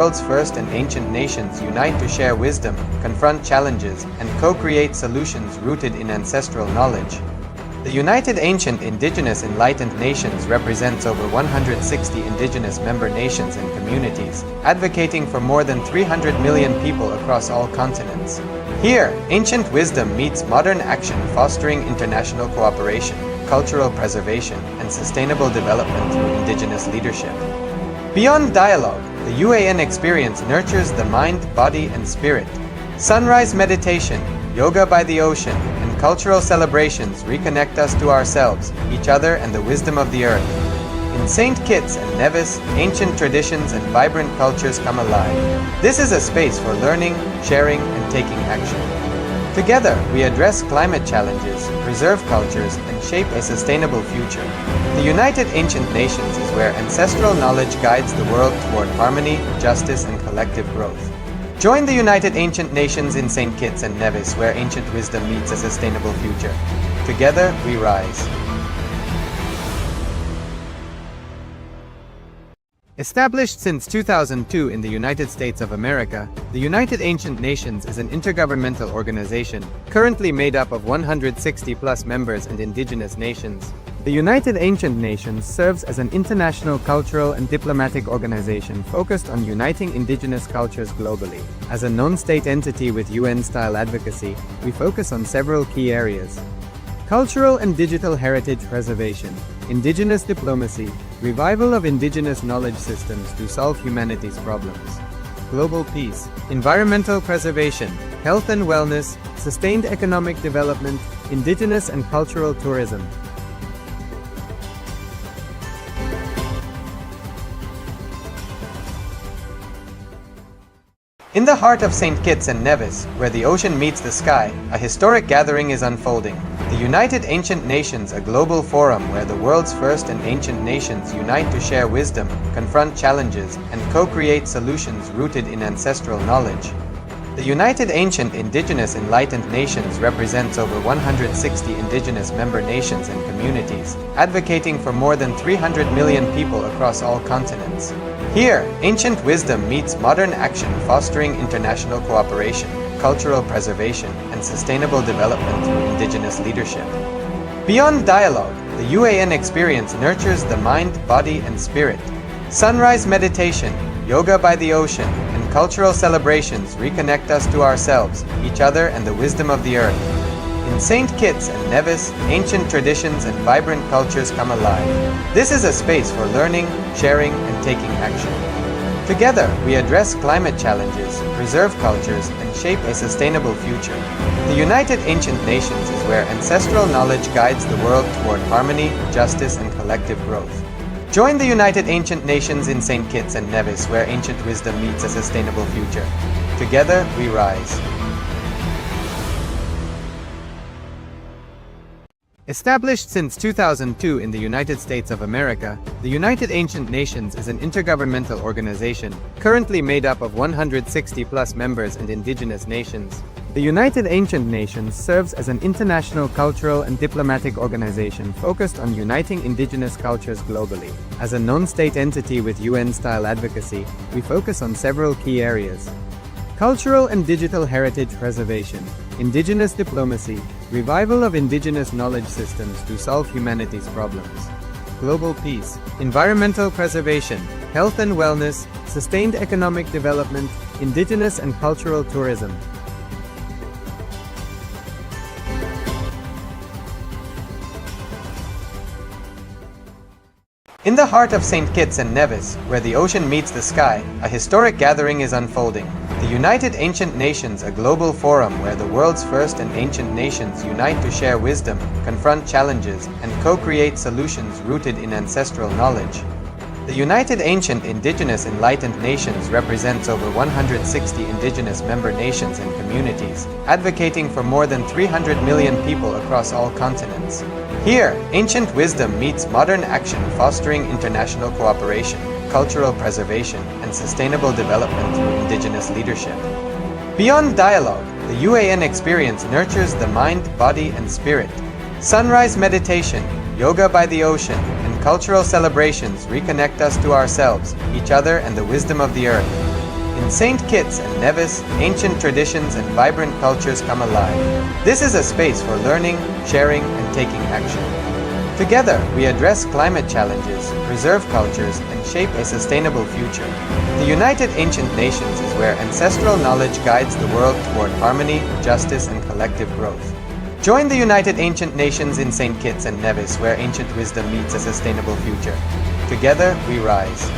world's first and ancient nations unite to share wisdom, confront challenges, and co-create solutions rooted in ancestral knowledge. The United Ancient Indigenous Enlightened Nations represents over 160 indigenous member nations and communities, advocating for more than 300 million people across all continents. Here, ancient wisdom meets modern action, fostering international cooperation, cultural preservation, and sustainable development through indigenous leadership. Beyond dialogue, the UAN experience nurtures the mind, body, and spirit. Sunrise meditation, yoga by the ocean, and cultural celebrations reconnect us to ourselves, each other, and the wisdom of the earth. In St. Kitts and Nevis, ancient traditions and vibrant cultures come alive. This is a space for learning, sharing, and taking action. Together, we address climate challenges, preserve cultures, and shape a sustainable future. The United Ancient Nations is where ancestral knowledge guides the world toward harmony, justice, and collective growth. Join the United Ancient Nations in St. Kitts and Nevis, where ancient wisdom meets a sustainable future. Together, we rise. Established since 2002 in the United States of America, the United Ancient Nations is an intergovernmental organization, currently made up of 160+ members and indigenous nations. The United Ancient Nations serves as an international cultural and diplomatic organization focused on uniting indigenous cultures globally. As a non-state entity with UN-style advocacy, we focus on several key areas: cultural and digital heritage preservation, indigenous diplomacy, revival of indigenous knowledge systems to solve humanity's problems, global peace, environmental preservation, health and wellness, sustained economic development, indigenous and cultural tourism. In the heart of St. Kitts and Nevis, where the ocean meets the sky, a historic gathering is unfolding. The United Ancient Nations, a global forum where the world's first and ancient nations unite to share wisdom, confront challenges, and co-create solutions rooted in ancestral knowledge. The United Ancient Indigenous Enlightened Nations represents over 160 indigenous member nations and communities, advocating for more than 300 million people across all continents. Here, ancient wisdom meets modern action, fostering international cooperation, cultural preservation, and sustainable development through indigenous leadership. Beyond dialogue, the UAN experience nurtures the mind, body, and spirit. Sunrise meditation, yoga by the ocean, and cultural celebrations reconnect us to ourselves, each other, and the wisdom of the earth. In St. Kitts and Nevis, ancient traditions and vibrant cultures come alive. This is a space for learning, sharing, and taking action. Together, we address climate challenges, preserve cultures, and shape a sustainable future. The United Ancient Nations is where ancestral knowledge guides the world toward harmony, justice, and collective growth. Join the United Ancient Nations in St. Kitts and Nevis, where ancient wisdom meets a sustainable future. Together, we rise. Established since 2002 in the United States of America, the United Ancient Nations is an intergovernmental organization, currently made up of 160+ members and indigenous nations. The United Ancient Nations serves as an international cultural and diplomatic organization focused on uniting indigenous cultures globally. As a non-state entity with UN-style advocacy, we focus on several key areas: cultural and digital heritage preservation, indigenous diplomacy, revival of indigenous knowledge systems to solve humanity's problems, global peace, environmental preservation, health and wellness, sustained economic development, indigenous and cultural tourism. In the heart of St. Kitts and Nevis, where the ocean meets the sky, a historic gathering is unfolding. The United Ancient Nations, a global forum where the world's first and ancient nations unite to share wisdom, confront challenges, and co-create solutions rooted in ancestral knowledge. The United Ancient Indigenous Enlightened Nations represents over 160 indigenous member nations and communities, advocating for more than 300 million people across all continents. Here, ancient wisdom meets modern action, fostering international cooperation, cultural preservation, and sustainable development through indigenous leadership. Beyond dialogue, the UAN experience nurtures the mind, body, and spirit. Sunrise meditation, yoga by the ocean, and cultural celebrations reconnect us to ourselves, each other, and the wisdom of the earth. In St. Kitts and Nevis, ancient traditions and vibrant cultures come alive. This is a space for learning, sharing, and taking action. Together, we address climate challenges, preserve cultures, and shape a sustainable future. The United Ancient Nations is where ancestral knowledge guides the world toward harmony, justice, and collective growth. Join the United Ancient Nations in St. Kitts and Nevis, where ancient wisdom meets a sustainable future. Together, we rise.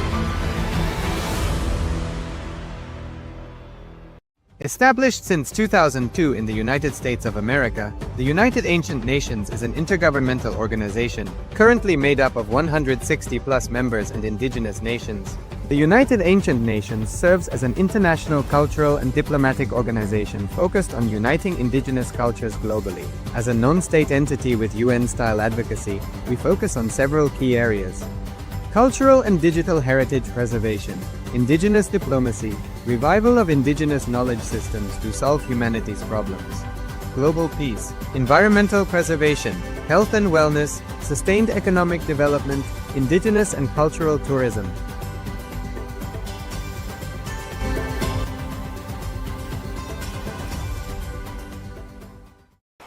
Established since 2002 in the United States of America, the United Ancient Nations is an intergovernmental organization currently made up of 160+ members and indigenous nations. The United Ancient Nations serves as an international cultural and diplomatic organization focused on uniting indigenous cultures globally. As a non-state entity with UN-style advocacy, we focus on several key areas: cultural and digital heritage preservation, indigenous diplomacy, revival of indigenous knowledge systems to solve humanity's problems, global peace, environmental preservation, health and wellness, sustained economic development, indigenous and cultural tourism.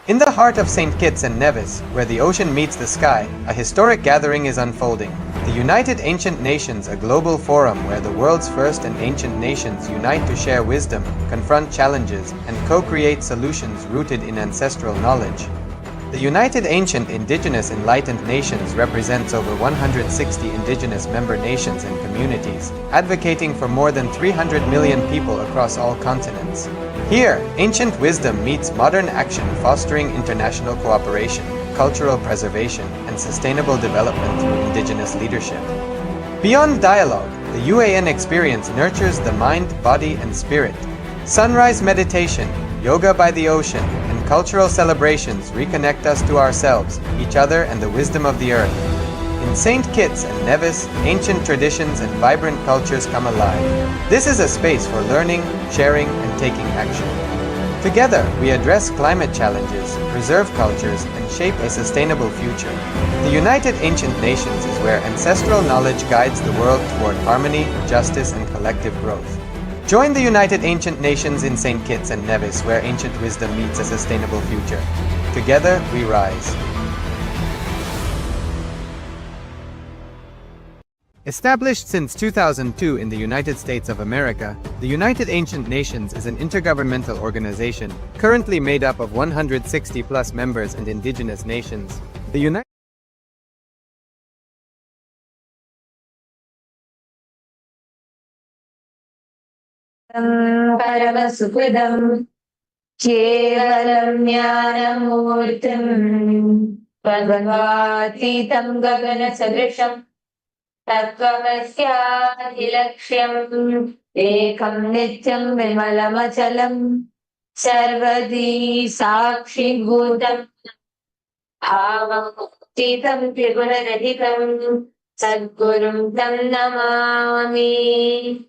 In the heart of St. Kitts and Nevis, where the ocean meets the sky, a historic gathering is unfolding. The United Ancient Nations, a global forum where the world's first and ancient nations unite to share wisdom, confront challenges, and co-create solutions rooted in ancestral knowledge. The United Ancient Indigenous Enlightened Nations represents over 160 indigenous member nations and communities, advocating for more than 300 million people across all continents. Here, ancient wisdom meets modern action, fostering international cooperation, cultural preservation, and sustainable development through indigenous leadership. Beyond dialogue, the UAN experience nurtures the mind, body, and spirit. Sunrise meditation, yoga by the ocean, and cultural celebrations reconnect us to ourselves, each other, and the wisdom of the earth. In St. Kitts and Nevis, ancient traditions and vibrant cultures come alive. This is a space for learning, sharing, and taking action. Together, we address climate challenges, preserve cultures, and shape a sustainable future. The United Ancient Nations is where ancestral knowledge guides the world toward harmony, justice, and collective growth. Join the United Ancient Nations in St. Kitts and Nevis, where ancient wisdom meets a sustainable future. Together, we rise. Established since 2002 in the United States of America, the United Ancient Nations is an intergovernmental organization currently made up of 160+ members and indigenous nations. The United Paramashivam Kevalam Jnanamurtim Bhagavatitam Gagana Sadrisham Tattvamasyaadilaksham Ekam Nityam Vimalamachalam Sarvadi Sakshi Bhutam Bhavamustitam Tribunarahitam Sadgurum Tam Namami.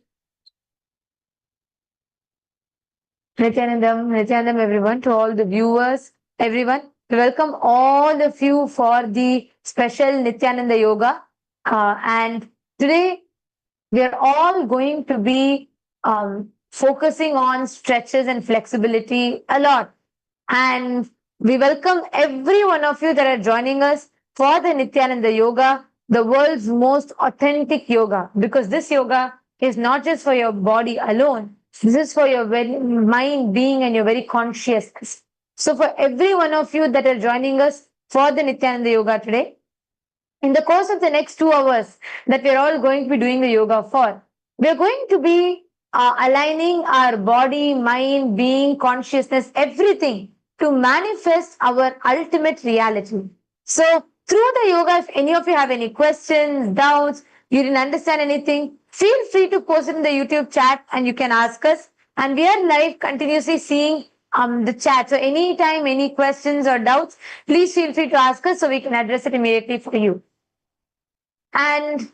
Nithyanandam, everyone, to all the viewers, everyone. Welcome all of you for the special Nithyananda Yoga. And today we are all going to be focusing on stretches and flexibility a lot. And we welcome every one of you that are joining us for the Nithyananda Yoga, the world's most authentic yoga, because this yoga is not just for your body alone. This is for your very mind, being, and your very consciousness. So for every one of you that are joining us for the Nithyananda Yoga today, in the course of the next 2 hours that we're all going to be doing the yoga for, we're going to be aligning our body, mind, being, consciousness, everything to manifest our ultimate reality. So through the yoga, if any of you have any questions, doubts, you didn't understand anything, feel free to post it in the YouTube chat and you can ask us. And we are live continuously seeing the chat. So anytime, any questions or doubts, please feel free to ask us so we can address it immediately for you. And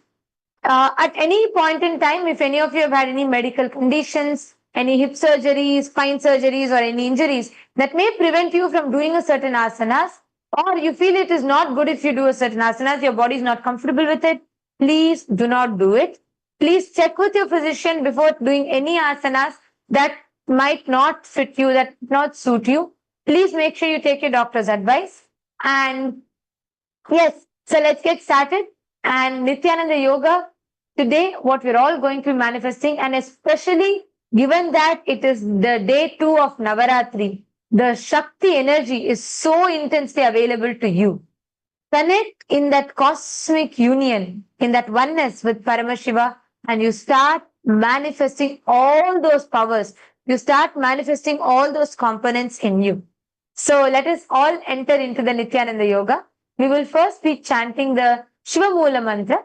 at any point in time, if any of you have had any medical conditions, any hip surgeries, spine surgeries, or any injuries that may prevent you from doing a certain asanas, or you feel it is not good if you do a certain asanas, your body is not comfortable with it, please do not do it. Please check with your physician before doing any asanas that might not fit you, that not suit you. Please make sure you take your doctor's advice. And yes, so let's get started. And Nithyananda Yoga, today, what we're all going to be manifesting, and especially given that it is the day 2 of Navaratri, the Shakti energy is so intensely available to you. Connect in that cosmic union, in that oneness with Paramashiva, and you start manifesting all those powers. You start manifesting all those components in you. So let us all enter into the Nithyananda Yoga. We will first be chanting the Shiva Mula mantra.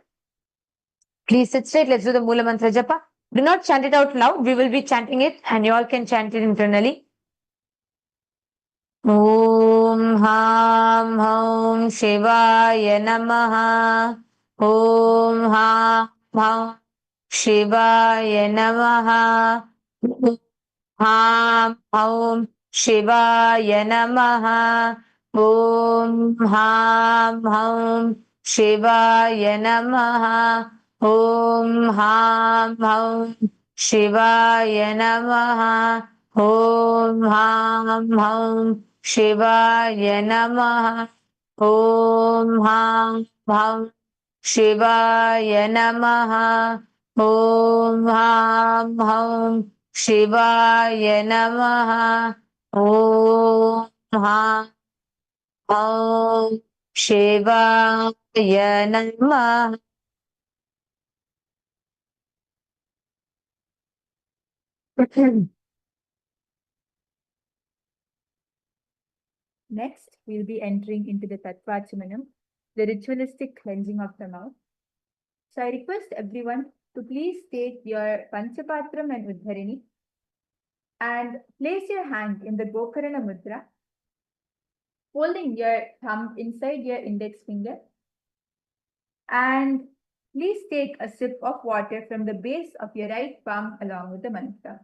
Please sit straight. Let's do the Mula mantra japa. Do not chant it out loud. We will be chanting it, and you all can chant it internally. Om Ham Hum Shivaya Namaha. Om Ham Hum Shivaya Namaha. Ham Hum Shivaya Namaha. Om Ham Hum Shivaya Namaha. Om Ham Hum Shivaya Namaha. Om Ham Hum Shivaya Namaha. Om Ham Hum Shivaya Namaha. Om Ham Hum Shivaya Namaha. Om Ham Hum Shivaya Namaha. Next, we'll be entering into the Tattvachamanam, the ritualistic cleansing of the mouth. So I request everyone to please take your Panchapatram and Uddharini and place your hand in the Gokarana Mudra, holding your thumb inside your index finger, and please take a sip of water from the base of your right palm along with the mantra.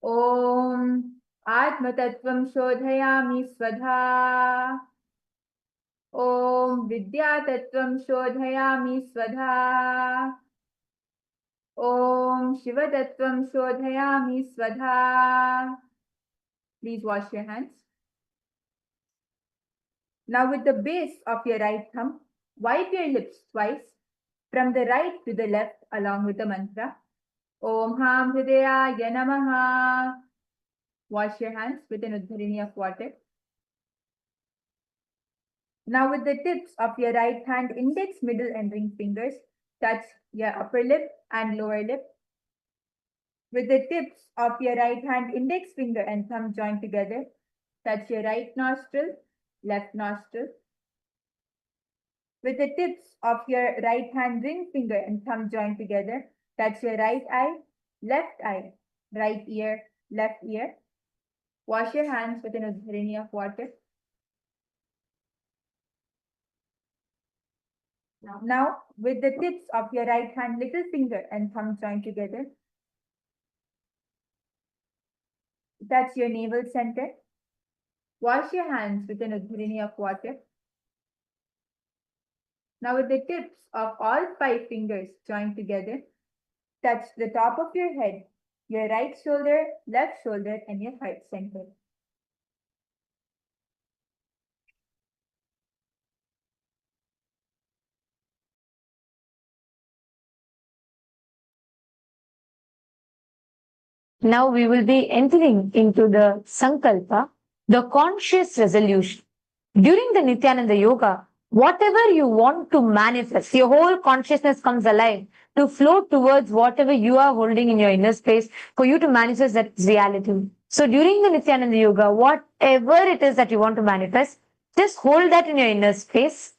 Om Atmatattvam Shodhayami Swadha. Om Vidyatattvam Shodhayami Swadha. Om Shivatattvam Shodhayami Swadha. Please wash your hands. Now with the base of your right thumb, wipe your lips twice from the right to the left along with the mantra. Om Ham Hridayaya Namaha. Wash your hands with an Uddharini of water. Now with the tips of your right hand, index, middle and ring fingers, touch your upper lip and lower lip. With the tips of your right hand, index finger and thumb joined together, touch your right nostril, left nostril. With the tips of your right hand, ring finger and thumb joined together, touch your right eye, right ear, left ear. Wash your hands with an Uddharini of water. Now, with the tips of your right hand, little finger and thumb joined together, touch your navel center. Wash your hands with an Uddharini of water. Now, with the tips of all 5 fingers joined together, touch the top of your head, your right shoulder, left shoulder, and your heart center. Now we will be entering into the Sankalpa, the conscious resolution. During the Nithyananda Yoga, whatever you want to manifest, your whole consciousness comes alive to flow towards whatever you are holding in your inner space for you to manifest that reality. So during the Nithyananda Yoga, whatever it is that you want to manifest, just hold that in your inner space.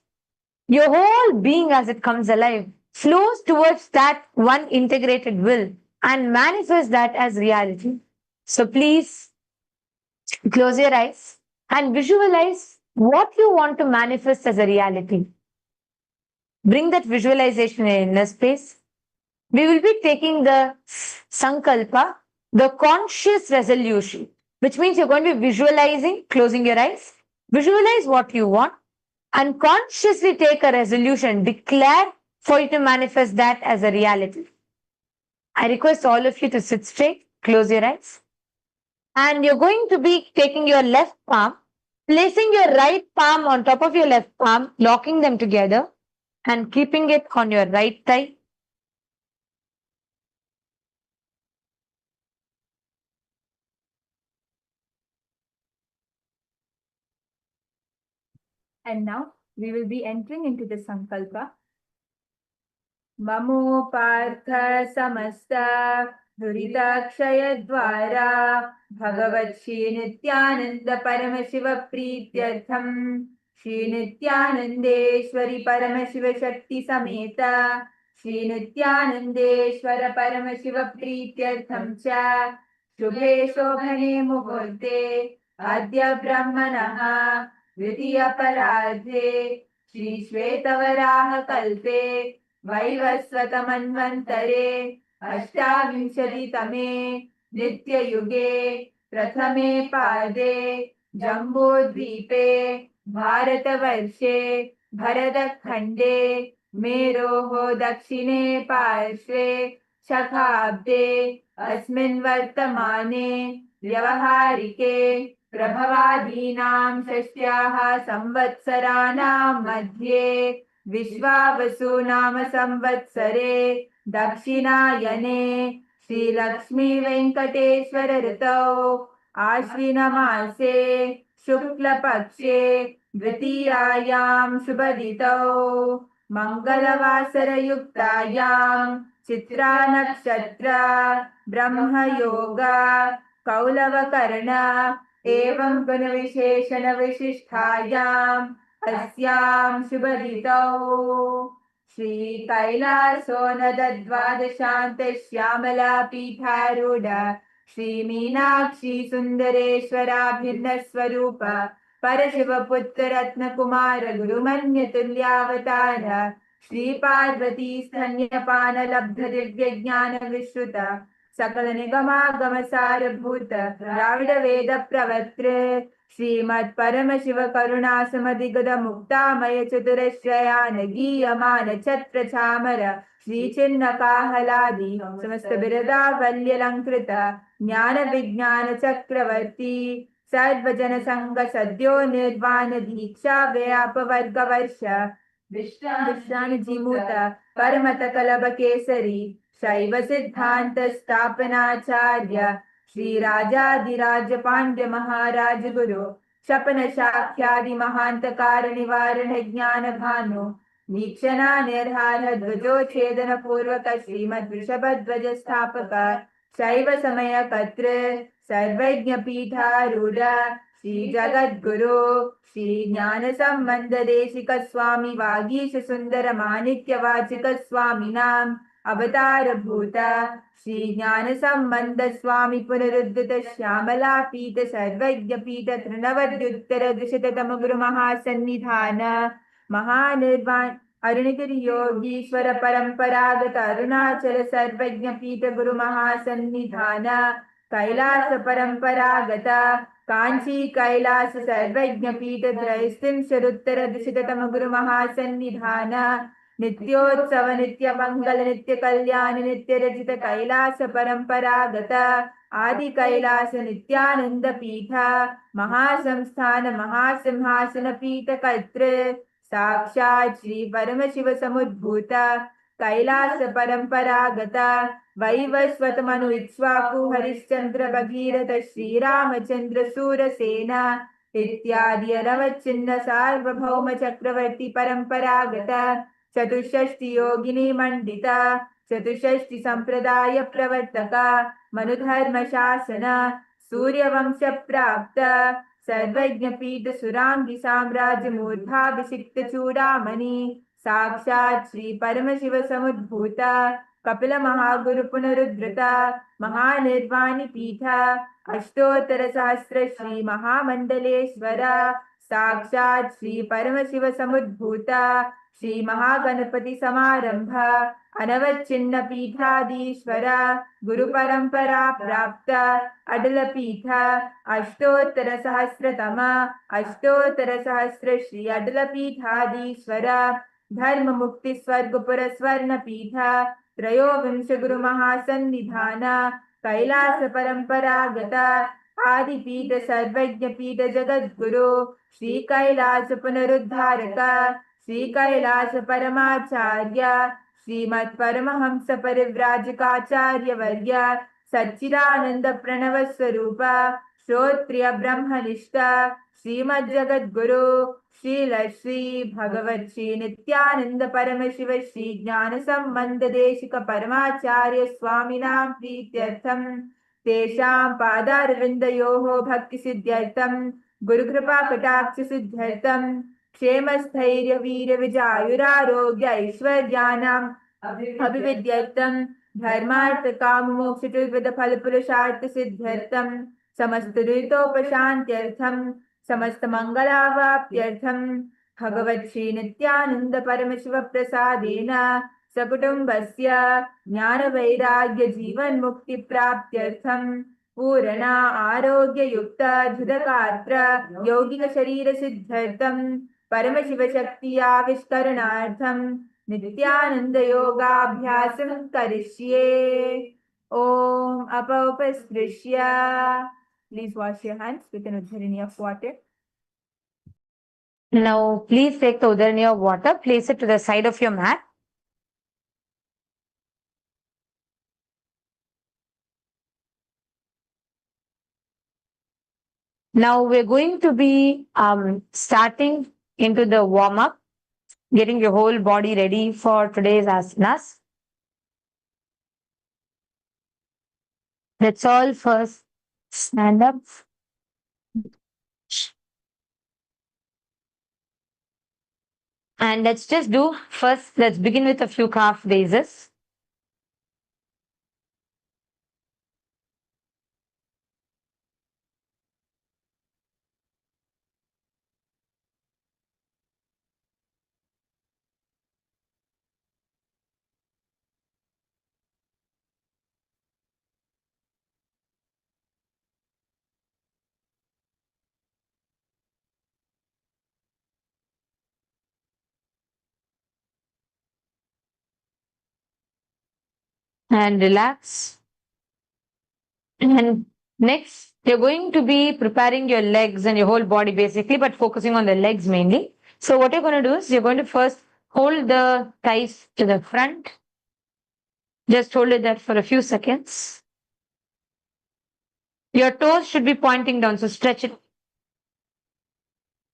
Your whole being as it comes alive flows towards that one integrated will and manifest that as reality. So please close your eyes and visualize what you want to manifest as a reality. Bring that visualization in inner space. We will be taking the Sankalpa, the conscious resolution, which means you're going to be visualizing, closing your eyes, visualize what you want, and consciously take a resolution, declare for you to manifest that as a reality. I request all of you to sit straight, close your eyes, and you're going to be taking your left palm, placing your right palm on top of your left palm, locking them together, and keeping it on your right thigh. And now we will be entering into the Sankalpa. Mamo Partha Samasta Duritakshayadvara Bhagavat Shri Nithyananda Paramashiva Prityartham Shri Nithyanandeshwari Paramashiva Shakti Sameta Shri Nithyanandeshwara Paramashiva Prityartham Cha Shubhe Shobhane Muhurte Adya Brahmanaha Dvitiya Paradhe Shri Shvetavaraha Kalpe वैवस्वतमन्वन्तरे अष्टाविंशतितमे नित्ययुगे प्रथमे पादे जम्बूद्वीपे भारतवर्षे भरतखण्डे मेरोः दक्षिणे पार्श्वे शखाब्दे अस्मिन् वर्तमाने व्यवहारिके प्रभवादीनां षष्ट्याः संवत्सराणां मध्ये विश्वावसु नाम संवत्सरे दक्षिणायने श्रीलक्ष्मी वेंकटेश्वर ऋतौ आश्विनमासे शुक्लपक्षे द्वितीयायां शुभदितौ मंगलवासरयुक्तायां चित्रा नक्षत्र ब्रह्मयोगा कौलवकर्ण एवं गुणविशेषण विशिष्टायाम् अस्यां शुभदितौ श्री कैलासोनदद्वादशान्त श्यामला पीठारूढ श्री मीनाक्षी सुन्दरेश्वराभिन्न स्वरूप परशिवपुत्र रत्नकुमार गुरुमन्यतुल्यावतार श्री पार्वती स्तन्यपान लब्ध दिव्य ज्ञान विश्रुत सकल निगमागम सारभूत द्राविड वेद प्रवक्त्र श्रीमत् परमशिव करुणा समधिगद मुक्तामय चतुरश्रयान गीयमान छत्र चामर श्री चिन्ह काहलादि समस्त बिरदावल्यलंकृत ज्ञान विज्ञान चक्रवर्ती सर्वजन संग सद्यो निर्वाण दीक्षा व्याप वर्ग वर्ष विश्राण जीमूत परमत कलभ केसरी शैव सिद्धांत स्थापनाचार्य श्री राजाधिराज पांड्य महाराज गुरु शपन शाख्यादि महांत कार निवारण ज्ञान भानु वीक्षणा निर्हार ध्वजो छेदन पूर्वक श्रीमद वृषभ ध्वज स्थापक शैव समय कत्र सर्वज्ञ पीठारूढ़ श्री जगद्गुरु श्री ज्ञान संबंध देशिक स्वामी वागीश सुंदर माणिक्य वाचिक स्वामिनां अवतार भूत श्री ज्ञान संबंध स्वामी पुनरुद्धत श्यामला पीठ सर्वज्ञ पीठ तृणवद्युत्तर द्विशततम गुरु महासन्निधान महानिर्वाण अरुणगिरि योगीश्वर परंपरागत अरुणाचल सर्वज्ञ पीठ गुरु महासन्निधान कैलास परंपरागत कांची कैलास सर्वज्ञ पीठ त्रयस्त्रिंशदुत्तर द्विशततम गुरु महासन्निधान नित्योत्सव नित्य मंगल नित्य कल्याण नित्य रचित कैलास परंपरागत आदि कैलास नित्यानंद पीठ महासंस्थान महासिंहासन पीठ कर्तृ साक्षात् श्री परमशिव समुद्भूत कैलास परंपरागत वैवस्वत मनु इक्ष्वाकु हरिश्चंद्र भगीरथ श्रीरामचंद्र सूरसेन इत्यादि अनवच्छिन्न सार्वभौम चक्रवर्ती परंपरागत चतुष्षष्टि योगिनी मंडिता चतुष्षष्टि संप्रदाय प्रवर्तक मनुधर्म शासन सूर्यवंश प्राप्त सर्वज्ञ पीठ सुरांगी साम्राज्य मूर्धाभिषिक्त चूड़ामणि साक्षात् श्री परमशिव समुद्भूत कपिल महागुरु पुनरुद्धृत महानिर्वाणी पीठ अष्टोत्तर सहस्र श्री महामंडलेश्वर साक्षात् श्री परमशिव समुद्भूत श्री महागणपति समारंभ अनवच्छिन्न पीठाधीश्वर गुरु परंपरा प्राप्त अडल पीठ अष्टोत्तर सहस्र श्री अडल पीठाधीश्वर धर्म मुक्ति स्वर्गपुर स्वर्ण पीठ त्रयोविंश गुरु महासन्निधान कैलास परंपरागत आदिपीठ सर्वज्ञ पीठ जगद्गुरु श्री कैलास पुनरुद्धारक श्री कैलास परमाचार्य श्रीमत् परमहंस परिव्राजकाचार्य वर्य सच्चिदानंद प्रणव स्वरूप श्रोत्रिय ब्रह्मनिष्ठ श्रीमद् जगद्गुरु श्री भगवत श्री नित्यानंद परमशिव श्री ज्ञान संबंध देशिक परमाचार्य स्वामिनां प्रीत्यर्थम तेषां पादारविन्दयोः भक्ति सिद्ध्यर्थम गुरुकृपा कटाक्ष सिद्ध्यर्थम क्षेम स्थैर्य वीर विजायुरारोग्य ऐश्वर्याणाम् अभिविद्यर्थम धर्मार्थ काम मोक्ष चतुर्विध फल पुरुषार्थ सिद्ध्यर्थम समस्त दुरितोपशान्त्यर्थम समस्त मंगलावाप्त्यर्थम भगवत् श्री नित्यानंद परमशिव प्रसादेन सकुटुम्बस्य ज्ञान वैराग्य जीवन मुक्ति प्राप्त्यर्थम पूर्ण आरोग्य युक्त धृतगात्र यौगिक शरीर सिद्ध्यर्थम परमशिव शक्ति आविष्करणार्थम नित्यानंद योगाभ्यासं करिष्ये। Om Apaupasprisya. Please wash your hands with an udharini of water. Now, please take the udharani of water, place it to the side of your mat. Now, we're going to be starting into the warm-up, getting your whole body ready for today's asanas. Let's all first stand up. And let's just do first, let's begin with a few calf raises. And relax. And next, you're going to be preparing your legs and your whole body basically, but focusing on the legs mainly. So what you're going to do is you're going to first hold the thighs to the front. Just hold it there for a few seconds. Your toes should be pointing down, so stretch it.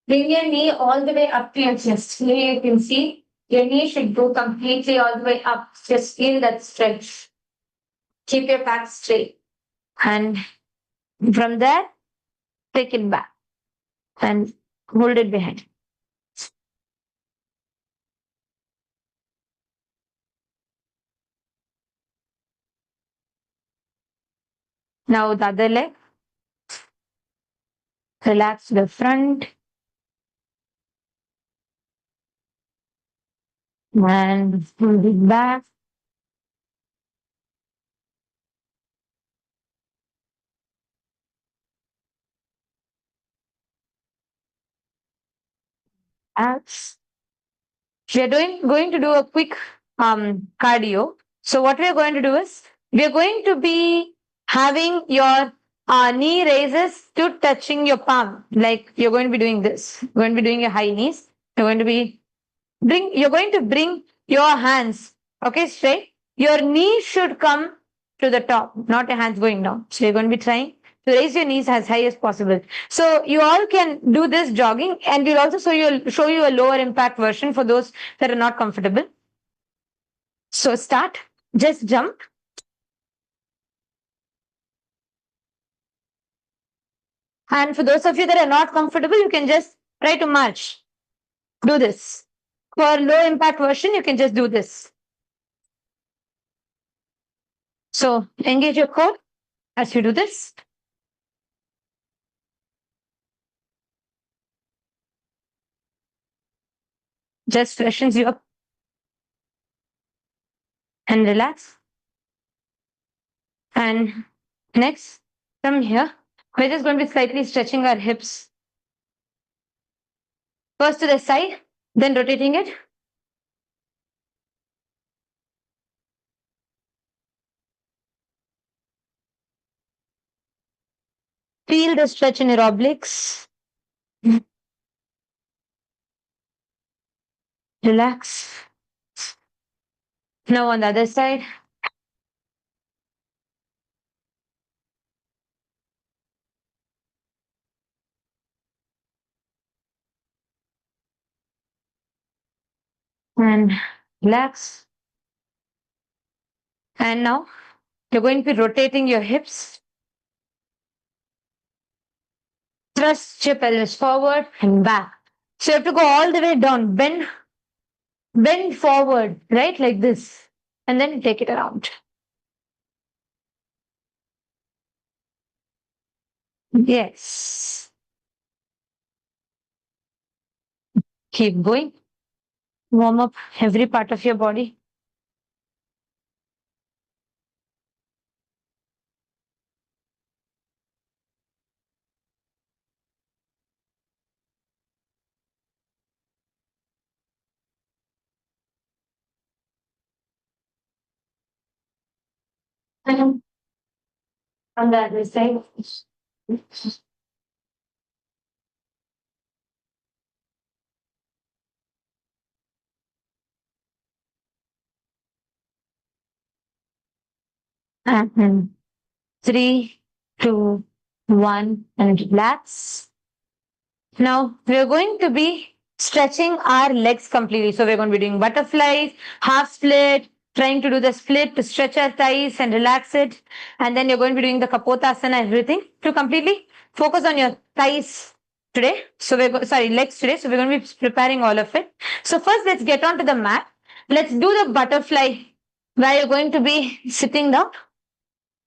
Bring your knee all the way up to your chest. Here you can see your knee should go completely all the way up. Just feel that stretch. Keep your back straight. And from there, take it back and hold it behind. Now the other leg. Relax the front. And hold it back. Abs. We are going to do a quick cardio. So what we are going to do is we are going to be having your knee raises to touching your palm. Like you're going to be doing this. You're going to be doing your high knees. You're going to bring your hands, okay, straight. Your knees should come to the top, not your hands going down. So you're going to be trying to raise your knees as high as possible. So you all can do this jogging, and we'll also show you a lower impact version for those that are not comfortable. So start, just jump. And for those of you that are not comfortable, you can just try to march. Do this. For low impact version, you can just do this. So engage your core as you do this. Just freshens you up. And relax. And next, from here, we're just going to be slightly stretching our hips. First to the side, then rotating it. Feel the stretch in your obliques. Relax. Now on the other side. And relax. And now you're going to be rotating your hips. Thrust your pelvis forward and back. So you have to go all the way down. Bend forward, right? Like this. And then take it around. Yes. Keep going. Warm up every part of your body. And on the other side. And 3, 2, 1, and relax. Now we're going to be stretching our legs completely. So we're going to be doing butterflies, half split, trying to do the split to stretch our thighs and relax it. And then you're going to be doing the kapotasana, everything to completely focus on your thighs today. So legs today. So we're going to be preparing all of it. So first let's get onto the mat. Let's do the butterfly where you're going to be sitting down.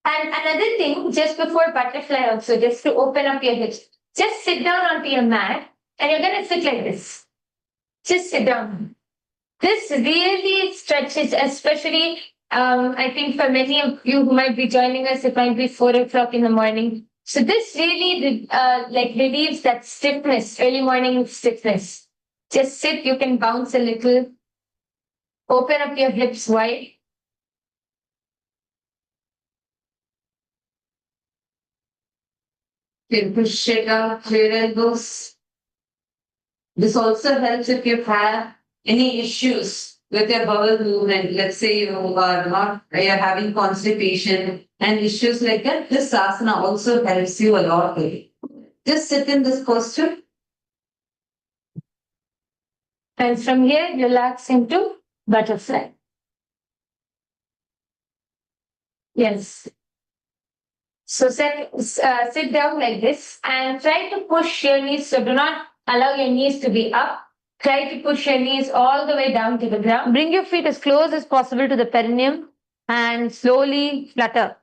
And another thing, just before butterfly also, just to open up your hips, just sit down onto your mat and you're going to sit like this. Just sit down. This really stretches, especially I think for many of you who might be joining us, it might be 4 o'clock in the morning. So this really relieves that stiffness, early morning stiffness. Just sit, you can bounce a little, open up your hips wide. You push it up, your elbows. This also helps if you have any issues with your bowel movement. Let's say you are not, you're having constipation and issues like that. This asana also helps you a lot. Just sit in this posture. And from here, relax into butterfly. Yes. So sit down like this and try to push your knees. So do not allow your knees to be up. Try to push your knees all the way down to the ground. Bring your feet as close as possible to the perineum and slowly flutter.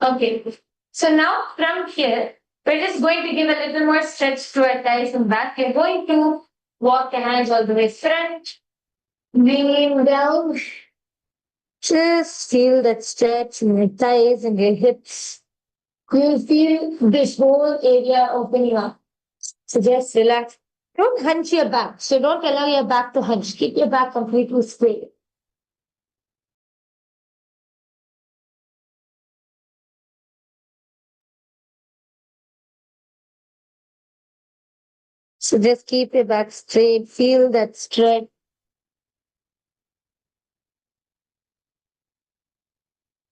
Okay, so now from here, we're just going to give a little more stretch to our thighs and back. We're going to walk the hands all the way front, lean down. Just feel that stretch in your thighs and your hips. You'll feel this whole area opening up. So just relax. Don't hunch your back. So don't allow your back to hunch. Keep your back completely straight. So just keep your back straight, feel that stretch.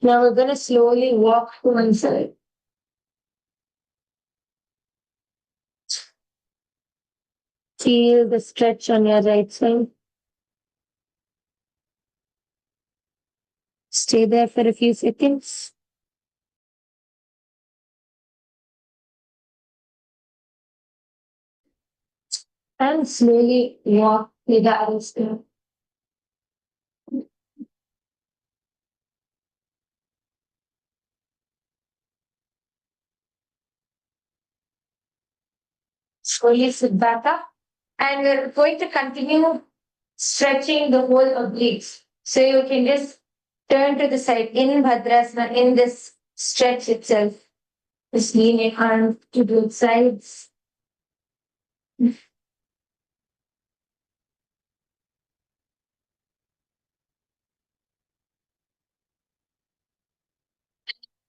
Now we're going to slowly walk to one side. Feel the stretch on your right side. Stay there for a few seconds. And slowly walk to the other side. Slowly sit back up. And we're going to continue stretching the whole obliques. So you can just turn to the side in Bhadrasana, in this stretch itself. Just lean your arm to both sides.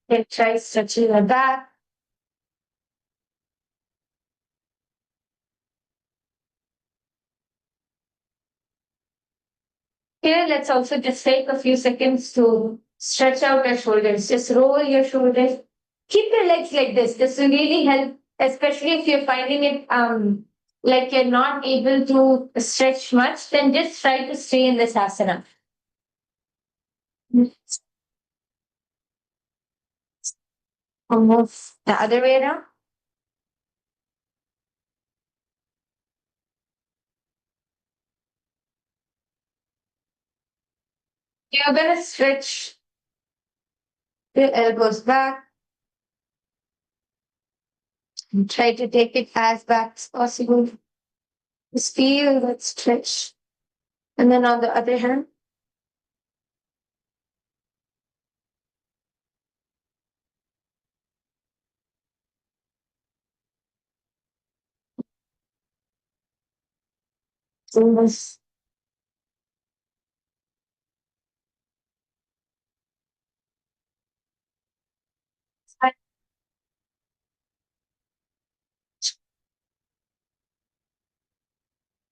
Then try stretching your back. Here, let's also just take a few seconds to stretch out your shoulders. Just roll your shoulders. Keep your legs like this. This will really help, especially if you're finding it like you're not able to stretch much, then just try to stay in this asana. Or move the other way around. You're going to stretch your elbows back. And try to take it as back as possible. Just feel that stretch. And then on the other hand, do this.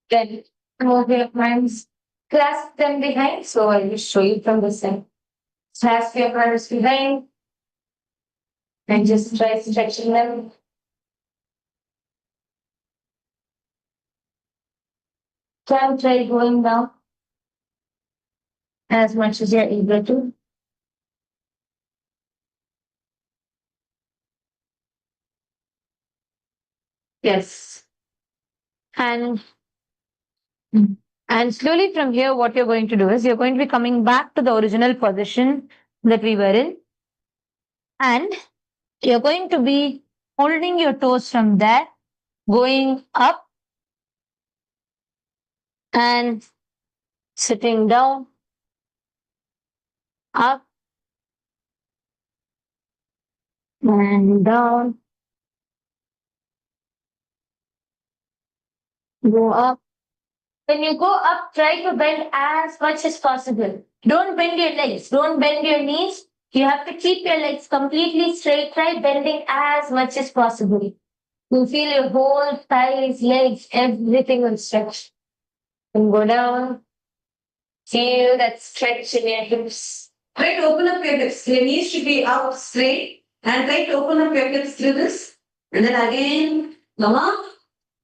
Then move your hands, clasp them behind. So I will show you from the side. Clasp your hands behind and just try stretching them. Try going down as much as you're able to. Yes. And slowly from here, what you're going to do is you're going to be coming back to the original position that we were in. And you're going to be holding your toes from there, going up and sitting down, up and down, go up. When you go up, try to bend as much as possible. Don't bend your legs, don't bend your knees. You have to keep your legs completely straight. Try bending as much as possible. You'll feel your whole thighs, legs, everything will stretch. And go down. Feel that stretch in your hips. Try to open up your hips. Your knees should be out straight. And try to open up your hips through this. And then again, come up.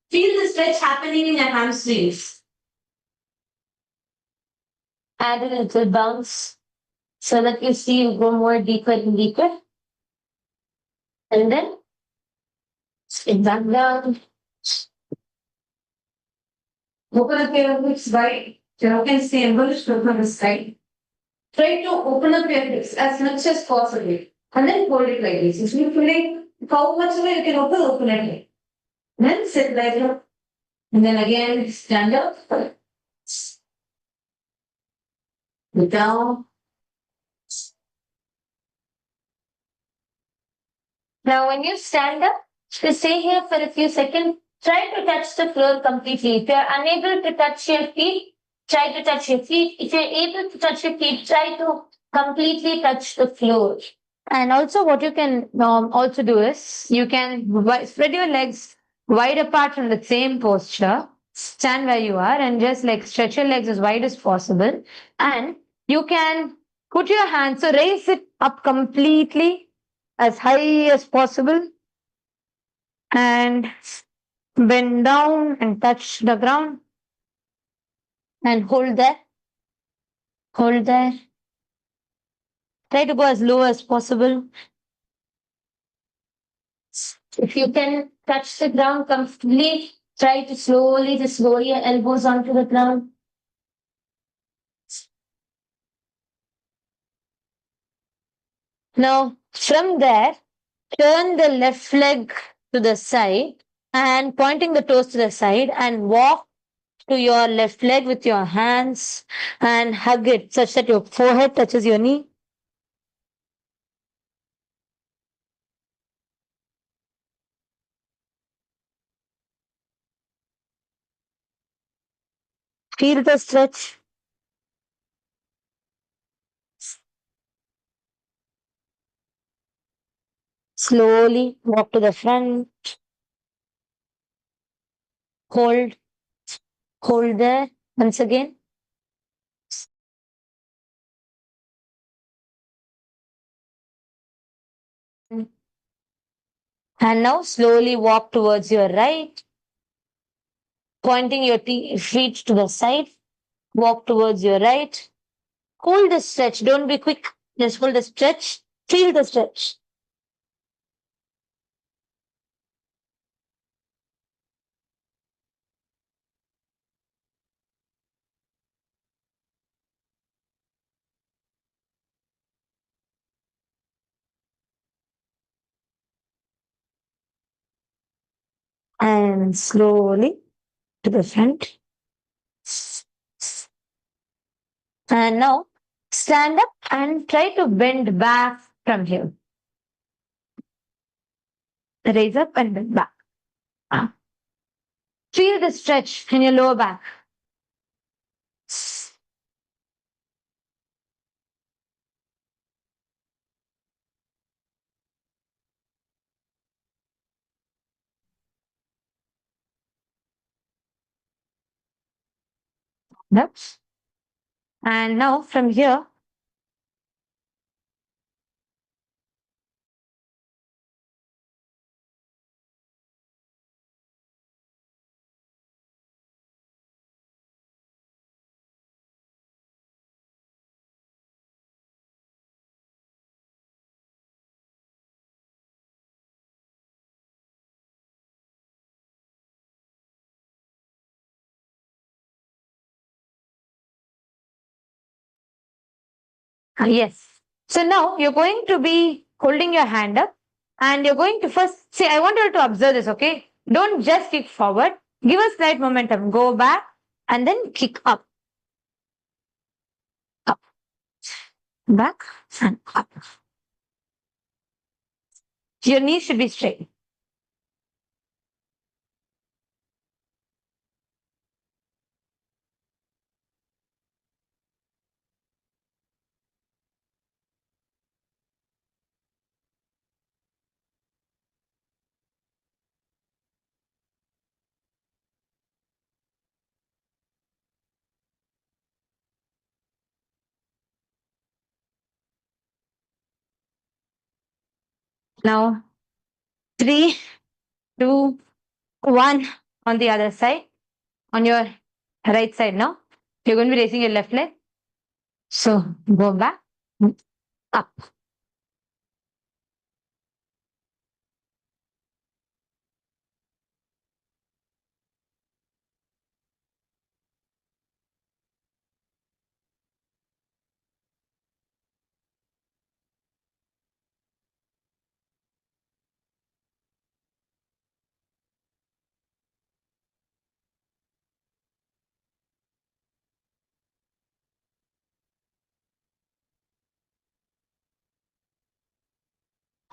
Feel the stretch happening in your hamstrings. Add a little bounce so that you see you go more deeper and deeper. And then spin back down. Open up your hips wide. You can see embellished from the side. Try to open up your hips as much as possible. And then hold it like this. If you're feeling how much of it you can open it. Then sit like that. And then again, stand up. Go down. Now, when you stand up, to stay here for a few seconds, try to touch the floor completely. If you're unable to touch your feet, try to touch your feet. If you're able to touch your feet, try to completely touch the floor. And also what you can also do is you can spread your legs wide apart from the same posture. Stand where you are and just like stretch your legs as wide as possible. And you can put your hands, so raise it up completely as high as possible and bend down and touch the ground and hold there. Hold there. Try to go as low as possible. If you can touch the ground comfortably, try to slowly just lower your elbows onto the ground. Now, from there, turn the left leg to the side and pointing the toes to the side and walk to your left leg with your hands and hug it such that your forehead touches your knee. Feel the stretch. Slowly walk to the front. Hold. Hold there once again. And now slowly walk towards your right, pointing your feet to the side. Walk towards your right. Hold the stretch. Don't be quick. Just hold the stretch. Feel the stretch. And slowly to the front. And now stand up and try to bend back from here. Raise up and bend back. Feel the stretch in your lower back. Up. And now from here, yes. So now you're going to be holding your hand up and you're going to first say, I want you to observe this, okay? Don't just kick forward. Give a slight momentum. Go back and then kick up. Up. Back and up. Your knees should be straight. Now, 3, 2, 1 on the other side. On your right side now. You're going to be raising your left leg. So go back, up.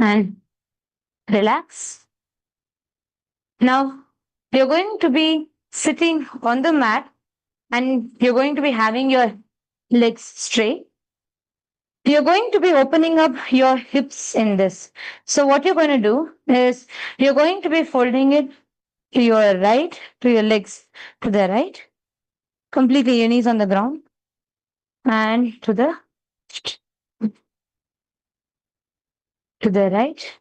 And relax. Now you're going to be sitting on the mat and you're going to be having your legs straight. You're going to be opening up your hips in this. So what you're going to do is you're going to be folding it to your right, to your legs to the right. Completely your knees on the ground. And to the right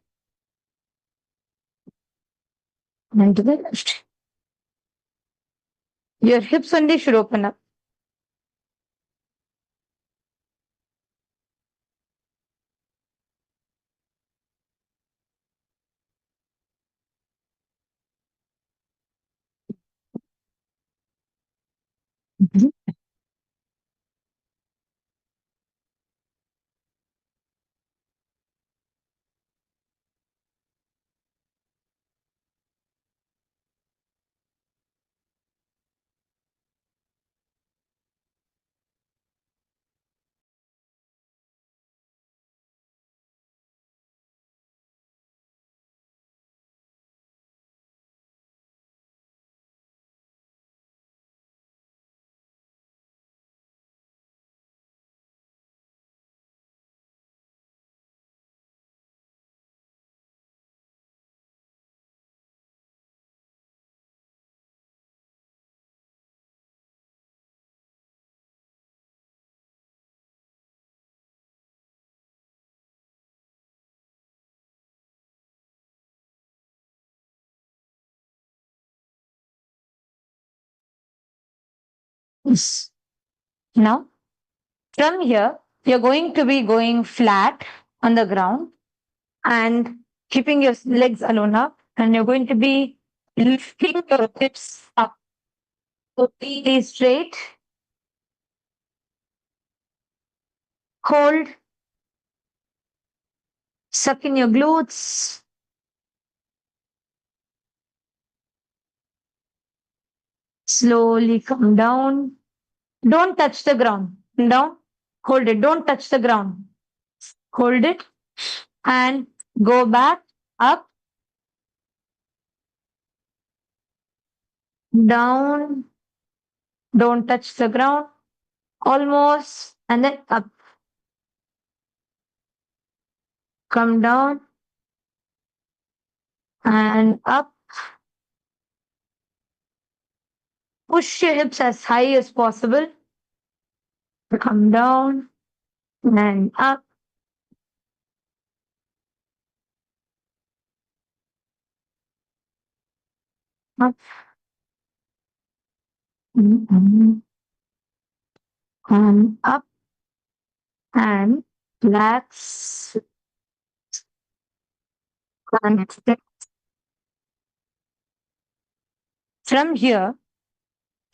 and to the left. Your hips only should open up. Mhm. Yes. Now, from here, you're going to be going flat on the ground and keeping your legs alone up, and you're going to be lifting your hips up completely straight. Hold, suck in your glutes. Slowly come down. Don't touch the ground. Down. Hold it. Don't touch the ground. Hold it and go back up, down. Don't touch the ground. Almost. And then up. Come down and up. Push your hips as high as possible. Come down and up. Up. And up and relax. And from here,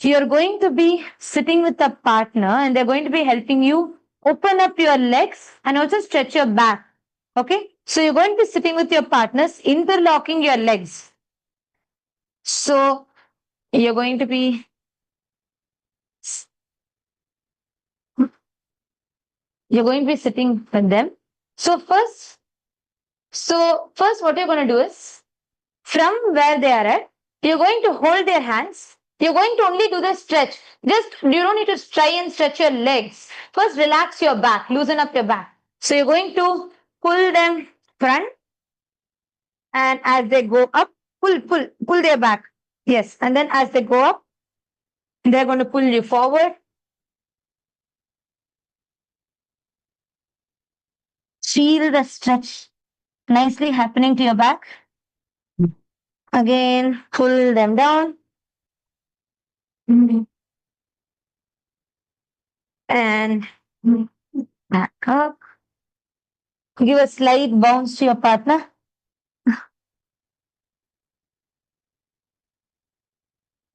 you're going to be sitting with a partner and they're going to be helping you open up your legs and also stretch your back. Okay? So you're going to be sitting with your partners, interlocking your legs. So you're going to be sitting with them. So first what you're going to do is, from where they are at, you're going to hold their hands. You're going to only do the stretch. You don't need to try and stretch your legs. First, relax your back, loosen up your back. So you're going to pull them front, and as they go up, pull their back. Yes, and then as they go up, they're going to pull you forward. Feel the stretch nicely happening to your back. Again, pull them down. And back up. Give a slight bounce to your partner.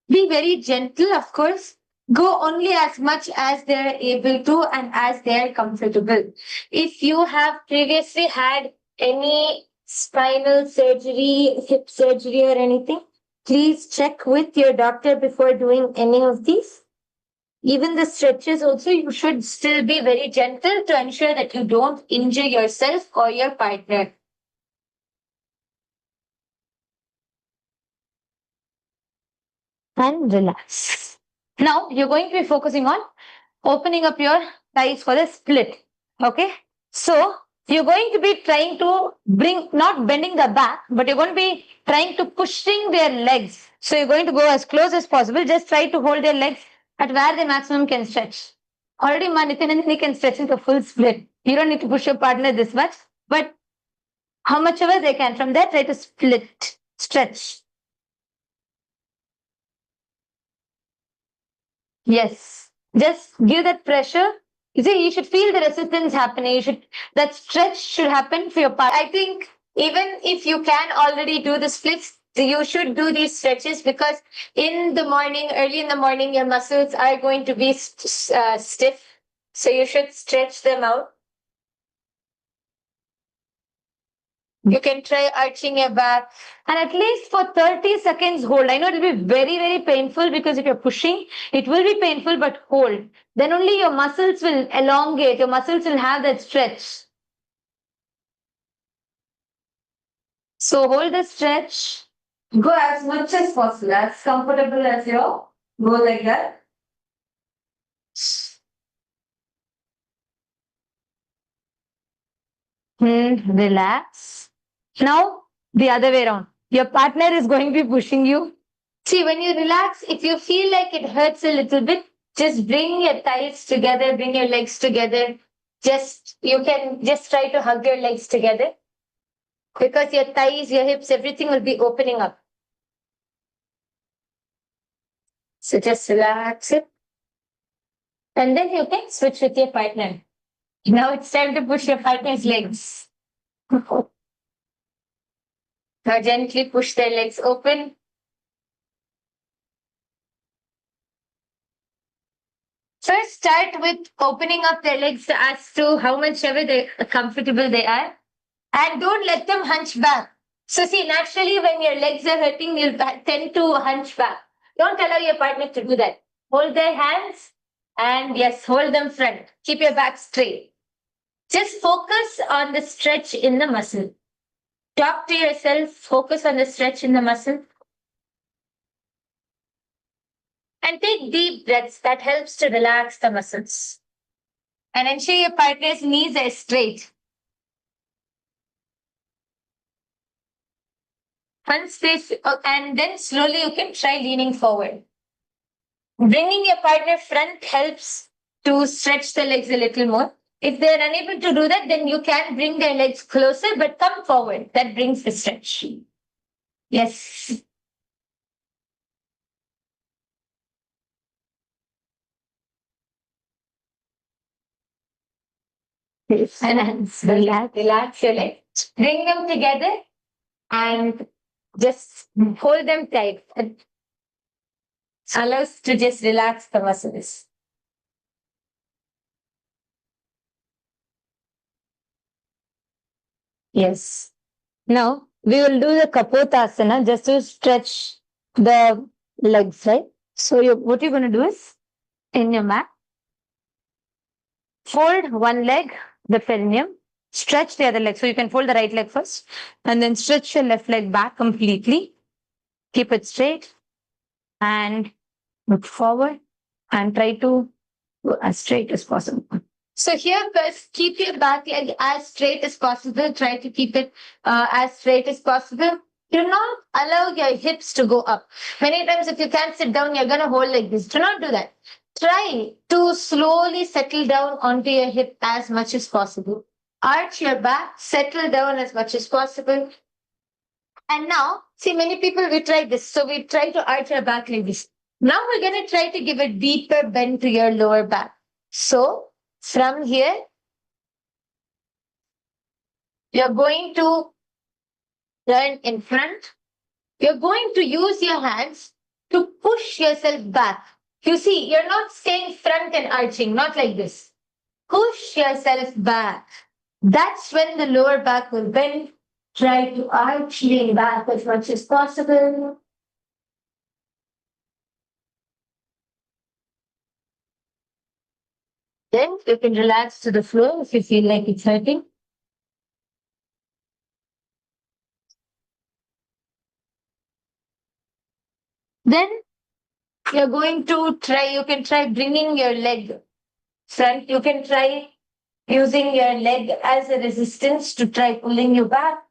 Be very gentle, of course. Go only as much as they're able to and as they're comfortable. If you have previously had any spinal surgery, hip surgery, or anything, please check with your doctor before doing any of these. Even the stretches also, you should still be very gentle to ensure that you don't injure yourself or your partner. And relax. Now you're going to be focusing on opening up your thighs for the split. Okay. So you're going to be trying to bring, not bending the back, but you're going to be trying to pushing their legs. So you're going to go as close as possible. Just try to hold their legs at where the maximum can stretch. Already Nithyananda can stretch into full split. You don't need to push your partner this much, but how much ever they can. From there, try to split, stretch. Yes. Just give that pressure. You see, you should feel the resistance happening. That stretch should happen for your part. I think even if you can already do the splits, you should do these stretches, because in the morning, early in the morning, your muscles are going to be stiff. So you should stretch them out. You can try arching your back, and at least for 30 seconds hold. I know it will be very, very painful, because if you're pushing, it will be painful, but hold. Then only your muscles will elongate. Your muscles will have that stretch. So hold the stretch. Go as much as possible, as comfortable as you go, like that. Relax. Now, the other way around. Your partner is going to be pushing you. See, when you relax, if you feel like it hurts a little bit, just bring your thighs together, bring your legs together. You can just try to hug your legs together, because your thighs, your hips, everything will be opening up. So just relax it. And then you can switch with your partner. Now it's time to push your partner's legs. Now gently push their legs open. First, start with opening up their legs as to how much ever comfortable they are. And don't let them hunch back. So see, naturally when your legs are hurting, you'll tend to hunch back. Don't allow your partner to do that. Hold their hands and yes, hold them front. Keep your back straight. Just focus on the stretch in the muscle. Talk to yourself, focus on the stretch in the muscle. And take deep breaths. That helps to relax the muscles. And ensure your partner's knees are straight. Once this, and then slowly you can try leaning forward. Bringing your partner front helps to stretch the legs a little more. If they're unable to do that, then you can bring their legs closer, but come forward. That brings the stretch. Yes. And relax your legs. Bring them together and just hold them tight. It allows to just relax the muscles. Yes. Now we will do the Kapotasana just to stretch the legs, right? So what you're going to do is, in your mat, fold one leg, the perineum, stretch the other leg. So you can fold the right leg first and then stretch your left leg back completely. Keep it straight and look forward and try to go as straight as possible. So here, first, keep your back leg as straight as possible. Try to keep it as straight as possible. Do not allow your hips to go up. Many times, if you can't sit down, you're going to hold like this. Do not do that. Try to slowly settle down onto your hip as much as possible. Arch your back, settle down as much as possible. And now, see, many people, we try this. So we try to arch our back like this. Now we're going to try to give a deeper bend to your lower back. So from here, you're going to turn in front. You're going to use your hands to push yourself back. You see, you're not staying front and arching, not like this. Push yourself back. That's when the lower back will bend. Try to arch, lean back as much as possible. Then you can relax to the floor if you feel like it's hurting. Then you're going to try, you can try bringing your leg front. You can try using your leg as a resistance to try pulling you back.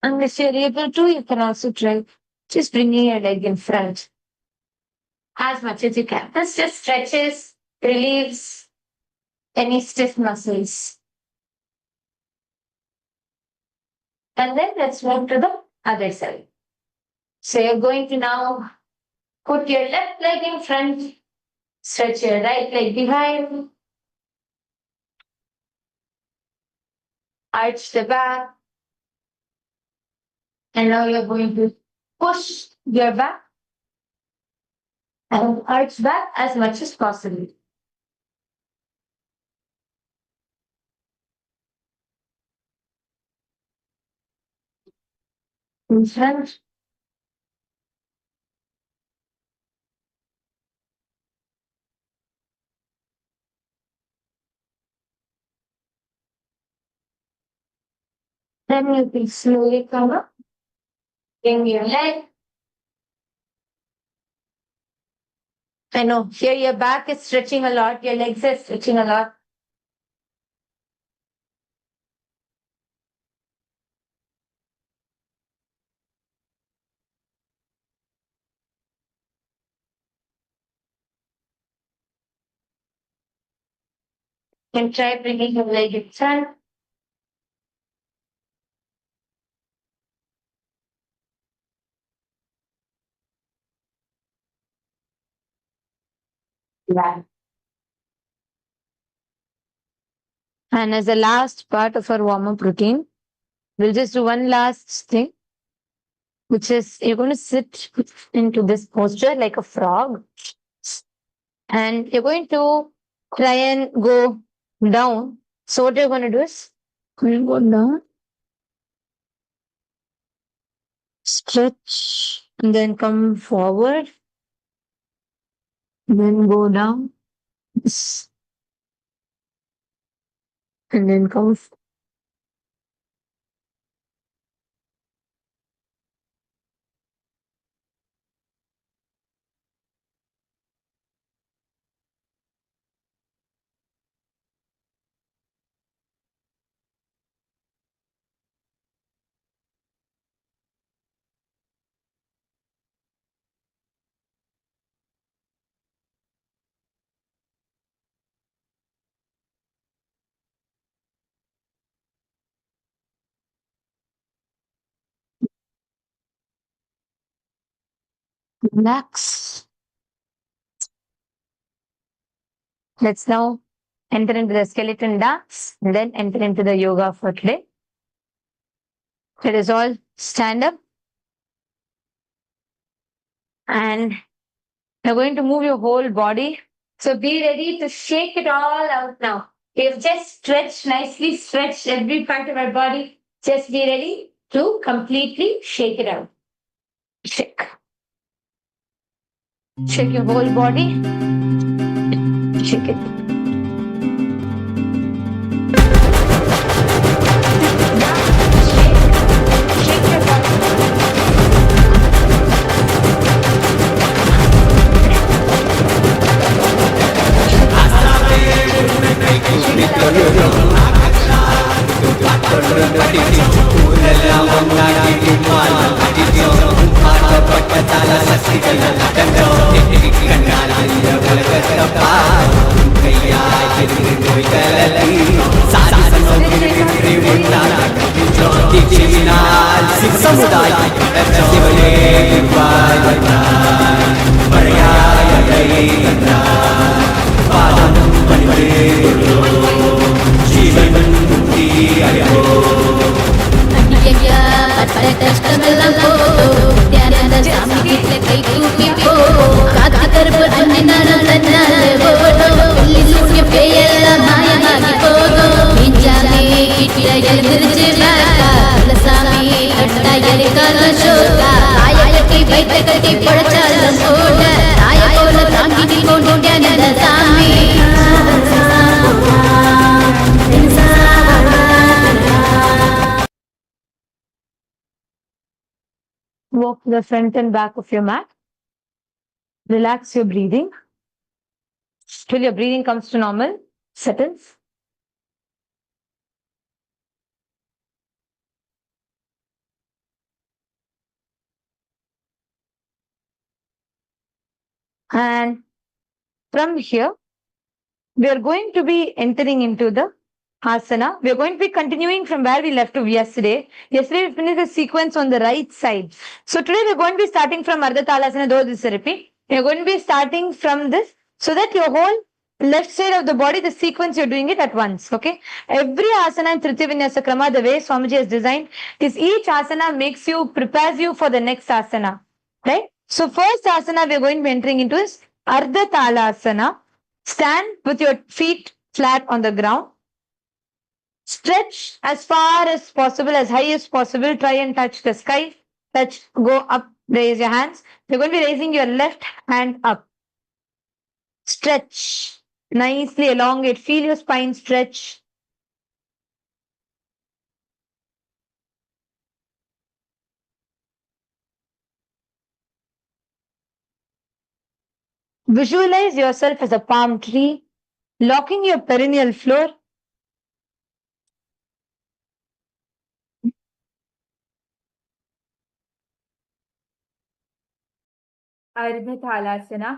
And if you're able to, you can also try just bringing your leg in front as much as you can. This just stretches, relieves any stiff muscles. And then let's move to the other side. So you're going to now put your left leg in front, stretch your right leg behind, arch the back, and now you're going to push your back and arch back as much as possible. In front. Then you can slowly come up, bring your leg. I know, here your back is stretching a lot, your legs are stretching a lot. You can try bringing your leg in front. Yeah. And as the last part of our warm-up routine, we'll just do one last thing, which is you're going to sit into this posture like a frog. And you're going to try and go down. So what you're going to do is you'll go down, stretch, and then come forward, then go down, and then come forward. Relax. Let's now enter into the skeleton dance and then enter into the yoga for today. Let us all stand up and you're going to move your whole body. So be ready to shake it all out now. We've just stretched nicely, stretched every part of our body. Just be ready to completely shake it out. Shake. Shake your whole body. Shake it. Shake your body. Walk to the front and back of your mat. Relax your breathing till your breathing comes to normal, settles. And from here, we are going to be entering into the asana. We are going to be continuing from where we left off yesterday. Yesterday, we finished the sequence on the right side. So today, we are going to be starting from Ardha Talasana, though this is a repeat. We are going to be starting from this so that your whole left side of the body, the sequence, you're doing it at once. Okay. Every asana in Tritiya Vinyasa Krama, the way Swamiji has designed, is each asana makes you, prepares you for the next asana. Right? So first asana we are going to be entering into is Ardha Talasana. Stand with your feet flat on the ground. Stretch as far as possible, as high as possible. Try and touch the sky. Touch, go up, raise your hands. You're going to be raising your left hand up. Stretch. Nicely elongate. Feel your spine stretch. Visualize yourself as a palm tree, locking your perineal floor. अर्धथालासना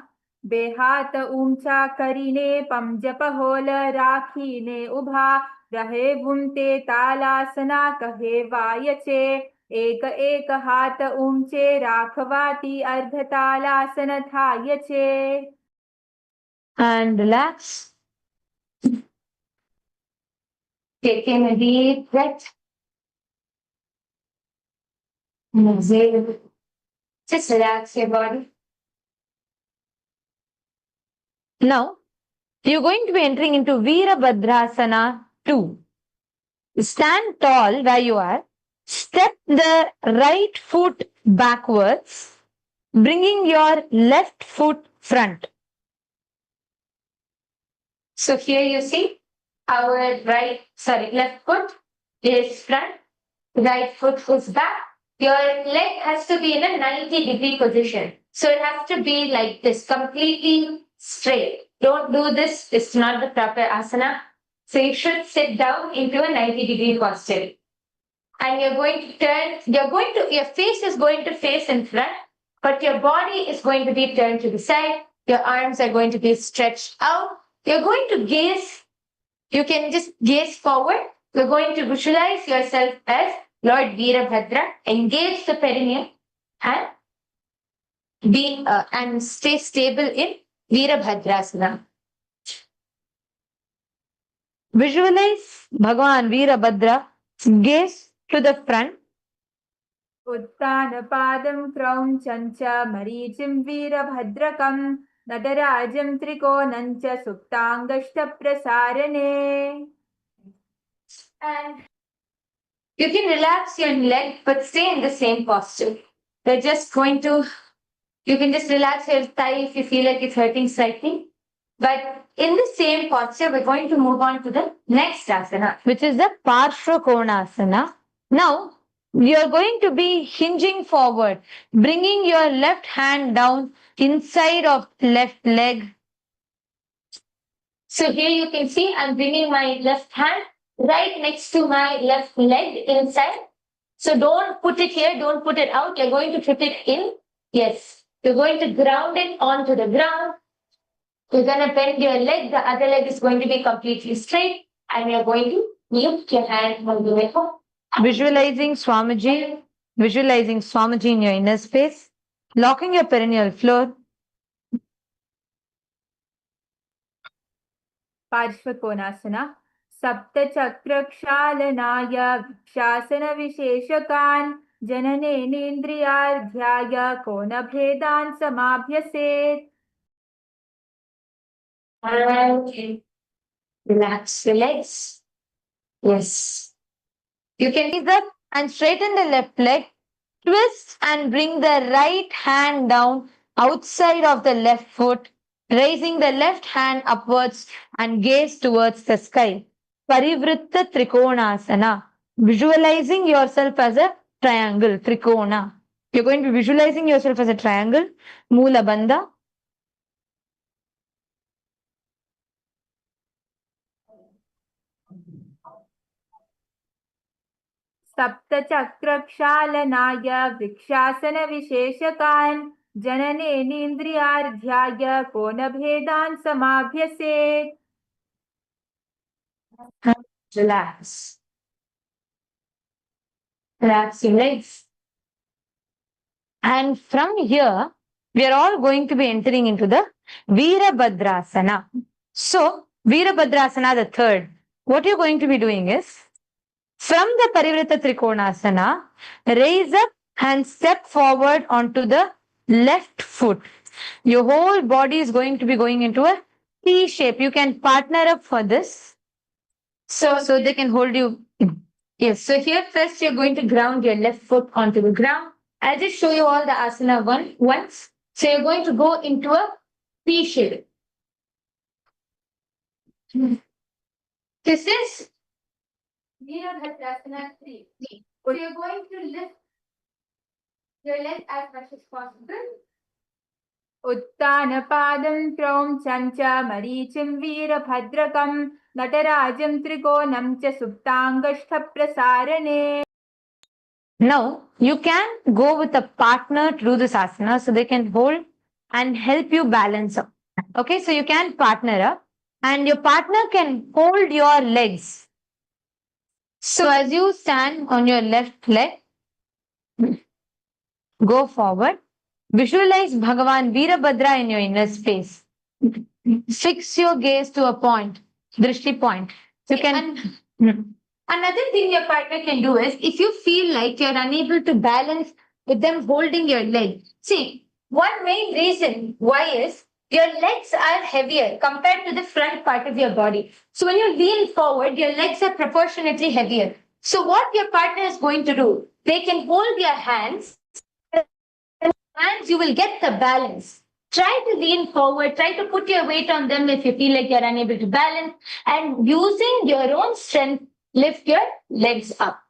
बेहात ऊंचा करीने पंजप whole राखीने उभा रहे बुनते तालासना कहे वायचे एक एक हात ऊंचे राखवाती अर्धतालासन थायचे. And relax. Taking a deep breath. And exhale. Just relax your body. Now, you're going to be entering into Virabhadrasana 2. Stand tall where you are. Step the right foot backwards, bringing your left foot front. So here you see our left foot is front, right foot is back. Your leg has to be in a 90-degree position. So it has to be like this, completely straight. Don't do this. It's not the proper asana. So you should sit down into a 90-degree posture. And you're going to turn, your face is going to face in front, but your body is going to be turned to the side. Your arms are going to be stretched out. You're going to gaze. You can just gaze forward. You're going to visualize yourself as Lord Virabhadra. Engage the perineum and and stay stable in Virabhadrasana. Visualize Bhagavan Virabhadra. Gaze to the front. उत्तानपादं क्रौञ्चं च मरीचिं वीरभद्रकं नटराजं त्रिकोणं च सुप्ताङ्गष्टप्रसारणे. And you can relax your leg but stay in the same posture. We're just going to, you can just relax your thigh if you feel like it's hurting slightly. But in the same posture, we're going to move on to the next asana, which is the Parshva Konasana. Now, you're going to be hinging forward, bringing your left hand down inside of left leg. So here you can see I'm bringing my left hand right next to my left leg inside. So don't put it here, don't put it out. You're going to put it in. Yes. You're going to ground it onto the ground. You're going to bend your leg. The other leg is going to be completely straight. And you're going to lift your hand all the way home. Visualizing Swamiji in your inner space. Locking your perineal floor. पार्श्वकोणासना सप्तचक्रक्षालनाय शासनविशेषकान् जननेन्द्रियार्ध्याय कोणभेदान् समाभ्यसेत्. Okay. Relax your legs. Yes. You can raise up and straighten the left leg. Twist and bring the right hand down outside of the left foot, raising the left hand upwards and gaze towards the sky. Parivritta Trikonasana. Visualizing yourself as a triangle, Trikona. You're going to be visualizing yourself as a triangle, Moola Bandha. सप्तचक्रक्षालनाय वृक्षासनविशेषकान् जननेन्द्रियार्ध्याय कोनभेदान् समाभ्यसेत्. Relax. Relax your legs. And from here, we are all going to be entering into the Virabhadrasana. So, Virabhadrasana, the third, what you're going to be doing is, from the Parivrita Trikonasana, raise up and step forward onto the left foot. Your whole body is going to be going into a T shape. You can partner up for this. So they can hold you. Yes. So here first you're going to ground your left foot onto the ground. I'll just show you all the asana once. So you're going to go into a T shape. This is Virabhadrasana 3. So you're going to lift your leg as much as possible. उत्तानपादं क्रौञ्चं च मरीचिं वीरभद्रकं नटराजं त्रिकोणं च सुप्ताङ्गष्ठप्रसारणे. now you can go with a partner to do this asana so they can hold and help you balance up. Okay, so you can partner up and your partner can hold your legs. So as you stand on your left leg, go forward. Visualize Bhagavan Virabhadra in your inner space. Fix your gaze to a point, drishti point. You can. Another thing your partner can do is, if you feel like you're unable to balance with them holding your leg, see, one main reason why is your legs are heavier compared to the front part of your body. So when you lean forward, your legs are proportionately heavier. So what your partner is going to do, they can hold your hands and you will get the balance. Try to lean forward, try to put your weight on them if you feel like you're unable to balance, and using your own strength, lift your legs up.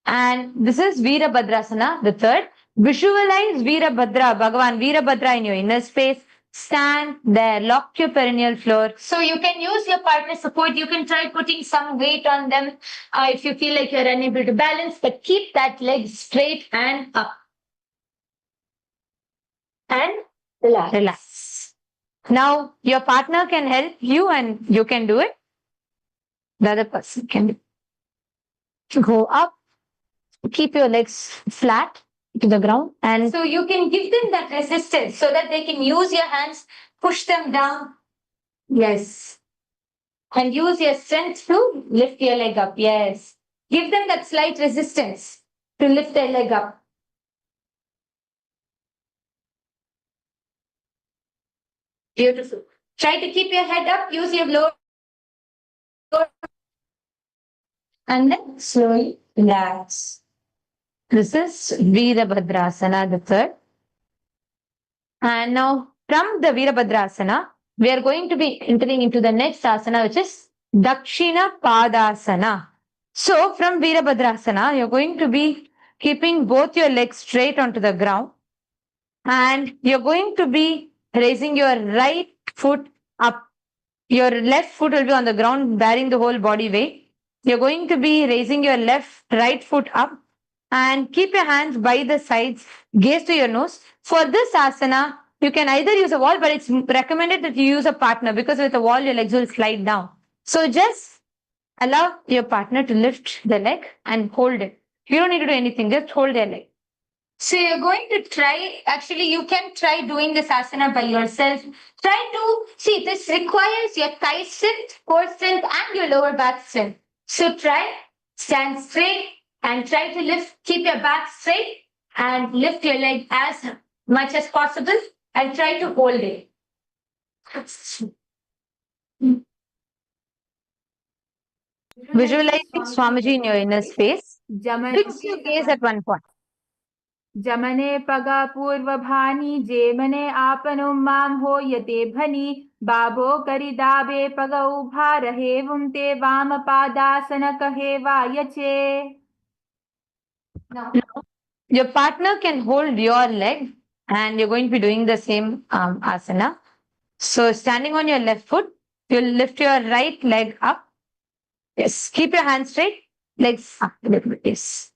And this is Virabhadrasana, the third. Visualize Virabhadra, Bhagavan Virabhadra in your inner space. Stand there, lock your perineal floor. So you can use your partner support. You can try putting some weight on them if you feel like you're unable to balance, but keep that leg straight and up. And relax. Now your partner can help you and you can do it. The other person can do it. Go up, keep your legs flat to the ground, and so you can give them that resistance so that they can use your hands, push them down. Yes. And use your strength to lift your leg up. Yes. Give them that slight resistance to lift their leg up. Beautiful. Try to keep your head up, use your lower, and then slowly relax. This is Virabhadrasana, the third. And now from the Virabhadrasana, we are going to be entering into the next asana, which is Dakshina Padasana. So from Virabhadrasana, you're going to be keeping both your legs straight onto the ground. And you're going to be raising your right foot up. Your left foot will be on the ground, bearing the whole body weight. You're going to be raising your right foot up and keep your hands by the sides, gaze to your nose. For this asana, you can either use a wall, but it's recommended that you use a partner because with a wall, your legs will slide down. So just allow your partner to lift the leg and hold it. You don't need to do anything, just hold their leg. So you're going to try, actually you can try doing this asana by yourself. Try to, see, this requires your thigh strength, core strength and your lower back strength. So try, stand straight and try to lift, keep your back straight and lift your leg as much as possible and try to hold it. Visualizing Swamiji in your inner space. Fix your gaze at one point. जमने पगा पूर्वभानी जेमने आपनो मां होयते भनी बाबो करिदाबे पगौ भारहेवुं ते वामपादासन कहे वायचे. Now, Your partner can hold your leg and you're going to be doing the same asana. So standing on your left foot, you'll lift your right leg up. Yes. Keep your hands straight, legs up a little bit. Yes.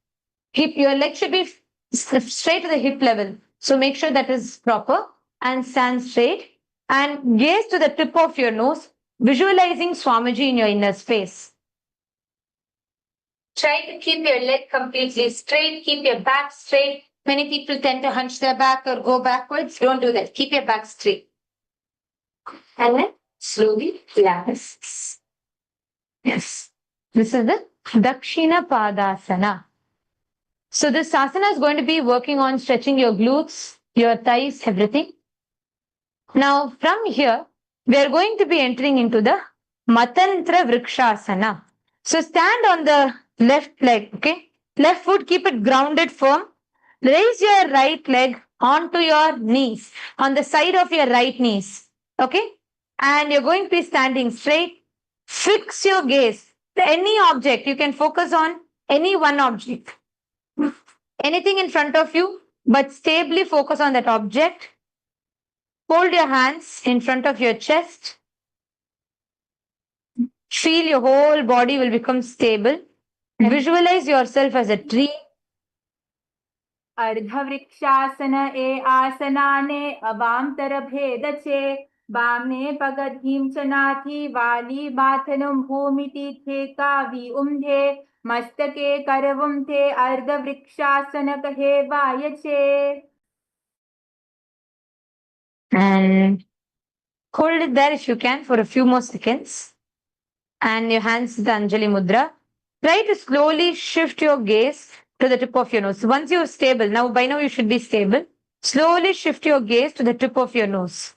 Your leg should be straight to the hip level. So make sure that is proper and stand straight and gaze to the tip of your nose, visualizing Swamiji in your inner space. Try to keep your leg completely straight, keep your back straight. Many people tend to hunch their back or go backwards. Don't do that. Keep your back straight. And then slowly relax. Yes. This is the Dakshina Padasana. So this asana is going to be working on stretching your glutes, your thighs, everything. Now from here, we are going to be entering into the Matantra Vrikshasana. So stand on the left leg, okay? Left foot, keep it grounded firm. Raise your right leg onto your knees, on the side of your right knees, okay? And you're going to be standing straight. Fix your gaze. Any object, you can focus on any one object. Anything in front of you, but stably focus on that object. Hold your hands in front of your chest. Feel your whole body will become stable. Visualize yourself as a tree. अर्धवृक्षासन ए आसनाने अवामतर भेद चे बामने पगधीम च नाथी वाली बाथनुम भूमिति थे कावी उम्धे मस्तके करवुम थे अर्धवृक्षासन कहे वायचे. And hold it there if you can for a few more seconds. And your hands to the Anjali Mudra. Try to slowly shift your gaze to the tip of your nose. Once you're stable, by now you should be stable. Slowly shift your gaze to the tip of your nose.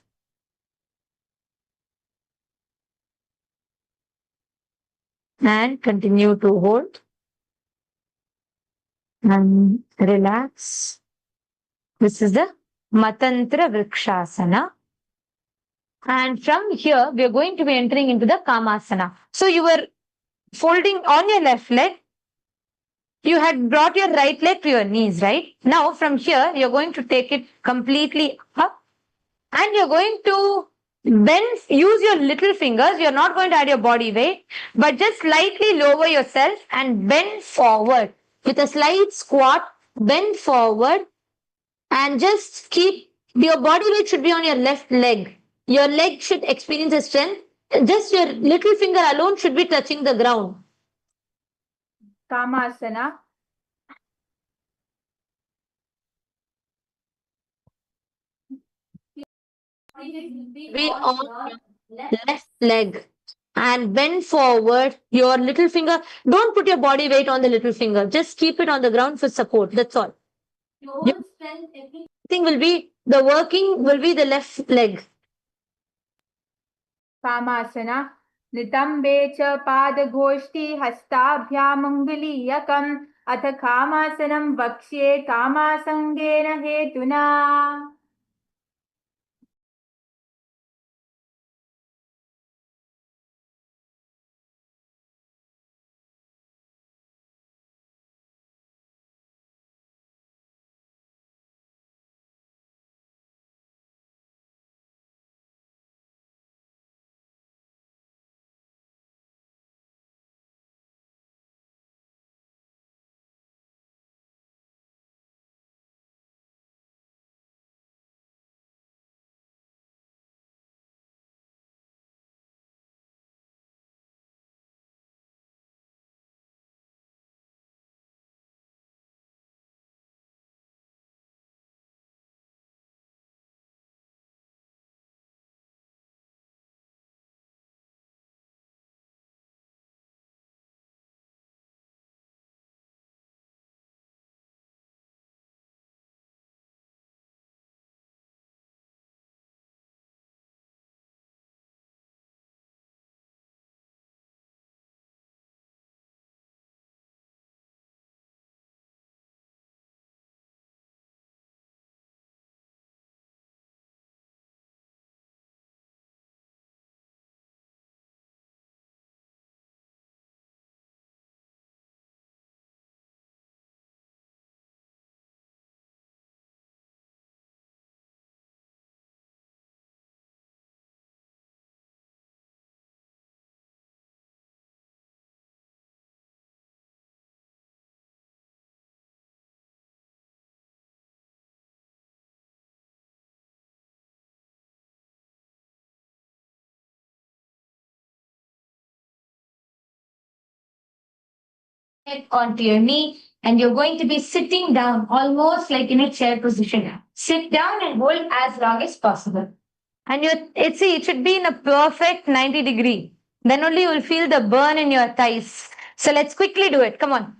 And continue to hold. And relax. This is the Matantra Vrikshasana. And from here, we are going to be entering into the Kamasana. So you were folding on your left leg. You had brought your right leg to your knees, right? Now from here, you're going to take it completely up and you're going to bend, use your little fingers. You're not going to add your body weight, but just slightly lower yourself and bend forward with a slight squat, bend forward and just keep your body weight should be on your left leg. Your leg should experience a strength. Just your little finger alone should be touching the ground. Kamasana. Be on your left leg and bend forward your little finger. Don't put your body weight on the little finger. Just keep it on the ground for support. That's all. Everything will be, the working will be the left leg. Kamasana. नितंबे च पादघोष्ठी हस्ताभ्यामङ्गुलीयकम् अथ कामासनं वक्ष्ये कामासङ्गेन हेतुना. Head onto your knee, and you're going to be sitting down almost like in a chair position. Sit down and hold as long as possible. And it should be in a perfect 90-degree. Then only you will feel the burn in your thighs. So let's quickly do it. Come on.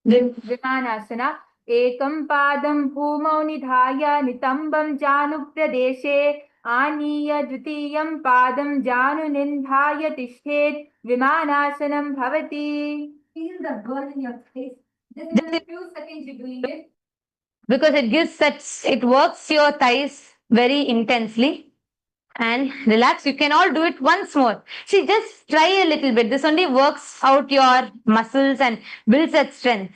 विमानासना एकं पादं भूमौ निधाय नितम्बं जानुप्रदेशे आनीय द्वितीयं पादं जानुनिधाय तिष्ठेत् विमानासनं भवति. Feel the burn in your face. Just in a few seconds you're doing it. Because it works your thighs very intensely. And relax. You can all do it once more. See, just try a little bit. This only works out your muscles and builds that strength.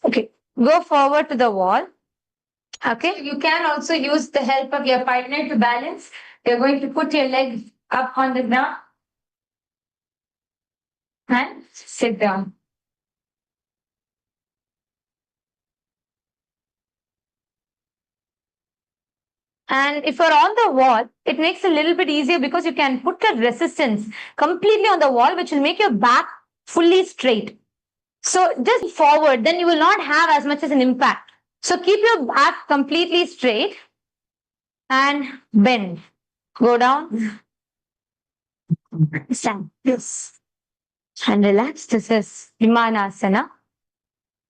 Okay, go forward to the wall. Okay, you can also use the help of your partner to balance. You're going to put your legs up on the ground and sit down. And if you're on the wall, it makes it a little bit easier because you can put a resistance completely on the wall, which will make your back fully straight. So just forward, then you will not have as much as an impact. So keep your back completely straight and bend. Go down. Stand. Yes. And relax. This is Vimanasana.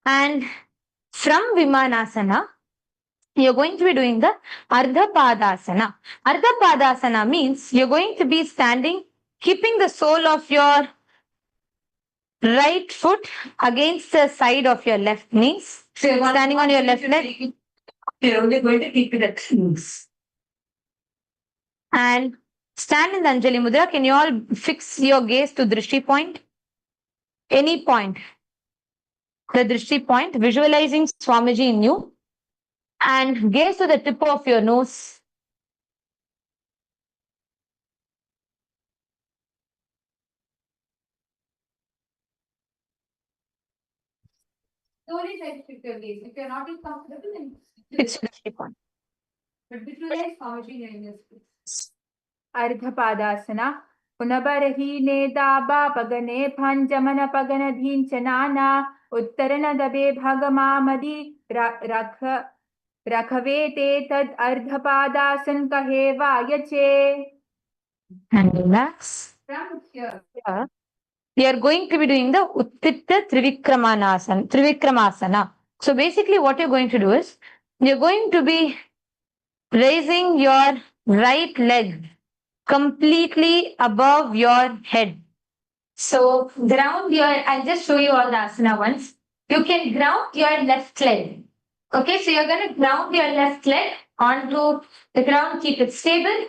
And from Vimanasana, you're going to be doing the Ardha Padasana. Ardha Padasana means you're going to be standing, keeping the sole of your right foot against the side of your left knees. So you're standing on your left leg. You're only going to keep it at knees. And stand in the Anjali Mudra. Can you all fix your gaze to Drishti point? Any point. The Drishti point, visualizing Swamiji in you. And gaze to the tip of your nose. Slowly try to shift your gaze. If you're not comfortable, then It's Drishti point. but visualize Swamiji in your space. Ardhapadasana. Unabarahi daba pagane panjamana pagana dhinchanana uttarana dabe bhagamamadi rakhave te tad ardhapadasan kahe vayache. And relax. From here. Yeah. We are going to be doing the Uttitta Trivikramasana. So basically what you're going to do is, you're going to be raising your right leg completely above your head. So ground your, I'll just show you all the asana once. You can ground your left leg. Okay, so you're going to ground your left leg onto the ground, keep it stable.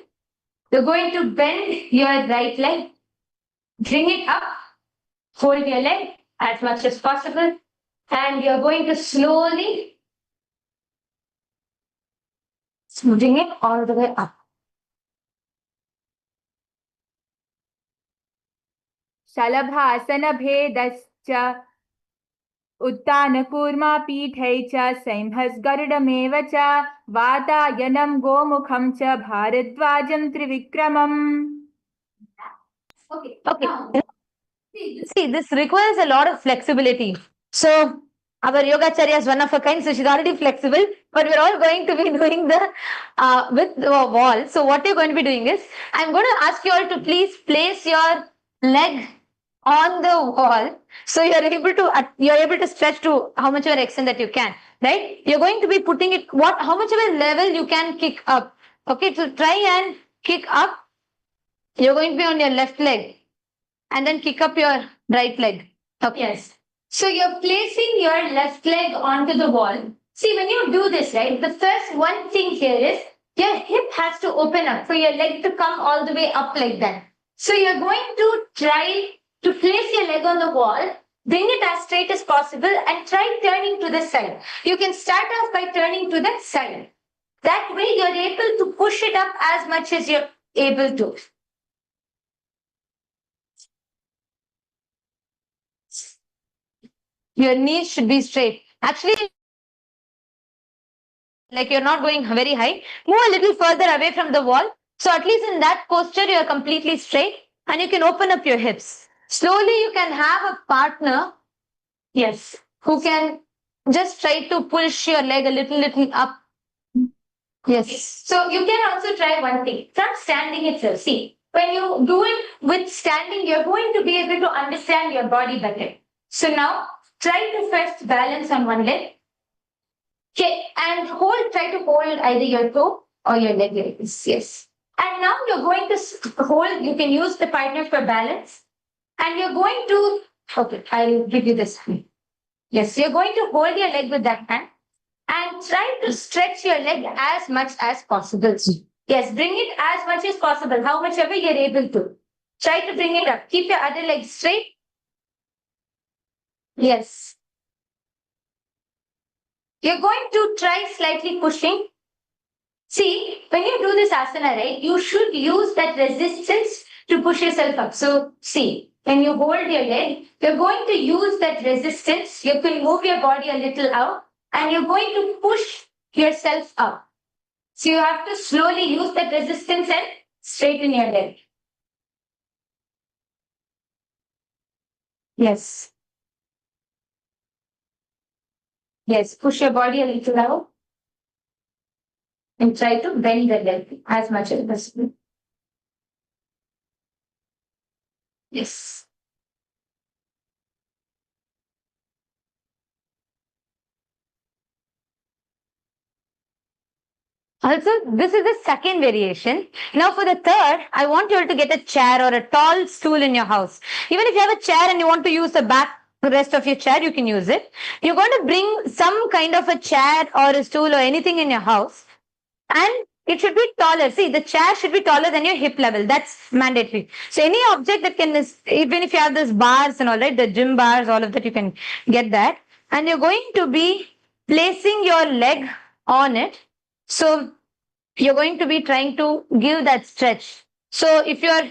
You're going to bend your right leg, bring it up, fold your leg as much as possible, and you're going to slowly bring it all the way up. Shalabhasana bhedascha Uttana kurma pithai cha saimhas garudameva cha vatayanam gomukham cha bharadvajam trivikramam. Okay. Now, See, this requires a lot of flexibility. So, our Yogacharya is one of a kind, so she's already flexible, but we're all going to be doing the with the wall. So, what you're going to be doing is, I'm going to ask you all to please place your leg on the wall, so you're able to stretch to how much of an extent that you can, right? You're going to be putting it how much of a level you can kick up. Okay, so try and kick up. You're going to be on your left leg, and then kick up your right leg. Okay. Yes. So you're placing your left leg onto the wall. See, when you do this, right, the first one thing here is your hip has to open up for your leg to come all the way up like that. So you're going to try to place your leg on the wall, bring it as straight as possible, and try turning to the side. You can start off by turning to the side. That way you're able to push it up as much as you're able to. Your knees should be straight. Actually, like you're not going very high. Move a little further away from the wall. So at least in that posture, you're completely straight and you can open up your hips. Slowly you can have a partner, yes, who can just try to push your leg a little up. Yes. So you can also try one thing from standing itself. See, when you do it with standing, you're going to be able to understand your body better. So now try to first balance on one leg. Okay, and try to hold either your toe or your leg like this. Yes. And now you're going to hold, you can use the partner for balance. And you're going to, okay, I'll give you this. Yes, you're going to hold your leg with that hand and try to stretch your leg as much as possible. Yes, bring it as much as possible, how much ever you're able to. Try to bring it up. Keep your other leg straight. Yes. You're going to try slightly pushing. See, when you do this asana, right, you should use that resistance to push yourself up. So, see, when you hold your leg, you're going to use that resistance. You can move your body a little out and you're going to push yourself up. So, you have to slowly use that resistance and straighten your leg. Yes. Yes, push your body a little out and try to bend the leg as much as possible. Yes. Also, this is the second variation. Now for the third, I want you all to get a chair or a tall stool in your house. Even if you have a chair and you want to use the back rest of your chair, you can use it. You're going to bring some kind of a chair or a stool or anything in your house, and it should be taller. See, the chair should be taller than your hip level. That's mandatory. So any object that can, even if you have those bars and all right, the gym bars, all of that, you can get that. And you're going to be placing your leg on it. So you're going to be trying to give that stretch. So if you're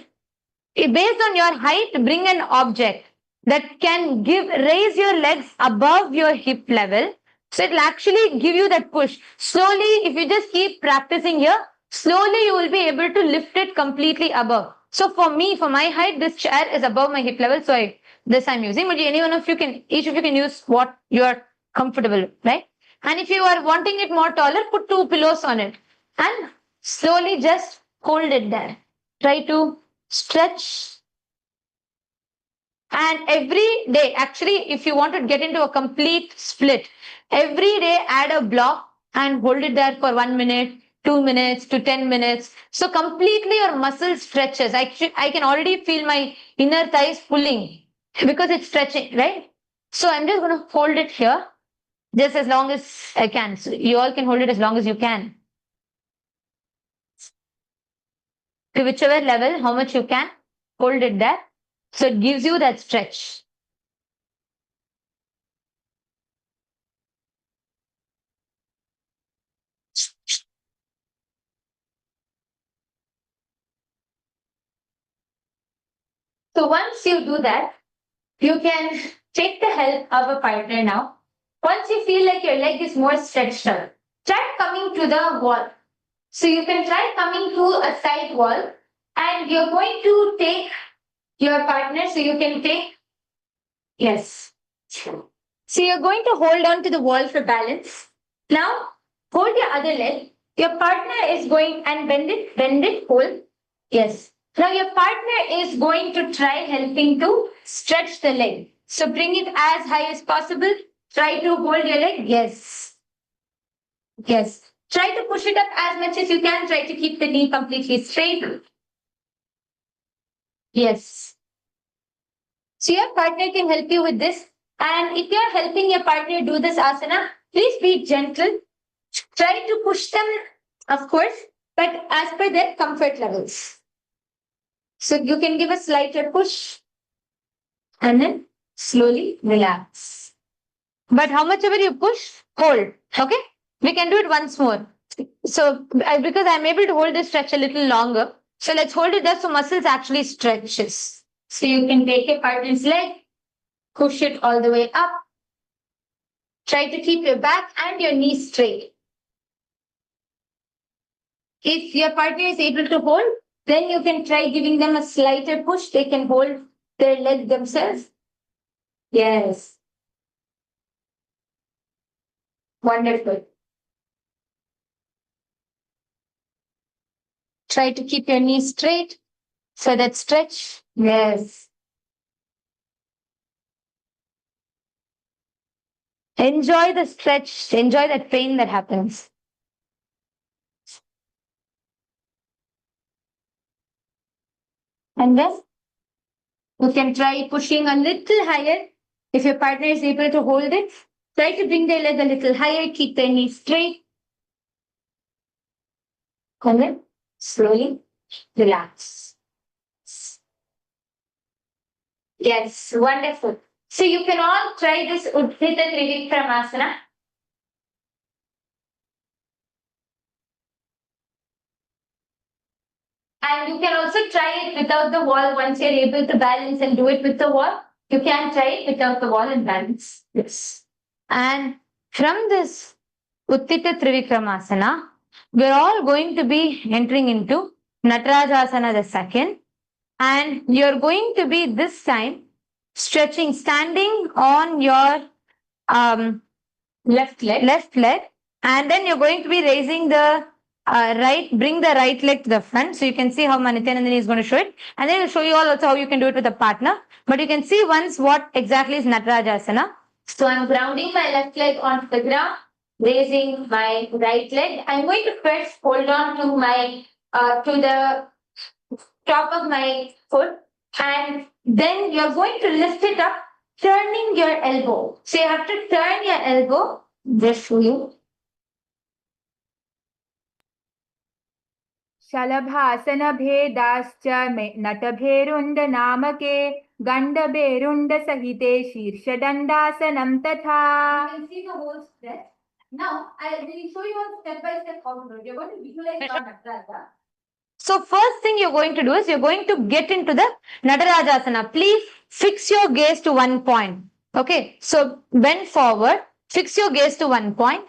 based on your height, bring an object that can raise your legs above your hip level. So it'll actually give you that push. Slowly, if you just keep practicing here, slowly you will be able to lift it completely above. So for me, for my height, this chair is above my hip level. So I'm using. But any one of you can, each of you can use what you're comfortable with, right? And if you are wanting it more taller, put 2 pillows on it and slowly just hold it there. Try to stretch. And every day, actually, if you want to get into a complete split, every day add a block and hold it there for 1 minute, 2 minutes to 10 minutes. So completely your muscle stretches. I can already feel my inner thighs pulling because it's stretching, right? So I'm just going to hold it here just as long as I can. So you all can hold it as long as you can. To whichever level, how much you can, hold it there. So it gives you that stretch. So once you do that, you can take the help of a partner now. Once you feel like your leg is more stretched out, try coming to the wall. So you can try coming to a side wall and you're going to take your partner. So you can take, yes. So you're going to hold on to the wall for balance. Now hold your other leg. Your partner is going and bend it, hold. Yes. Now your partner is going to try helping to stretch the leg. So bring it as high as possible. Try to hold your leg. Yes. Yes. Try to push it up as much as you can. Try to keep the knee completely straight. Yes. So your partner can help you with this. And if you're helping your partner do this asana, please be gentle. Try to push them, of course, but as per their comfort levels. So you can give a slighter push and then slowly relax. But how much ever you push, hold. Okay? We can do it once more. So because I'm able to hold this stretch a little longer. So let's hold it there so muscles actually stretches. So you can take your partner's leg, push it all the way up. Try to keep your back and your knees straight. If your partner is able to hold, then you can try giving them a slighter push. They can hold their legs themselves. Yes. Wonderful. Try to keep your knees straight for that stretch. Yes. Enjoy the stretch. Enjoy that pain that happens. And then you can try pushing a little higher. If your partner is able to hold it, try to bring their leg a little higher. Keep their knees straight. And then slowly relax. Yes, wonderful. So you can all try this Utthita Trivikramasana. And you can also try it without the wall once you're able to balance and do it with the wall. You can try it without the wall and balance. Yes. And from this Utthita Trivikramasana, we're all going to be entering into Natarajasana the second. And you're going to be this time stretching, standing on your left leg, and then you're going to be raising the bring the right leg to the front. So you can see how Nithyanandani is going to show it, and then we'll show you all also how you can do it with a partner. But you can see once what exactly is Natarajasana. So I'm grounding my left leg onto the ground, raising my right leg. I'm going to first hold on to my to the top of my foot, and then you're going to lift it up, turning your elbow. So you have to turn your elbow. Just show you. शलभासन भेदाश्च नटभेरुण्ड नामके गण्डभेरुण्ड सहिते शीर्षदण्डासनं तथा. You can see the whole stretch. Now I will show you one step by step how to do it. You're going to visualize your Nataraja. So first thing you're going to do is you're going to get into the Natarajasana. Please fix your gaze to one point. Okay, so bend forward, fix your gaze to one point.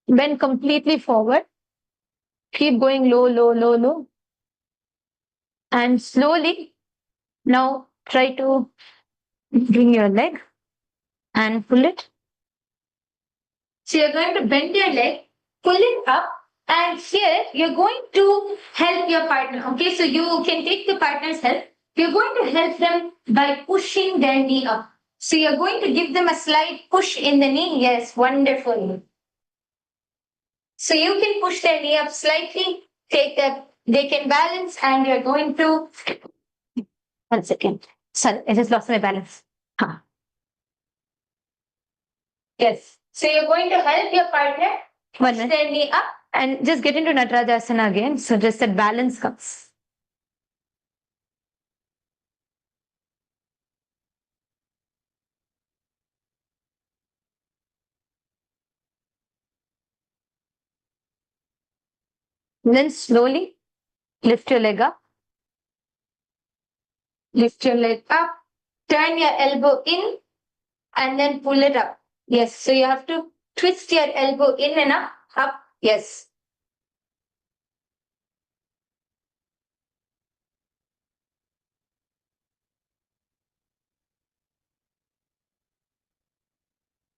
Bend completely forward. Keep going low, low, low, low. And slowly, now try to bring your leg and pull it. So you're going to bend your leg, pull it up, and here you're going to help your partner. Okay, so you can take the partner's help. You're going to help them by pushing their knee up. So you're going to give them a slight push in the knee. Yes, wonderful. So you can push their knee up slightly, take that, they can balance, and you're going to, 1 second. Sorry, I just lost my balance. Huh. Yes. So you're going to help your partner push their knee up and just get into Natarajasana again. So just that balance comes. And then slowly lift your leg up. Lift your leg up. Turn your elbow in and then pull it up. Yes. So you have to twist your elbow in and up. Up. Yes.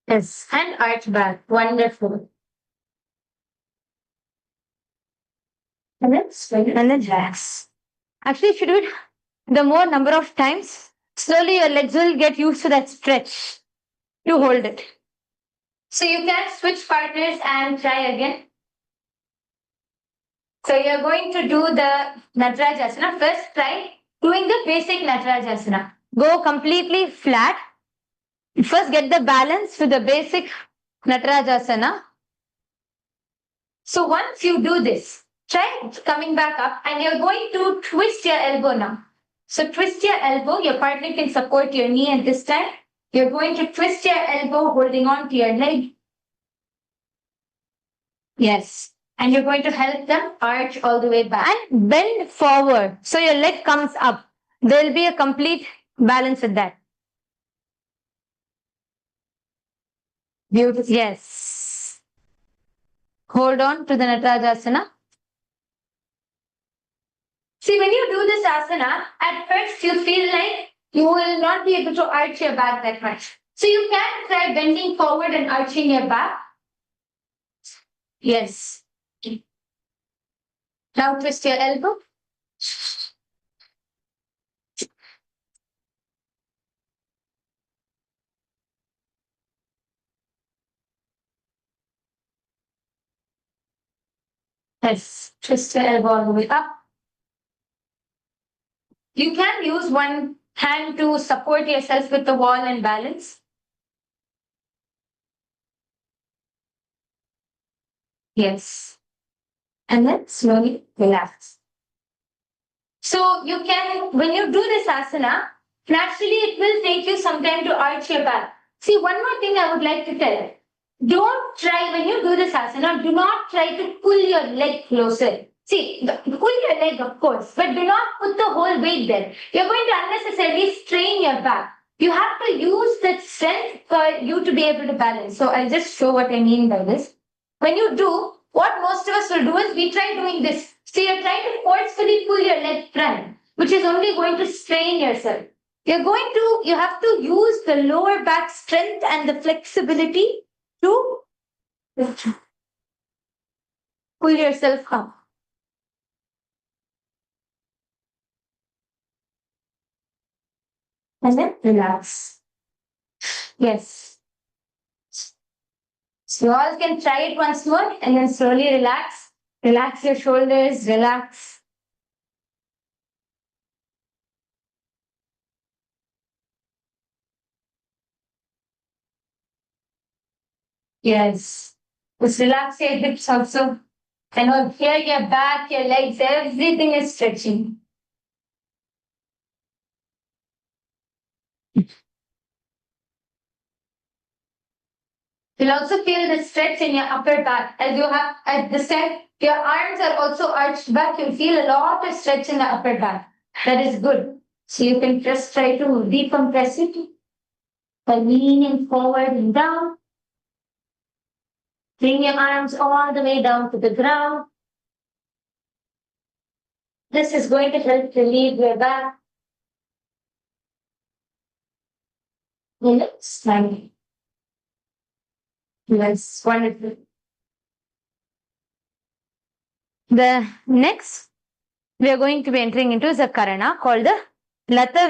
Yes. And arch back. Wonderful. And then swing and then relax. Actually, if you do it the more number of times, slowly your legs will get used to that stretch. You hold it. So you can switch partners and try again. So you're going to do the Natarajasana. First try doing the basic Natarajasana. Go completely flat. First get the balance to the basic Natarajasana. So once you do this, try coming back up and you're going to twist your elbow now. So twist your elbow. Your partner can support your knee at this time. You're going to twist your elbow, holding on to your leg. Yes. And you're going to help them arch all the way back. And bend forward. So your leg comes up. There will be a complete balance with that. Beautiful. Yes. Hold on to the Natarajasana. See, when you do this asana, at first you feel like you will not be able to arch your back that much. So you can try bending forward and arching your back. Yes. Now twist your elbow. Yes. Twist your elbow all the way up. You can use one hand to support yourself with the wall and balance. Yes. And then slowly relax. So you can, when you do this asana, naturally it will take you some time to arch your back. See, one more thing I would like to tell. Don't try, when you do this asana, do not try to pull your leg closer. See, pull your leg, of course, but do not put the whole weight there. You're going to unnecessarily strain your back. You have to use that strength for you to be able to balance. So I'll just show what I mean by this. When you do, what most of us will do is we try doing this. So you're trying to forcefully pull your leg front, which is only going to strain yourself. You have to use the lower back strength and the flexibility to pull yourself up. And then relax. Yes. So you all can try it once more and then slowly relax. Relax your shoulders, relax. Yes. Just relax your hips also. And over here, your back, your legs, everything is stretching. You'll also feel the stretch in your upper back. As you have at this time, your arms are also arched back. You'll feel a lot of stretch in the upper back. That is good. So you can just try to decompress it by leaning forward and down. Bring your arms all the way down to the ground. This is going to help relieve your back. Yes, fine. Yes, wonderful. The next we are going to be entering into is a karana called the Lata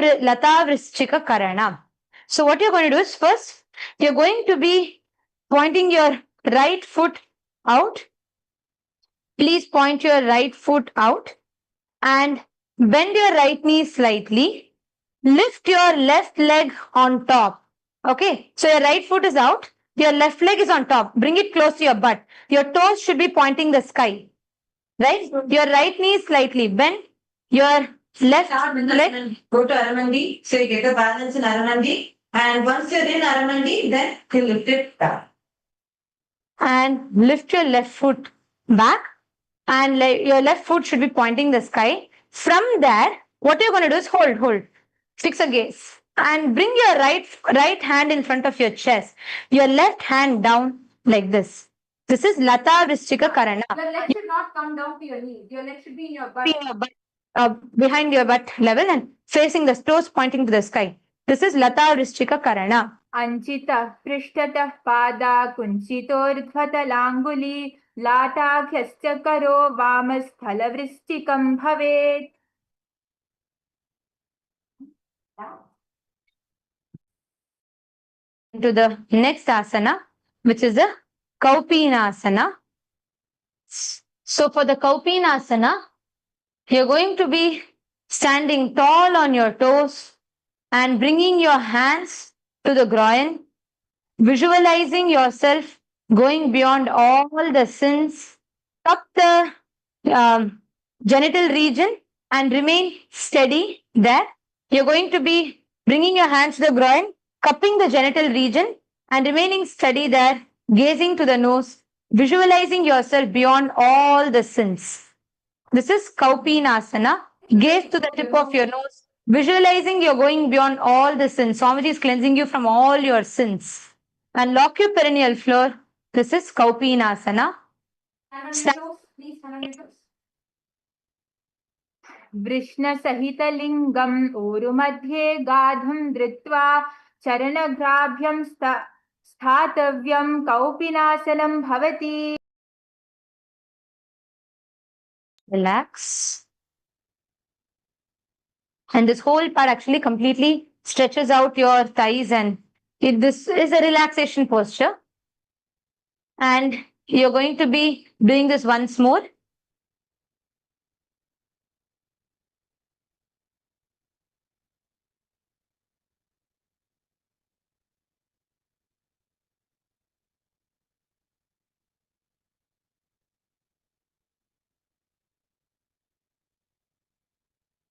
Vrishchika Karana. So what you're going to do is first, you're going to be pointing your right foot out. Please point your right foot out and bend your right knee slightly. Lift your left leg on top. Okay, so your right foot is out. Your left leg is on top. Bring it close to your butt. Your toes should be pointing the sky. Right? Your right knee slightly bend. Your left leg. Go to Aramandi. So you get a balance in Aramandi. And once you're in Aramandi, then you lift it back. And lift your left foot back. And your left foot should be pointing the sky. From there, what you're going to do is hold. Fix a gaze. And bring your right hand in front of your chest. Your left hand down like this. This is Lata Vrishchika Karana. Your leg should not come down to your knees. Your leg should be in your butt. Behind your butt level and facing the toes pointing to the sky. This is Lata Vrishchika Karana. Anchita Prishtata Pada Kunchitordhvata Languli Latakhyascha Karo Vamasthala Vrishchikam Bhavet. To the next asana, which is the Kaupinasana. So for the Kaupinasana, you're going to be standing tall on your toes and bringing your hands to the groin, visualizing yourself going beyond all the sins, up the genital region and remain steady there. You're going to be bringing your hands to the groin, cupping the genital region and remaining steady there, gazing to the nose, visualizing yourself beyond all the sins. This is Kaupinasana. Gaze to the tip of your nose, visualizing you're going beyond all the sins. Swamiji is cleansing you from all your sins. And lock your perineal floor. This is Kaupinasana. Stand on your toes. Please stand on your toes. वृष्णसहितलिङ्गम् ऊरुमध्ये गाढं धृत्वा चरणग्राभ्यं स्थातव्यं कौपिनासनं भवति. Relax. And this whole part actually completely stretches out your thighs, and this is a relaxation posture. And you're going to be doing this once more.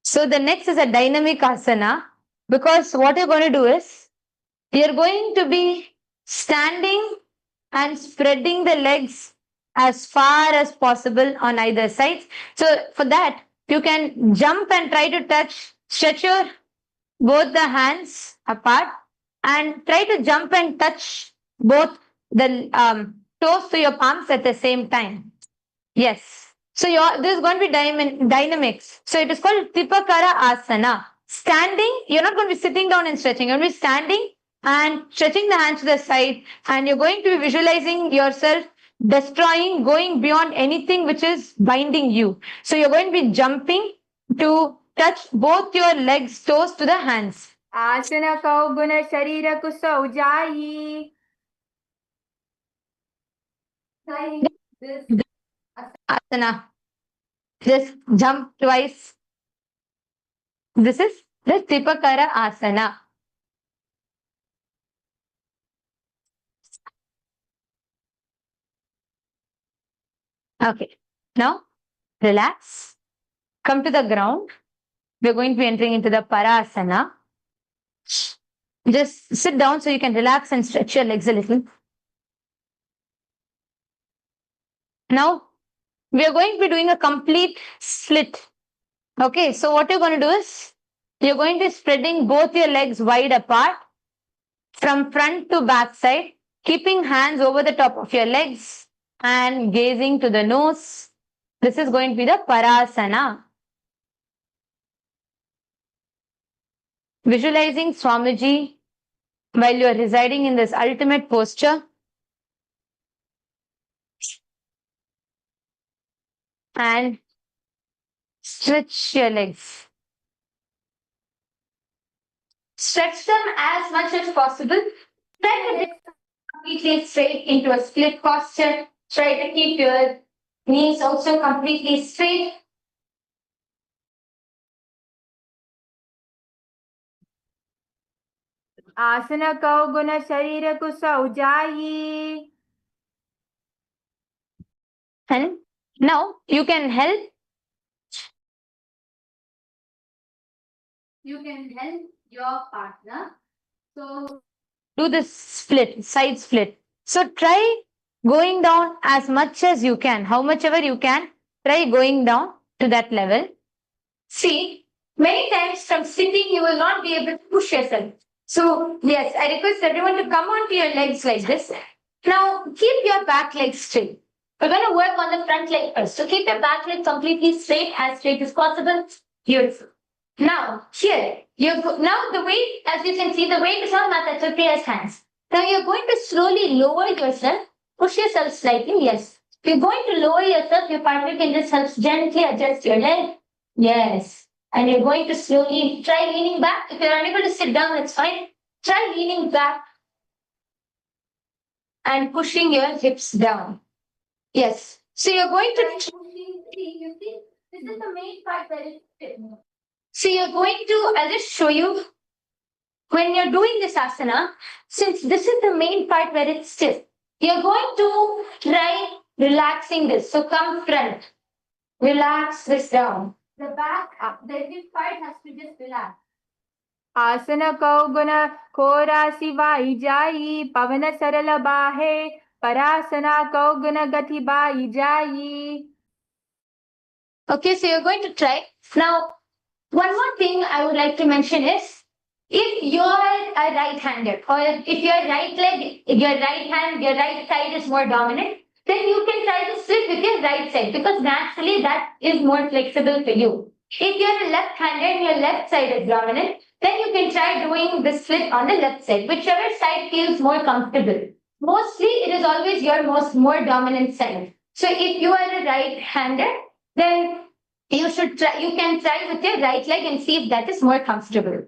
So the next is a dynamic asana, because what you're going to do is you're going to be standing and spreading the legs as far as possible on either side. So for that, you can jump and try to stretch your both the hands apart and try to jump and touch both the toes to your palms at the same time. Yes. So this is going to be dynamics. So it is called Tipakara Asana. Standing, you're not going to be sitting down and stretching. You're going to be standing and stretching the hands to the side, and you're going to be visualizing yourself destroying, going beyond anything which is binding you. So you're going to be jumping to touch both your legs, toes to the hands. Asana kauguna sharira kusaujayi. This Asana. Just jump twice. This is the Tipakara Asana. Okay. Now, relax. Come to the ground. We're going to be entering into the Parasana. Just sit down so you can relax and stretch your legs a little. Now, we are going to be doing a complete split. Okay, so what you're going to do is, you're going to be spreading both your legs wide apart from front to back side, keeping hands over the top of your legs and gazing to the nose. This is going to be the Parasana. Visualizing Swamiji while you are residing in this ultimate posture. And stretch your legs. Stretch them as much as possible. Try to get completely straight into a split posture. Try to keep your knees also completely straight. Asana kauguna sharira kusaujayi. And now you can help your partner. So do this split, side split. So try going down as much as you can. How much ever you can, try going down to that level. See, many times from sitting, you will not be able to push yourself. So yes, I request everyone to come onto your legs like this. Now keep your back leg straight. We're going to work on the front leg first. So keep your back leg completely straight as possible. Beautiful. Now, here, now the weight, as you can see, the weight is on Mata Tritiya's hands. Now you're going to slowly lower yourself, push yourself slightly, yes. If you're going to lower yourself, your partner can just help gently adjust your leg. Yes. And you're going to slowly try leaning back. If you're unable to sit down, that's fine. Try leaning back and pushing your hips down. Yes. So you're going to... You see, this is the main part that is fit. So you're going to, I'll just show you, when you're doing this asana, since this is the main part where it's stiff, you're going to try relaxing this. So come front, relax this down. The back, this part has to just relax. Asana kauguna korasiva ijayi pavana sarala bahe parasana kauguna gati ba ijayi. Okay, so you're going to try. Now, one more thing I would like to mention is, if you're a right-hander, or if your right leg, your right hand, your right side is more dominant, then you can try to sit with your right side, because naturally that is more flexible for you. If you're a left-hander and your left side is dominant, then you can try doing the split on the left side, whichever side feels more comfortable. Mostly, it is always your more dominant side. So if you are a right-hander, then you can try with your right leg and see if that is more comfortable.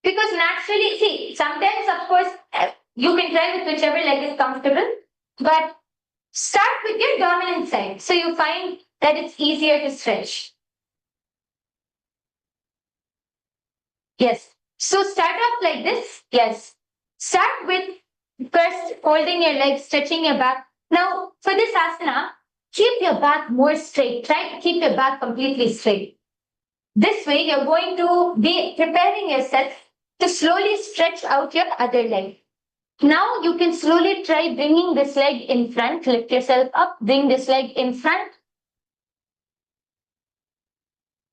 Because naturally, see, sometimes, of course, you can try with whichever leg is comfortable, but start with your dominant side. So you find that it's easier to stretch. Yes. So start off like this. Yes. Start with first holding your legs, stretching your back. Now, for this asana, keep your back more straight. Try to keep your back completely straight. This way, you're going to be preparing yourself to slowly stretch out your other leg. Now you can slowly try bringing this leg in front. Lift yourself up, bring this leg in front.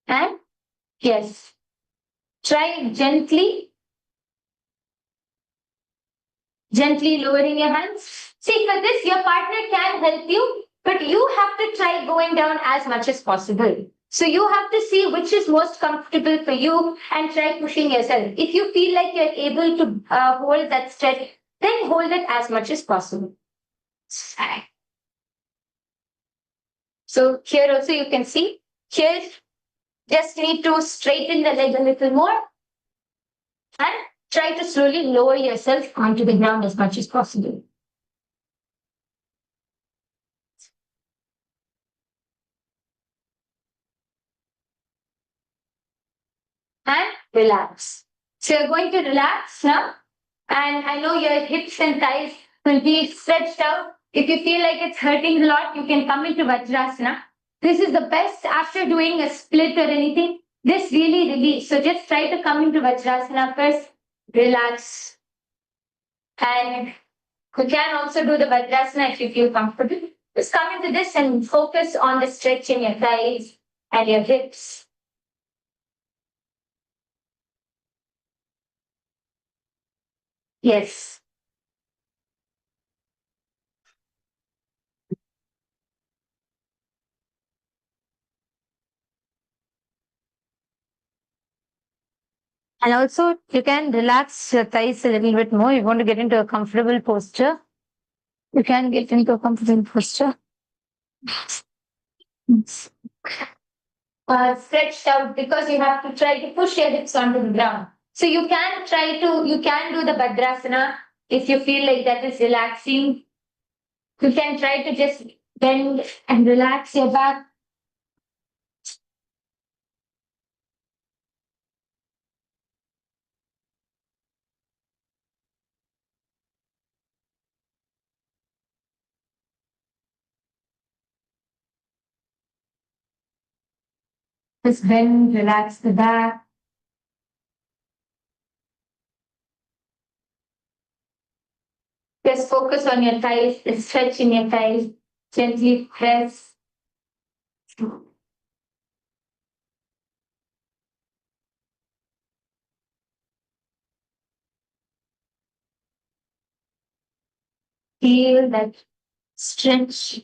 And yes, try gently lowering your hands. See, for this, your partner can help you, but you have to try going down as much as possible. So you have to see which is most comfortable for you and try pushing yourself. If you feel like you're able to hold that stretch, then hold it as much as possible. So here also you can see, here just need to straighten the leg a little more and try to slowly lower yourself onto the ground as much as possible. And relax. So you're going to relax now. And I know your hips and thighs will be stretched out. If you feel like it's hurting a lot, you can come into Vajrasana. This is the best after doing a split or anything. This really relieves. So just try to come into Vajrasana first. Relax. And you can also do the Vajrasana if you feel comfortable. Just come into this and focus on the stretch in your thighs and your hips. Yes. And also, you can relax your thighs a little bit more. You want to get into a comfortable posture. You can get into a comfortable posture. Stretched out because you have to try to push your hips onto the ground. So you can do the Bhadrasana if you feel like that is relaxing. You can try to just bend and relax your back. Just bend, relax the back. Just focus on your thighs, stretch in your thighs, gently press. Feel that stretch.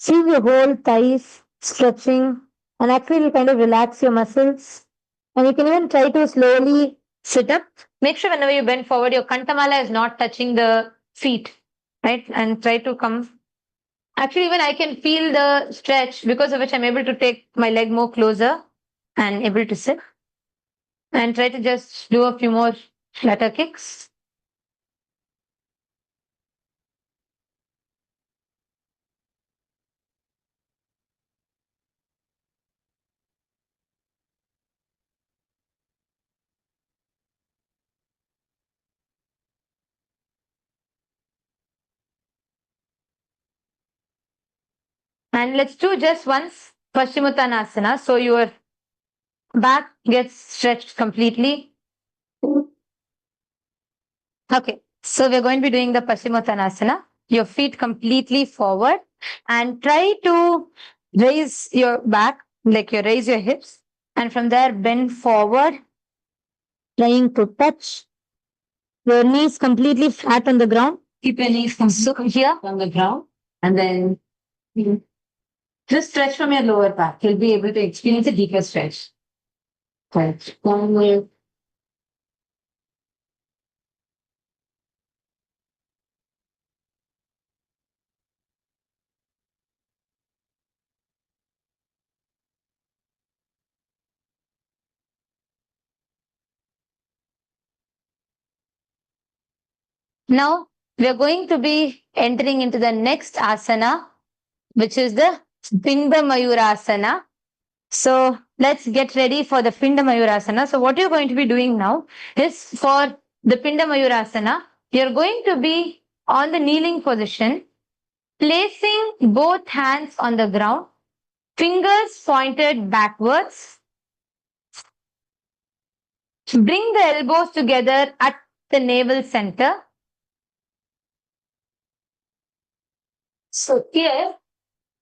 Feel your whole thighs stretching, and actually it'll kind of relax your muscles. And you can even try to slowly sit up. Make sure whenever you bend forward, your kantamala is not touching the feet, right? And try to come. Actually, even I can feel the stretch, because of which I'm able to take my leg more closer and able to sit. And try to just do a few more flutter kicks. And let's do just once Paschimottanasana. So your back gets stretched completely. Okay, so we're going to be doing the Paschimottanasana. Your feet completely forward and try to raise your back, like you raise your hips, and from there bend forward, trying to touch your knees completely flat on the ground. Keep your knees here on the ground, and then just stretch from your lower back. You'll be able to experience a deeper stretch. Right. One more. Now we are going to be entering into the next asana, which is the Pinda Mayurasana. So let's get ready for the Pinda Mayurasana. So what you're going to be doing now is, for the Pinda Mayurasana, you're going to be on the kneeling position, placing both hands on the ground, fingers pointed backwards. Bring the elbows together at the navel center. So here,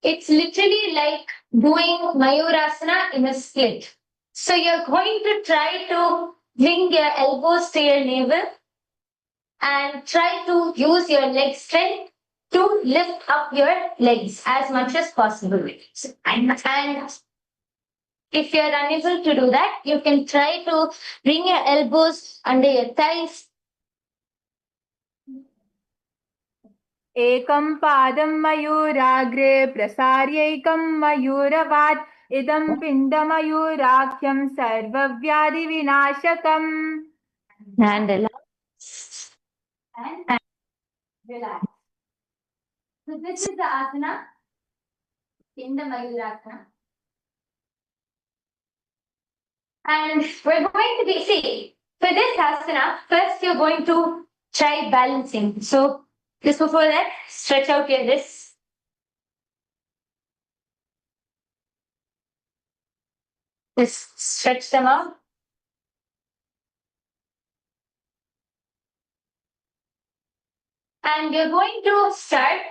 it's literally like doing Mayurasana in a split. So you're going to try to bring your elbows to your navel and try to use your leg strength to lift up your legs as much as possible. And if you're unable to do that, you can try to bring your elbows under your thighs. एकं पादं मयूराग्रे प्रसार्यैकं मयूरवात् इदं पिण्डमयूराख्यं सर्वव्याधिविनाशकम्. And relax. And relax. So this is the asana, Pindamayurasana. And we're going to be, see, for this asana, first you're going to try balancing. So just before that, stretch out your wrists. Just stretch them out. And you're going to start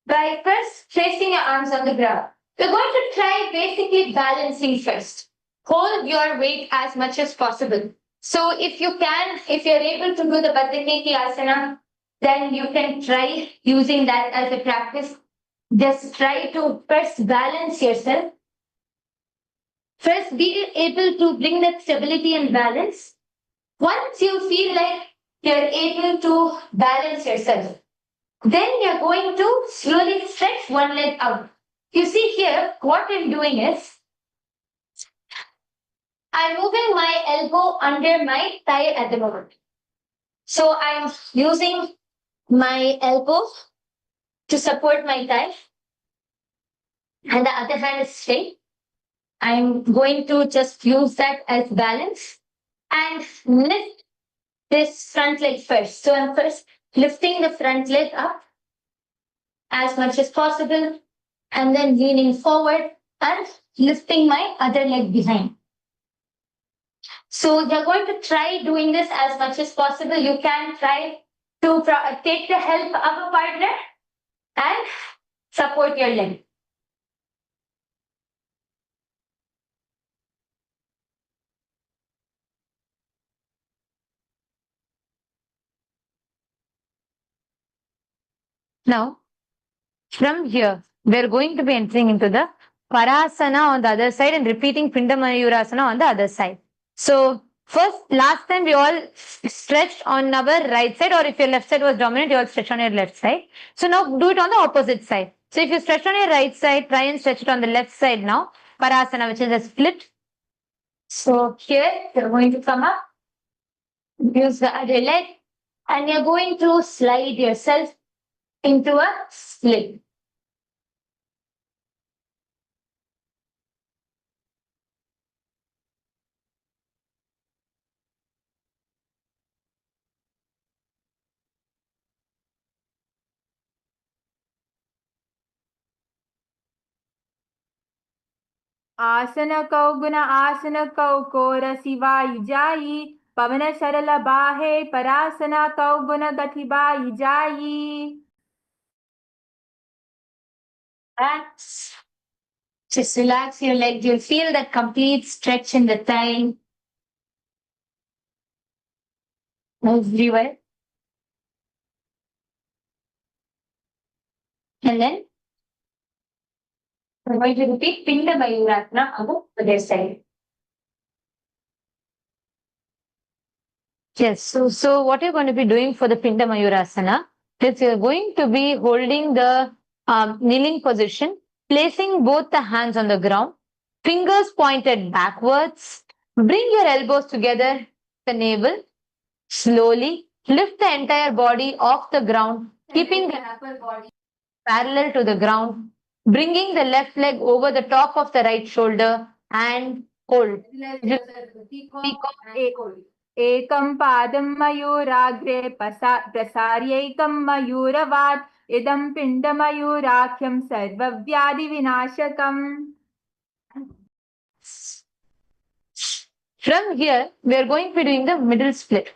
by first placing your arms on the ground. We're going to try basically balancing first. Hold your weight as much as possible. So if you can, if you're able to do the Baddhakeki asana, then you can try using that as a practice. Just try to first balance yourself. First, be able to bring that stability and balance. Once you feel like you're able to balance yourself, then you're going to slowly stretch one leg out. You see here, what I'm doing is, I'm moving my elbow under my thigh at the moment. So I'm using my elbow to support my thigh, and the other hand is straight. I'm going to just use that as balance and lift this front leg first. So I'm first lifting the front leg up as much as possible, and then leaning forward and lifting my other leg behind. So you're going to try doing this as much as possible. You can try to take the help of a partner and support your leg. Now, from here, we're going to be entering into the Parasana on the other side and repeating Pinda Mayurasana on the other side. So first, last time we all stretched on our right side, or if your left side was dominant, you all stretch on your left side. So now do it on the opposite side. So if you stretch on your right side, try and stretch it on the left side now. Parasana, which is a split. So here, you're going to come up, use the other leg, and you're going to slide yourself into a split. आसन कौगुन आसन कौकोर शिवाई जाई पवन शरल बाहे परासना कौगुन गठिबाई जाई. Relax. Just relax your leg. You'll feel that complete stretch in the thigh. Everywhere. And then we're going to repeat Pinda Mayurasana on the other side. Yes, so what you're going to be doing for the Pinda Mayurasana is you're going to be holding the kneeling position, placing both the hands on the ground, fingers pointed backwards. Bring your elbows together, the navel. Slowly lift the entire body off the ground, keeping the upper body parallel to the ground, bringing the left leg over the top of the right shoulder and hold. एकं पादं मयूराग्रे प्रसार्यैकं मयूरवात् इदं पिण्डमयूराख्यं सर्वव्याधिविनाशकम्. From here, we are going to be doing the middle split.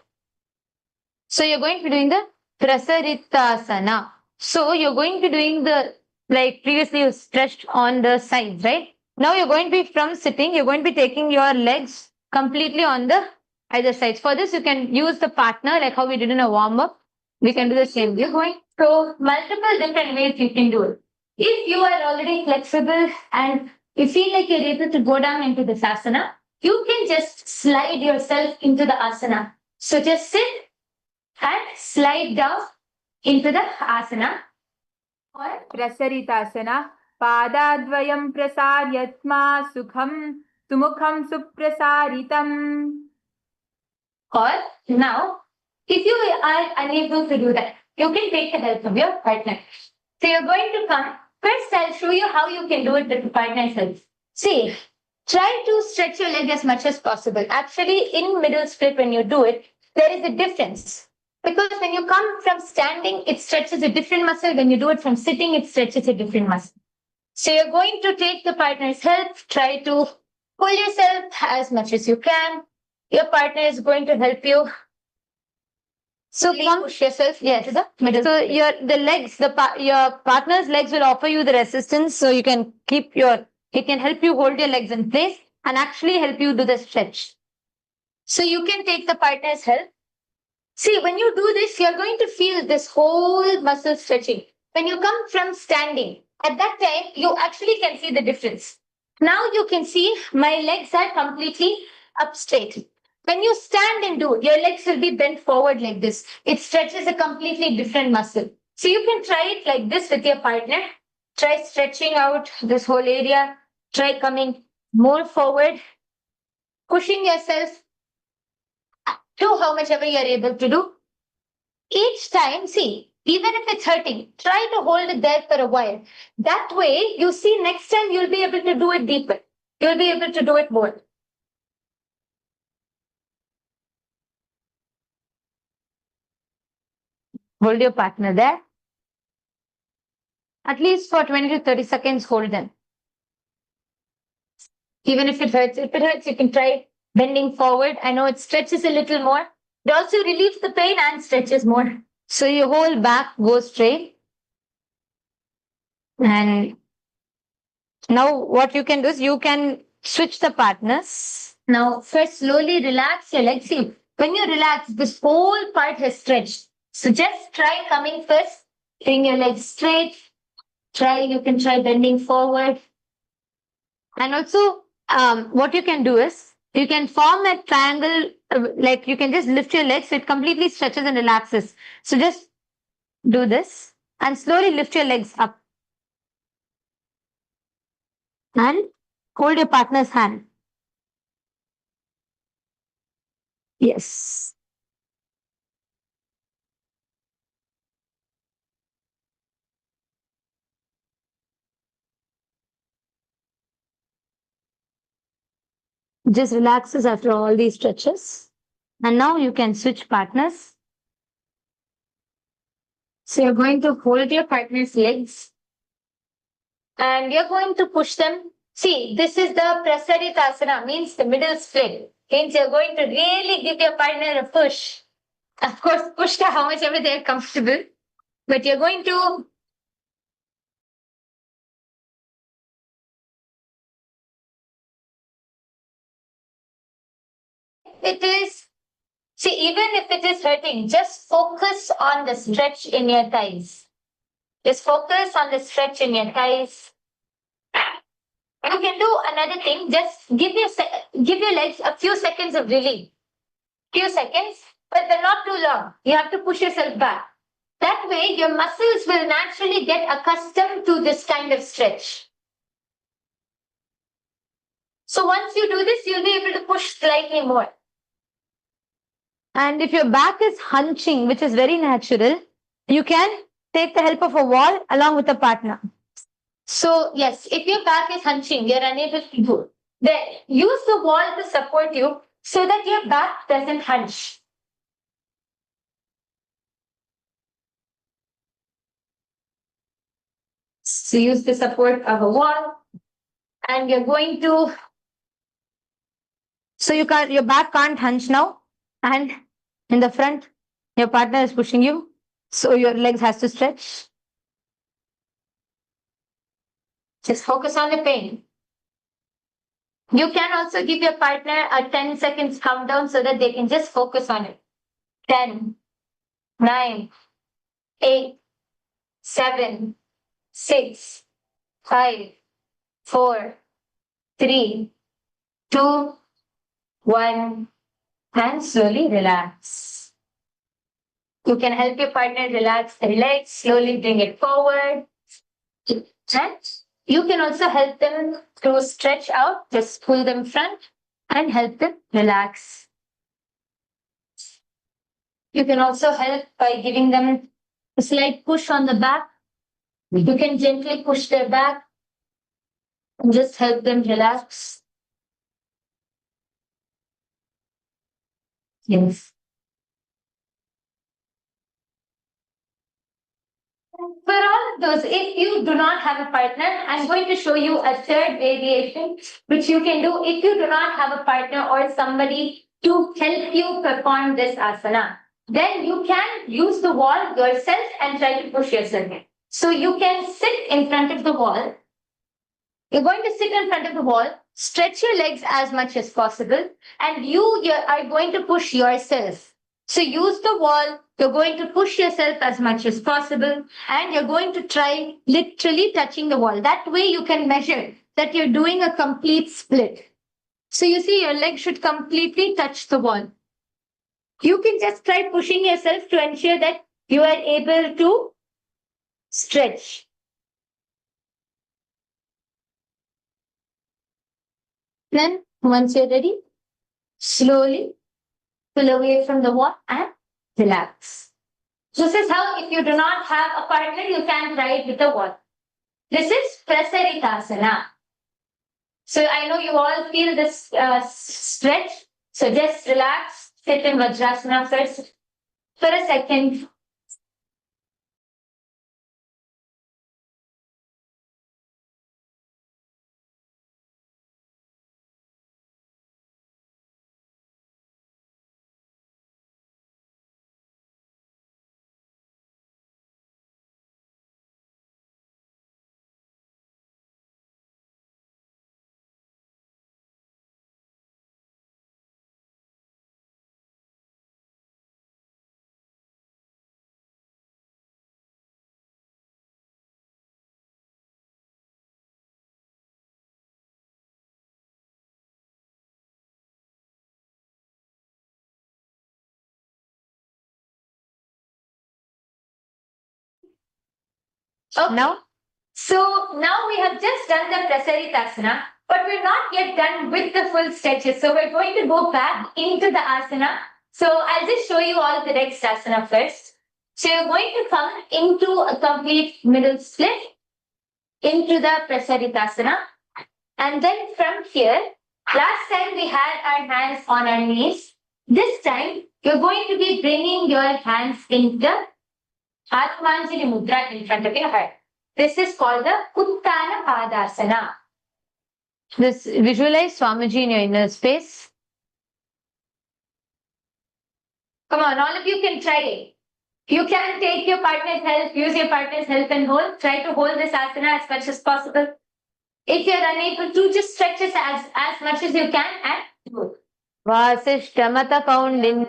So you're going to be doing the Prasaritasana. So you're going to be doing the, like previously you stretched on the sides, right? Now you're going to be from sitting, you're going to be taking your legs completely on the either sides. For this, you can use the partner, like how we did in a warm-up. We can do the same. We're going to multiple different ways you can do it. If you are already flexible and you feel like you're able to go down into this asana, you can just slide yourself into the asana. So just sit and slide down into the asana. Or Prasaritasana. पादाद्वयं प्रसार्यत्मा सुखं सुमुखं सुप्रसारितम्. Or now, if you are unable to do that, you can take the help of your partner. So you're going to come. First, I'll show you how you can do it with the partner's help. See, try to stretch your leg as much as possible. Actually, in middle split, when you do it, there is a difference. Because when you come from standing, it stretches a different muscle. When you do it from sitting, it stretches a different muscle. So you're going to take the partner's help. Try to pull yourself as much as you can. Your partner is going to help you. So come push yourself to the middle. So your partner's legs will offer you the resistance. So you can he can help you hold your legs in place and actually help you do the stretch. So you can take the partner's help. See, when you do this, you're going to feel this whole muscle stretching. When you come from standing, at that time, you actually can see the difference. Now you can see my legs are completely up straight. When you stand and do, your legs will be bent forward like this. It stretches a completely different muscle. So you can try it like this with your partner. Try stretching out this whole area. Try coming more forward, pushing yourself to how much ever you're able to do. Each time, see, even if it's hurting, try to hold it there for a while. That way, you see, next time you'll be able to do it deeper. You'll be able to do it more. Hold your partner there. At least for 20 to 30 seconds, hold them. Even if it hurts, you can try bending forward. I know it stretches a little more. It also relieves the pain and stretches more. So your whole back goes straight. And now what you can do is you can switch the partners. Now first slowly relax your legs. See, when you relax, this whole part has stretched. So just try coming first. Bring your legs straight. You can try bending forward. And also, what you can do is, you can form a triangle, like you can just lift your legs, so it completely stretches and relaxes. So just do this and slowly lift your legs up. And hold your partner's hand. Yes. Just relaxes after all these stretches. And now you can switch partners. So you're going to hold your partner's legs and you're going to push them. See, this is the Prasaritasana, means the middle split. Means you're going to really give your partner a push. Of course, push to how much ever they're comfortable. But you're going to it is see, even if it is hurting, just focus on the stretch in your thighs. Just focus on the stretch in your thighs. You can do another thing. Just give your legs a few seconds of relief. Few seconds, but they're not too long. You have to push yourself back. That way, your muscles will naturally get accustomed to this kind of stretch. So once you do this, you'll be able to push slightly more. And if your back is hunching, which is very natural, you can take the help of a wall along with a partner. So yes, if your back is hunching, you're unable to do, then use the wall to support you so that your back doesn't hunch. So use the support of a wall, and you're going to. So your back can't hunch now, and in the front, your partner is pushing you, so your legs has to stretch. Just focus on the pain. You can also give your partner a 10 seconds countdown so that they can just focus on it. 10, 9, 8, 7, 6, 5, 4, 3, 2, 1, and slowly relax. You can help your partner relax their legs, slowly bring it forward. And you can also help them to stretch out, just pull them front and help them relax. You can also help by giving them a slight push on the back. You can gently push their back and just help them relax. Yes. For all of those, if you do not have a partner, I'm going to show you a third variation which you can do if you do not have a partner or somebody to help you perform this asana. Then you can use the wall yourself and try to push yourself in. So you can sit in front of the wall. You're going to sit in front of the wall, stretch your legs as much as possible, and you are going to push yourself. So use the wall, you're going to push yourself as much as possible, and you're going to try literally touching the wall. That way you can measure that you're doing a complete split. So you see your leg should completely touch the wall. You can just try pushing yourself to ensure that you are able to stretch. Then once you're ready, slowly pull away from the wall and relax. This is how, if you do not have a partner, you can try it with the wall. This is Prasaritasana. So I know you all feel this stretch. So just relax, sit in Vajrasana first for a second. Okay. Now? So now we have just done the Prasaritasana, but we're not yet done with the full stretches. So we're going to go back into the asana. So I'll just show you all the next asana first. So you're going to come into a complete middle split, into the Prasaritasana. And then from here, last time we had our hands on our knees. This time, you're going to be bringing your hands into Atmanjali Mudra in front of your head. This is called the Uttana Padasana. This visualize Swamiji in your inner space. Come on, all of you can try it. You can take your partner's help, use your partner's help and hold. Try to hold this asana as much as possible. If you're unable to, just stretch it as much as you can and do it. Vasishtamata Kaundin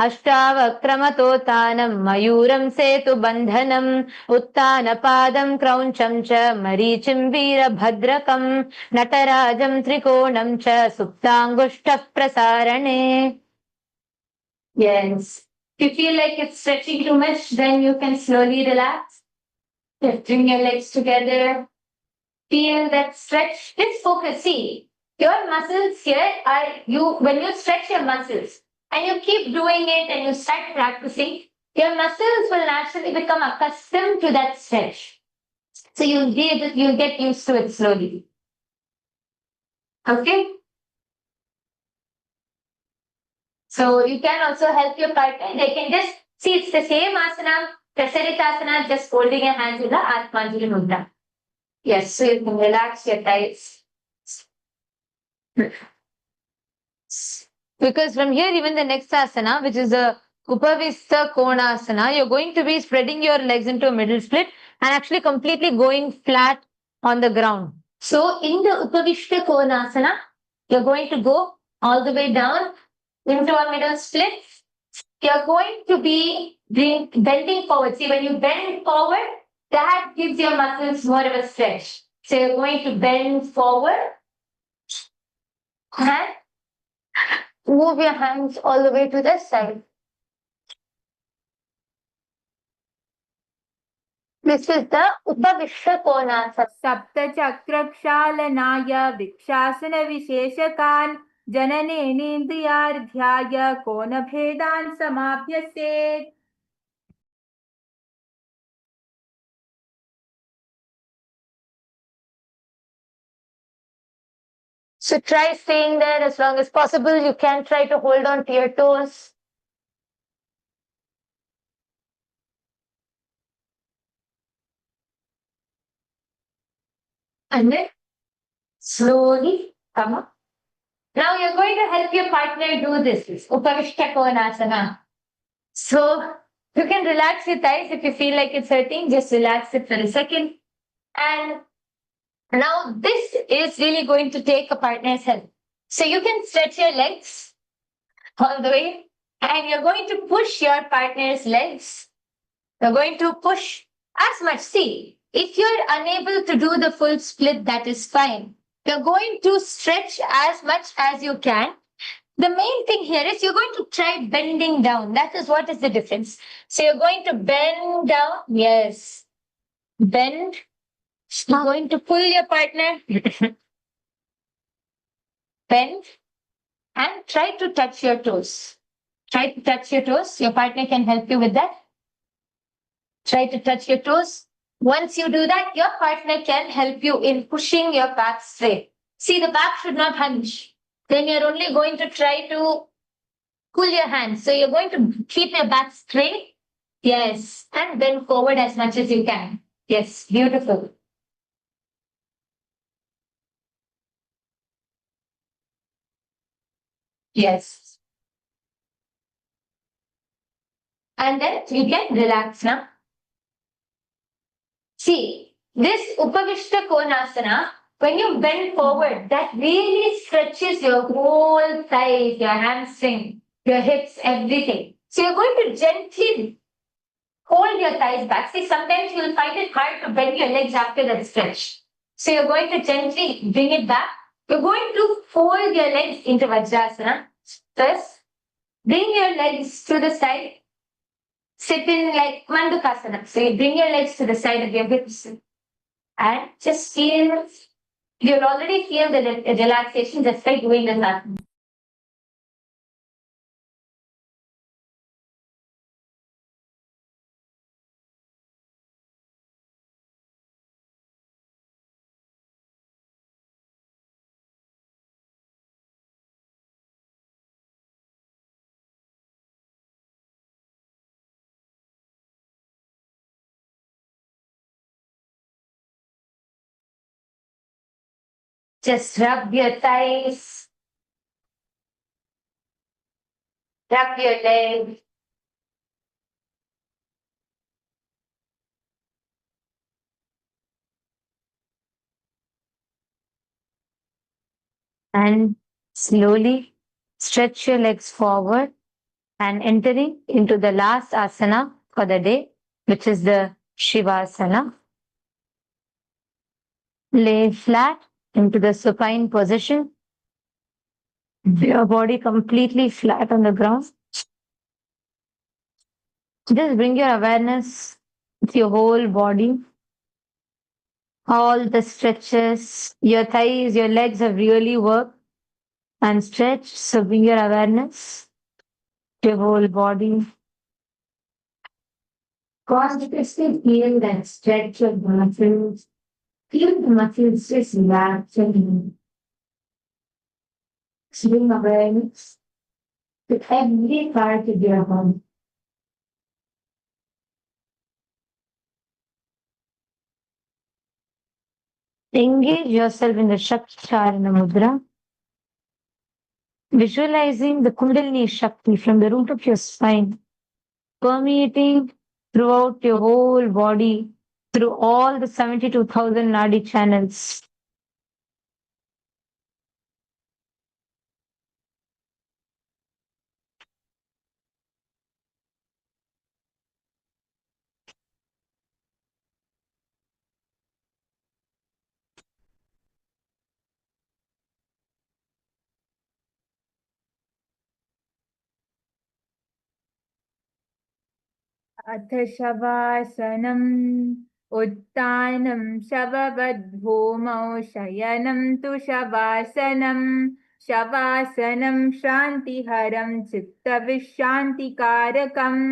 अष्टावक्रमतोत्तानं मयूरं सेतुबन्धनं उत्तानपादं क्रौञ्चं च मरीचिं वीरभद्रकं नटराजं त्रिकोणं च सुप्ताङ्गुष्ठः प्रसारणे. Yes. If you feel like it's stretching too much, then you can slowly relax. Bring your legs together. Feel that stretch. Just focus. See, your muscles here are when you stretch your muscles, and you keep doing it and you start practicing, your muscles will naturally become accustomed to that stretch. So you'll get used to it slowly. Okay? So you can also help your partner. They can just see it's the same asana, Prasaritasana, just holding your hands in the Atmanjali Mudra. Yes, so you can relax your thighs. Because from here, even the next asana, which is the Upavista Konasana, you're going to be spreading your legs into a middle split and actually completely going flat on the ground. So in the Upavista Konasana, you're going to go all the way down into a middle split. You're going to be bending forward. See, when you bend forward, that gives your muscles more of a stretch. So you're going to bend forward and move your hands all the way to the side. This is the Upavishta Konasana. सप्तचक्रक्षालनाय विक्षासनविशेषकान् जननेनेन्द्रियार्ध्याय कोनभेदान् समाभ्यसेत्. So try staying there as long as possible. You can try to hold on to your toes. And then slowly come up. Now you're going to help your partner do this, Upavishta Konasana. So you can relax your thighs if you feel like it's hurting. Just relax it for a second. And now this is really going to take a partner's help. So you can stretch your legs all the way. And you're going to push your partner's legs. You're going to push as much. See, if you're unable to do the full split, that is fine. You're going to stretch as much as you can. The main thing here is you're going to try bending down. That is what is the difference. So you're going to bend down. Yes. Bend. You're going to pull your partner. Bend. And try to touch your toes. Try to touch your toes. Your partner can help you with that. Try to touch your toes. Once you do that, your partner can help you in pushing your back straight. See, the back should not hunch. Then you're only going to try to pull your hands. So you're going to keep your back straight. Yes. And bend forward as much as you can. Yes. Beautiful. Yes. And then you can relax now. See, this Upavishta Konasana, when you bend forward, that really stretches your whole thighs, your hamstring, your hips, everything. So you're going to gently hold your thighs back. See, sometimes you'll find it hard to bend your legs after that stretch. So you're going to gently bring it back. You're going to fold your legs into Vajrasana. First, bring your legs to the side. sit in like Mandukasana. So you bring your legs to the side of your hips and just feel, you'll already feel the relaxation just by doing this asana. Just rub your thighs, rub your legs. And slowly stretch your legs forward and entering into the last asana for the day, which is the Shivasana. Lay flat into the supine position. Your body completely flat on the ground. Just bring your awareness to your whole body. All the stretches, your thighs, your legs have really worked and stretched. So bring your awareness to your whole body. Consciously feel that stretch of the muscles. Feel the muscles just relaxing. Bring awareness to every part of your body. Engage yourself in the Shakti Charana Mudra, visualizing the Kundalini Shakti from the root of your spine, permeating throughout your whole body, through all the 72,000 Nadi channels. अथ शवासनम् उत्थानं शववद्भूमौ शयनं तु शवासनम् शवासनं शान्तिहरं चित्तविश्रान्तिकारकम्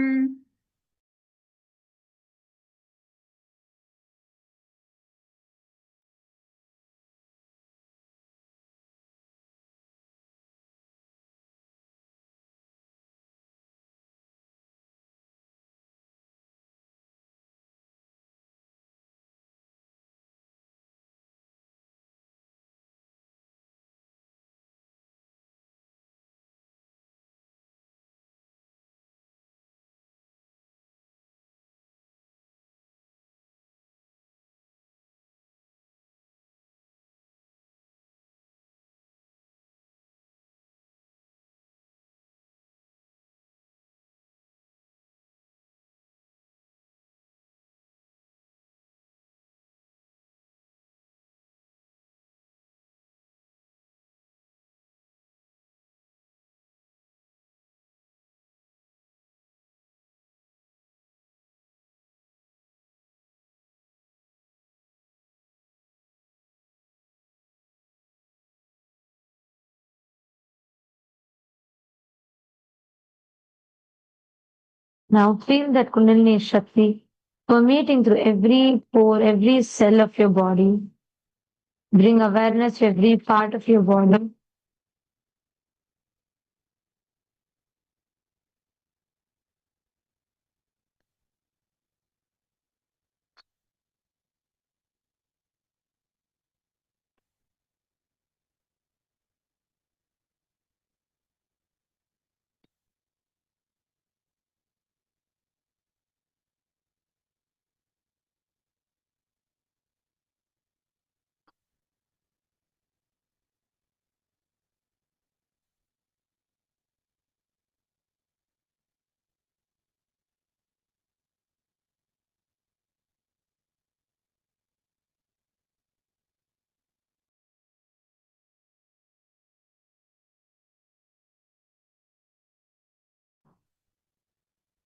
Now feel that Kundalini Shakti permeating through every pore, every cell of your body. Bring awareness to every part of your body.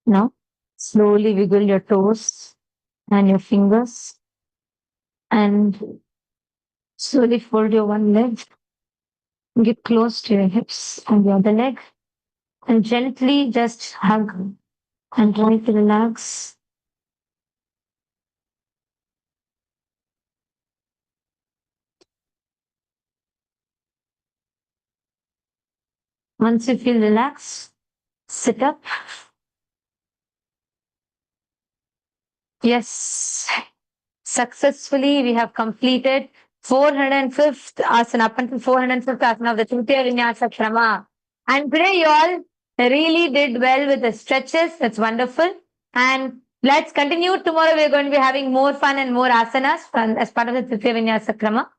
Now Slowly wiggle your toes and your fingers and slowly fold your one leg. Get close to your hips and the other leg and gently just hug and try to relax. Once you feel relaxed, sit up. Yes, successfully we have completed 405th asana, up until 405th asana of the Tritiya Vinyasa Krama. And today you all really did well with the stretches. That's wonderful. And let's continue. Tomorrow we're going to be having more fun and more asanas as part of the Tritiya Vinyasa Krama.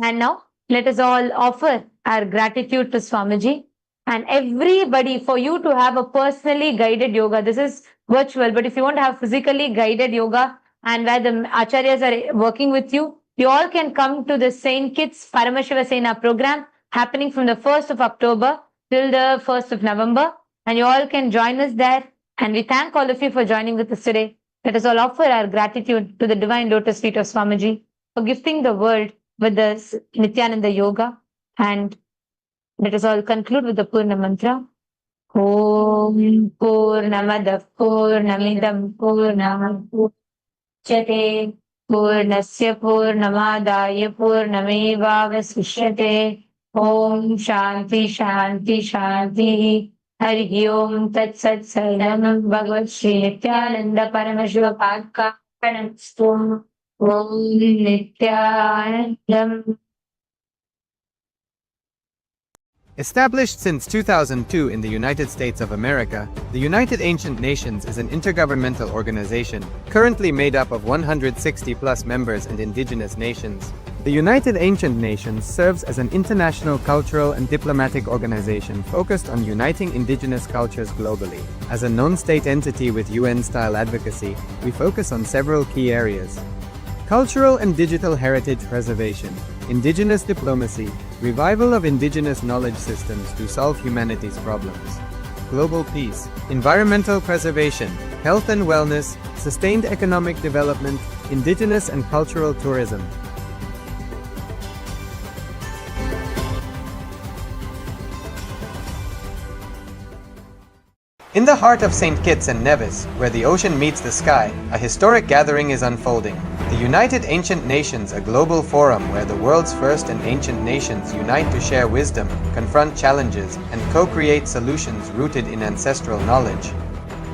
And now let us all offer our gratitude to Swamiji and everybody for you to have a personally guided yoga. This is virtual, but if you want to have physically guided yoga and where the acharyas are working with you, you all can come to the Saint Kitts Paramashiva Sena program happening from the 1st of October till the 1st of November. And you all can join us there. And we thank all of you for joining with us today. Let us all offer our gratitude to the divine lotus feet of Swamiji for gifting the world with the Nithyananda Yoga. And let us all conclude with the Purna Mantra. Om Purnamadav Purnamidam Purnam Purnamudachyate Purnasya Purnamadaya Purnamevavasishyate. Om Shanti Shanti Shanti. Hari Om Tat Sat Saranam Bhagavad Shri Nithyananda Paramashiva Padka Pranamstu. Om Nithyanandam. Established since 2002 in the United States of America, the United Ancient Nations is an intergovernmental organization currently made up of 160+ members and indigenous nations. The United Ancient Nations serves as an international cultural and diplomatic organization focused on uniting indigenous cultures globally. As a non-state entity with UN-style advocacy, we focus on several key areas: cultural and digital heritage preservation, indigenous diplomacy, revival of indigenous knowledge systems to solve humanity's problems, global peace, environmental preservation, health and wellness, sustained economic development, indigenous and cultural tourism. In the heart of St. Kitts and Nevis, where the ocean meets the sky, a historic gathering is unfolding. The United Ancient Nations, a global forum where the world's first and ancient nations unite to share wisdom, confront challenges, and co-create solutions rooted in ancestral knowledge.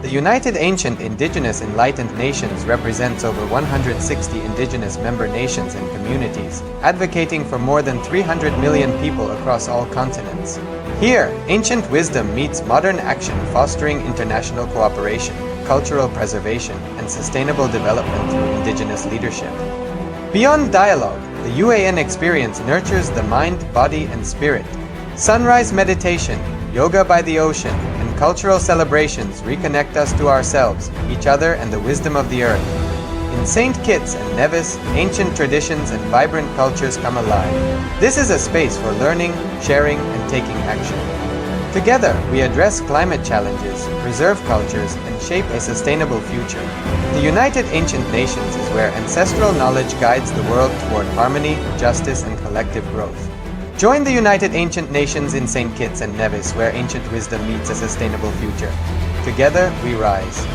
The United Ancient Indigenous Enlightened Nations represents over 160 indigenous member nations and communities, advocating for more than 300 million people across all continents. Here, ancient wisdom meets modern action, fostering international cooperation, cultural preservation, and sustainable development through indigenous leadership. Beyond dialogue, the UAN experience nurtures the mind, body, and spirit. Sunrise meditation, yoga by the ocean, and cultural celebrations reconnect us to ourselves, each other, and the wisdom of the earth. In St. Kitts and Nevis, ancient traditions and vibrant cultures come alive. This is a space for learning, sharing, and taking action. Together, we address climate challenges, preserve cultures, and shape a sustainable future. The United Ancient Nations is where ancestral knowledge guides the world toward harmony, justice, and collective growth. Join the United Ancient Nations in St. Kitts and Nevis, where ancient wisdom meets a sustainable future. Together, we rise.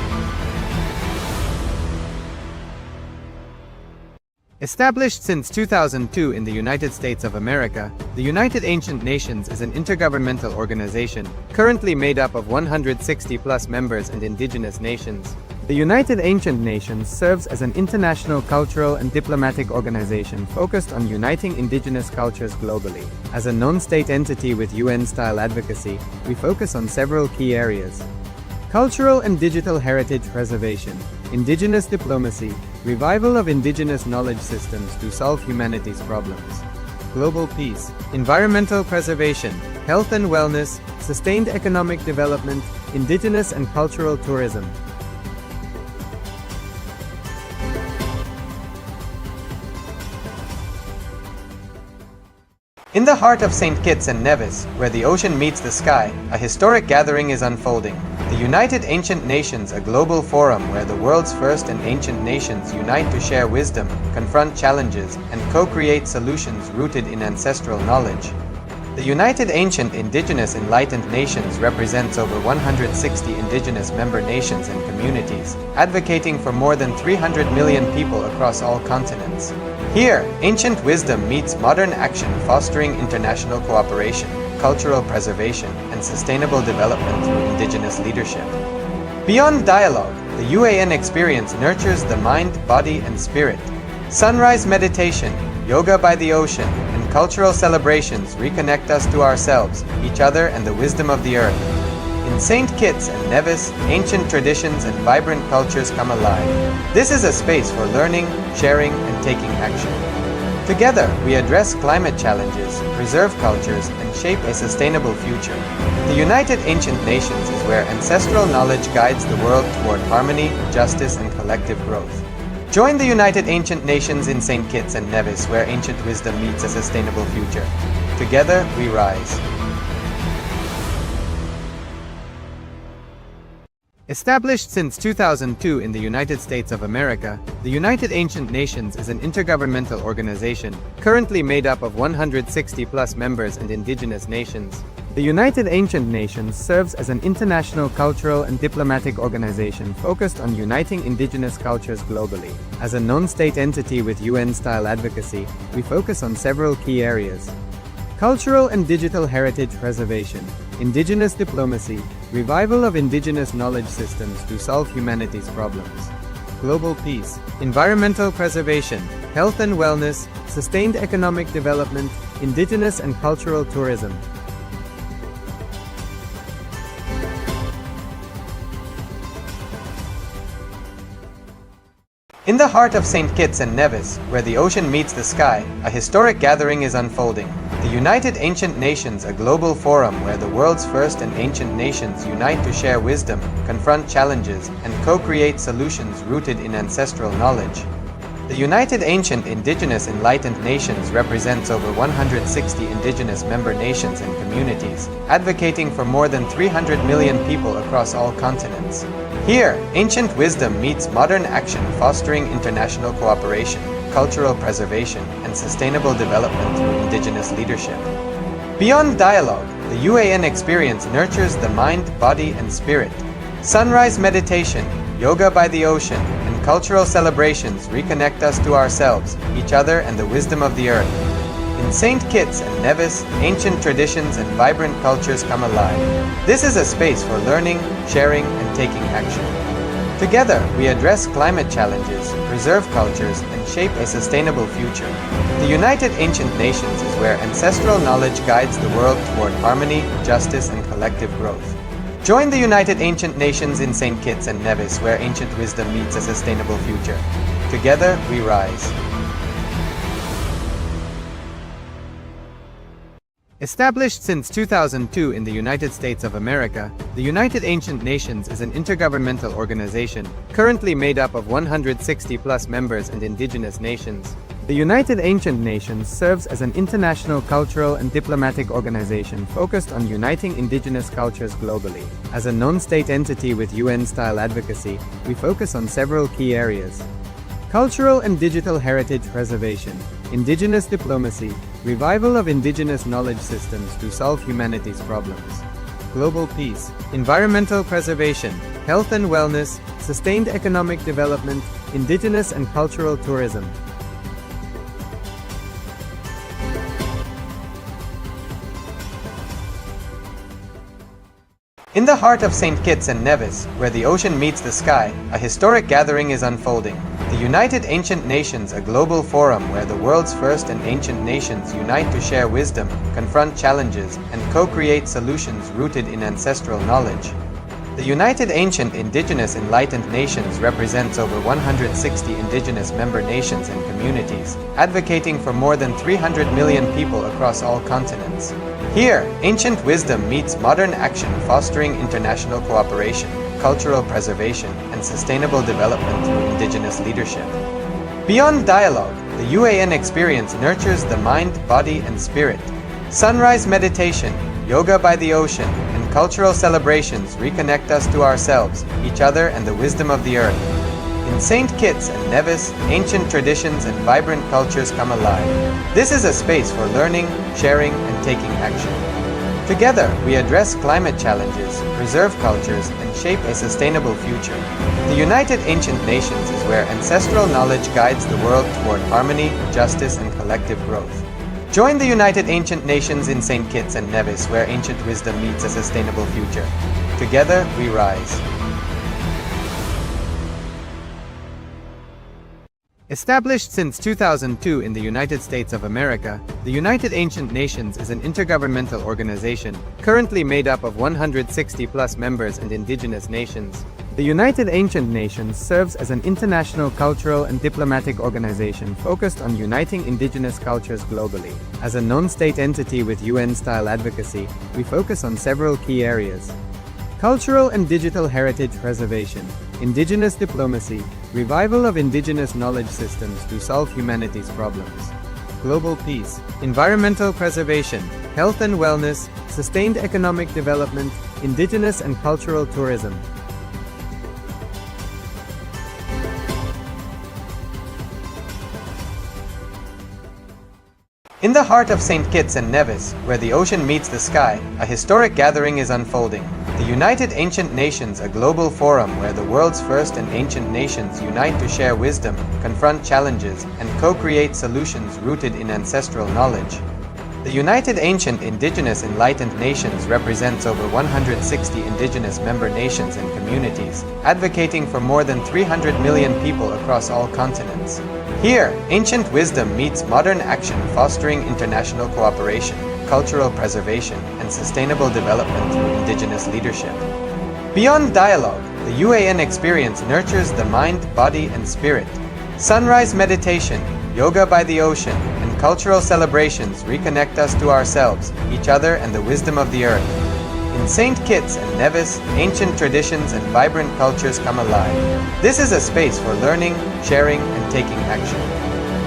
Established since 2002 in the United States of America, the United Ancient Nations is an intergovernmental organization currently made up of 160+ members and indigenous nations. The United Ancient Nations serves as an international cultural and diplomatic organization focused on uniting indigenous cultures globally. As a non-state entity with UN-style advocacy, we focus on several key areas: cultural and digital heritage preservation, indigenous diplomacy, revival of indigenous knowledge systems to solve humanity's problems, global peace, environmental preservation, health and wellness, sustained economic development, indigenous and cultural tourism. In the heart of St. Kitts and Nevis, where the ocean meets the sky, a historic gathering is unfolding. The The United Ancient Nations, a global forum where the world's first and ancient nations unite to share wisdom, confront challenges, and co-create solutions rooted in ancestral knowledge. The United Ancient Indigenous Enlightened Nations represents over 160 indigenous member nations and communities, advocating for more than 300 million people across all continents. Here, ancient wisdom meets modern action, fostering international cooperation, cultural preservation, and sustainable development through indigenous leadership. Beyond dialogue, the UAN experience nurtures the mind, body, and spirit. Sunrise meditation, yoga by the ocean, and cultural celebrations reconnect us to ourselves, each other, and the wisdom of the earth. In St. Kitts and Nevis, ancient traditions and vibrant cultures come alive. This is a space for learning, sharing, and taking action. Together, we address climate challenges, preserve cultures, and shape a sustainable future. The United Ancient Nations is where ancestral knowledge guides the world toward harmony, justice, and collective growth. Join the United Ancient Nations in St. Kitts and Nevis, where ancient wisdom meets a sustainable future. Together, we rise. Established since 2002 in the United States of America, the United Ancient Nations is an intergovernmental organization, currently made up of 160+ members and indigenous nations. The United Ancient Nations serves as an international cultural and diplomatic organization focused on uniting indigenous cultures globally. As a non-state entity with UN-style advocacy, we focus on several key areas: cultural and digital heritage preservation, indigenous diplomacy, revival of indigenous knowledge systems to solve humanity's problems, global peace, environmental preservation, health and wellness, sustained economic development, indigenous and cultural tourism. In the heart of St. Kitts and Nevis, where the ocean meets the sky, a historic gathering is unfolding. The United Ancient Nations, a global forum where the world's first and ancient nations unite to share wisdom, confront challenges, and co-create solutions rooted in ancestral knowledge. The United Ancient Indigenous Enlightened Nations represents over 160 indigenous member nations and communities, advocating for more than 300 million people across all continents. Here, ancient wisdom meets modern action, fostering international cooperation, cultural preservation, and sustainable development through indigenous leadership. Beyond dialogue, the UAN experience nurtures the mind, body, and spirit. Sunrise meditation, yoga by the ocean, and cultural celebrations reconnect us to ourselves, each other, and the wisdom of the earth. In St. Kitts and Nevis, ancient traditions and vibrant cultures come alive. This is a space for learning, sharing, and taking action. Together, we address climate challenges, preserve cultures, and shape a sustainable future. The United Ancient Nations is where ancestral knowledge guides the world toward harmony, justice, and collective growth. Join the United Ancient Nations in St. Kitts and Nevis, where ancient wisdom meets a sustainable future. Together, we rise. Established since 2002 in the United States of America, the United Ancient Nations is an intergovernmental organization, currently made up of 160+ members and indigenous nations. The United Ancient Nations serves as an international cultural and diplomatic organization focused on uniting indigenous cultures globally. As a non-state entity with UN-style advocacy, we focus on several key areas: cultural and digital heritage preservation, indigenous diplomacy, revival of indigenous knowledge systems to solve humanity's problems, global peace, environmental preservation, health and wellness, sustained economic development, indigenous and cultural tourism. In the heart of St. Kitts and Nevis, where the ocean meets the sky, a historic gathering is unfolding. The United Ancient Nations, a global forum where the world's first and ancient nations unite to share wisdom, confront challenges, and co-create solutions rooted in ancestral knowledge. The United Ancient Indigenous Enlightened Nations represents over 160 indigenous member nations and communities, advocating for more than 300 million people across all continents. Here, ancient wisdom meets modern action, fostering international cooperation, cultural preservation, and sustainable development through indigenous leadership. Beyond dialogue, the UAN experience nurtures the mind, body, and spirit. Sunrise meditation, yoga by the ocean, and cultural celebrations reconnect us to ourselves, each other, and the wisdom of the earth. In St. Kitts and Nevis, ancient traditions and vibrant cultures come alive. This is a space for learning, sharing, and taking action. Together, we address climate challenges, preserve cultures, and shape a sustainable future. The United Ancient Nations is where ancestral knowledge guides the world toward harmony, justice, and collective growth. Join the United Ancient Nations in St. Kitts and Nevis, where ancient wisdom meets a sustainable future. Together, we rise. Established since 2002 in the United States of America, the United Ancient Nations is an intergovernmental organization, currently made up of 160+ members and indigenous nations. The United Ancient Nations serves as an international cultural and diplomatic organization focused on uniting indigenous cultures globally. As a non-state entity with UN-style advocacy, we focus on several key areas: cultural and digital heritage preservation, indigenous diplomacy, revival of indigenous knowledge systems to solve humanity's problems, global peace, environmental preservation, health and wellness, sustained economic development, indigenous and cultural tourism. In the heart of St. Kitts and Nevis, where the ocean meets the sky, a historic gathering is unfolding. The United Ancient Nations, a global forum where the world's first and ancient nations unite to share wisdom, confront challenges, and co-create solutions rooted in ancestral knowledge. The United Ancient Indigenous Enlightened Nations represents over 160 indigenous member nations and communities, advocating for more than 300 million people across all continents. Here, ancient wisdom meets modern action, fostering international cooperation, cultural preservation, and sustainable development through indigenous leadership. Beyond dialogue, the UAN experience nurtures the mind, body, and spirit. Sunrise meditation, yoga by the ocean, and cultural celebrations reconnect us to ourselves, each other, and the wisdom of the earth. In St. Kitts and Nevis, ancient traditions and vibrant cultures come alive. This is a space for learning, sharing, and taking action.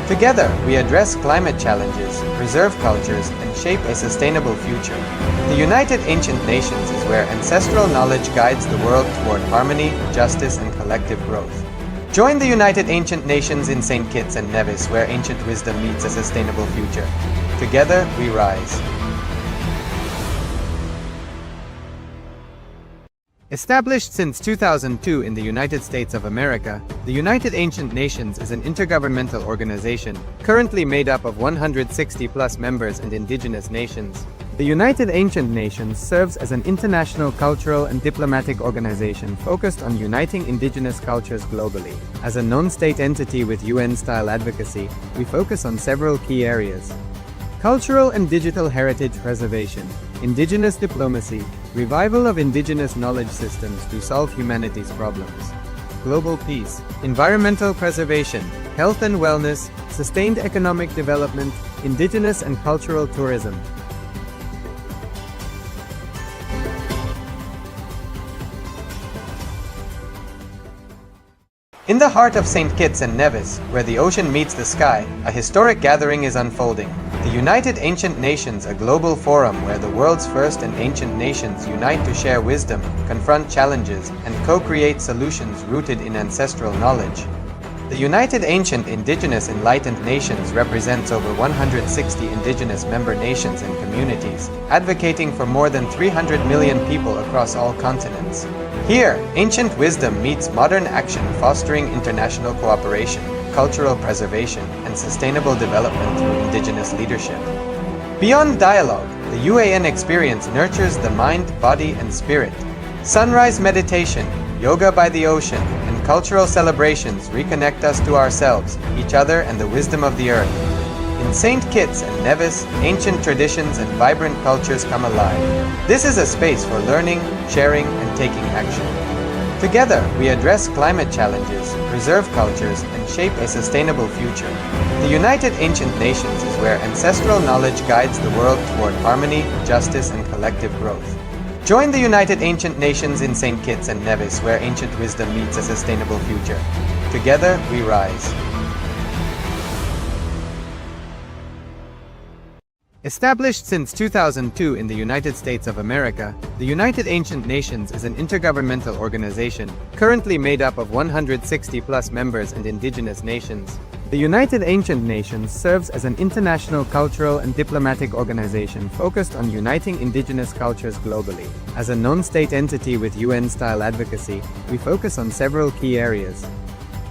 Together, we address climate challenges, preserve cultures, and shape a sustainable future. The United Ancient Nations is where ancestral knowledge guides the world toward harmony, justice, and collective growth. Join the United Ancient Nations in St. Kitts and Nevis, where ancient wisdom meets a sustainable future. Together, we rise. Established since 2002 in the United States of America, the United Ancient Nations is an intergovernmental organization, currently made up of 160+ members and indigenous nations. The United Ancient Nations serves as an international cultural and diplomatic organization focused on uniting indigenous cultures globally. As a non-state entity with UN-style advocacy, we focus on several key areas: cultural and digital heritage preservation, indigenous diplomacy, revival of indigenous knowledge systems to solve humanity's problems, global peace, environmental preservation, health and wellness, sustained economic development, indigenous and cultural tourism. In the heart of St. Kitts and Nevis, where the ocean meets the sky, a historic gathering is unfolding. The United Ancient Nations, a global forum where the world's first and ancient nations unite to share wisdom, confront challenges, and co-create solutions rooted in ancestral knowledge. The United Ancient Indigenous Enlightened Nations represents over 160 indigenous member nations and communities, advocating for more than 300 million people across all continents. Here, ancient wisdom meets modern action, fostering international cooperation, cultural preservation, and sustainable development through indigenous leadership. Beyond dialogue, the UAN experience nurtures the mind, body, and spirit. Sunrise meditation, yoga by the ocean, and cultural celebrations reconnect us to ourselves, each other, and the wisdom of the earth. In St. Kitts and Nevis, ancient traditions and vibrant cultures come alive. This is a space for learning, sharing, and taking action. Together, we address climate challenges, preserve cultures, and shape a sustainable future. The United Ancient Nations is where ancestral knowledge guides the world toward harmony, justice, and collective growth. Join the United Ancient Nations in St. Kitts and Nevis, where ancient wisdom meets a sustainable future. Together, we rise. Established since 2002 in the United States of America, the United Ancient Nations is an intergovernmental organization, currently made up of 160+ members and indigenous nations. The United Ancient Nations serves as an international cultural and diplomatic organization focused on uniting indigenous cultures globally. As a non-state entity with UN-style advocacy, we focus on several key areas: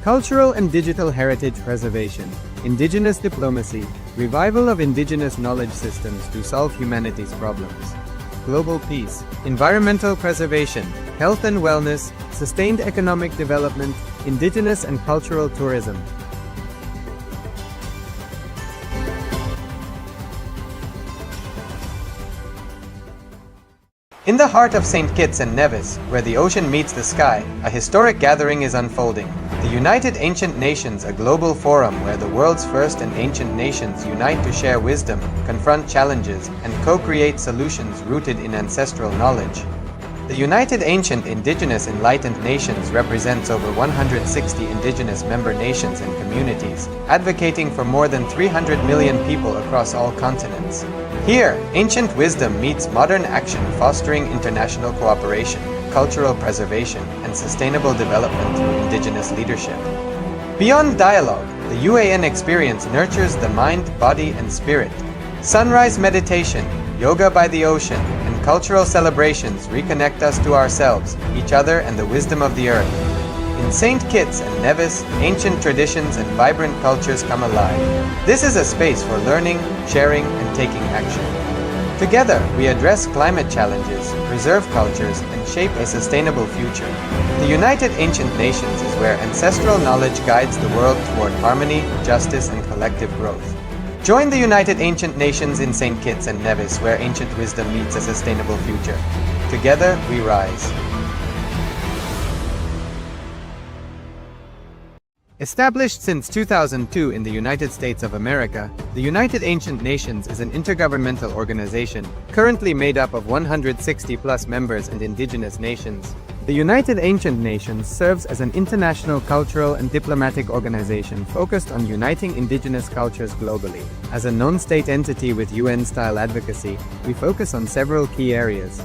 cultural and digital heritage preservation, indigenous diplomacy, revival of indigenous knowledge systems to solve humanity's problems, global peace, environmental preservation, health and wellness, sustained economic development, indigenous and cultural tourism. In the heart of St. Kitts and Nevis, where the ocean meets the sky, a historic gathering is unfolding. The United Ancient Nations, a global forum where the world's first and ancient nations unite to share wisdom, confront challenges, and co-create solutions rooted in ancestral knowledge. The United Ancient Indigenous Enlightened Nations represents over 160 indigenous member nations and communities, advocating for more than 300 million people across all continents. Here, ancient wisdom meets modern action, fostering international cooperation, cultural preservation, and sustainable development through indigenous leadership. Beyond dialogue, the UAN experience nurtures the mind, body, and spirit. Sunrise meditation, yoga by the ocean, and cultural celebrations reconnect us to ourselves, each other, and the wisdom of the earth. In St. Kitts and Nevis, ancient traditions and vibrant cultures come alive. This is a space for learning, sharing, and taking action. Together, we address climate challenges, preserve cultures, and shape a sustainable future. The United Ancient Nations is where ancestral knowledge guides the world toward harmony, justice, and collective growth. Join the United Ancient Nations in St. Kitts and Nevis, where ancient wisdom meets a sustainable future. Together, we rise. Established since 2002 in the United States of America, the United Ancient Nations is an intergovernmental organization, currently made up of 160+ members and indigenous nations. The United Ancient Nations serves as an international cultural and diplomatic organization focused on uniting indigenous cultures globally. As a non-state entity with UN-style advocacy, we focus on several key areas: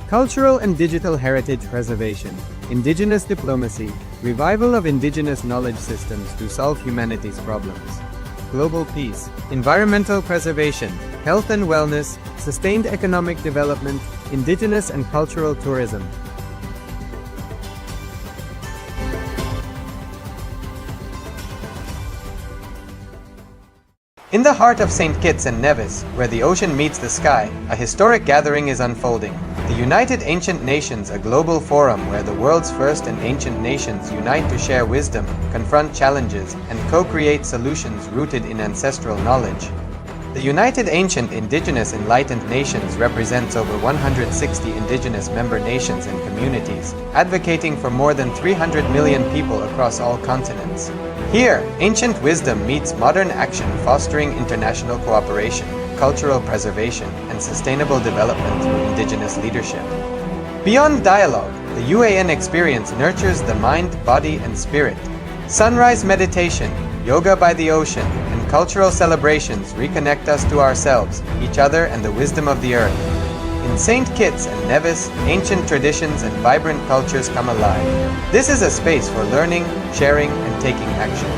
cultural and digital heritage preservation, indigenous diplomacy, revival of indigenous knowledge systems to solve humanity's problems, global peace, environmental preservation, health and wellness, sustained economic development, indigenous and cultural tourism. In the heart of St. Kitts and Nevis, where the ocean meets the sky, a historic gathering is unfolding. The United Ancient Nations, a global forum where the world's first and ancient nations unite to share wisdom, confront challenges, and co-create solutions rooted in ancestral knowledge. The United Ancient Indigenous Enlightened Nations represents over 160 indigenous member nations and communities, advocating for more than 300 million people across all continents. Here, ancient wisdom meets modern action, fostering international cooperation, cultural preservation, and sustainable development through indigenous leadership. Beyond dialogue, the UAN experience nurtures the mind, body, and spirit. Sunrise meditation, yoga by the ocean, and cultural celebrations reconnect us to ourselves, each other, and the wisdom of the earth. In St. Kitts and Nevis, ancient traditions and vibrant cultures come alive. This is a space for learning, sharing, and taking action.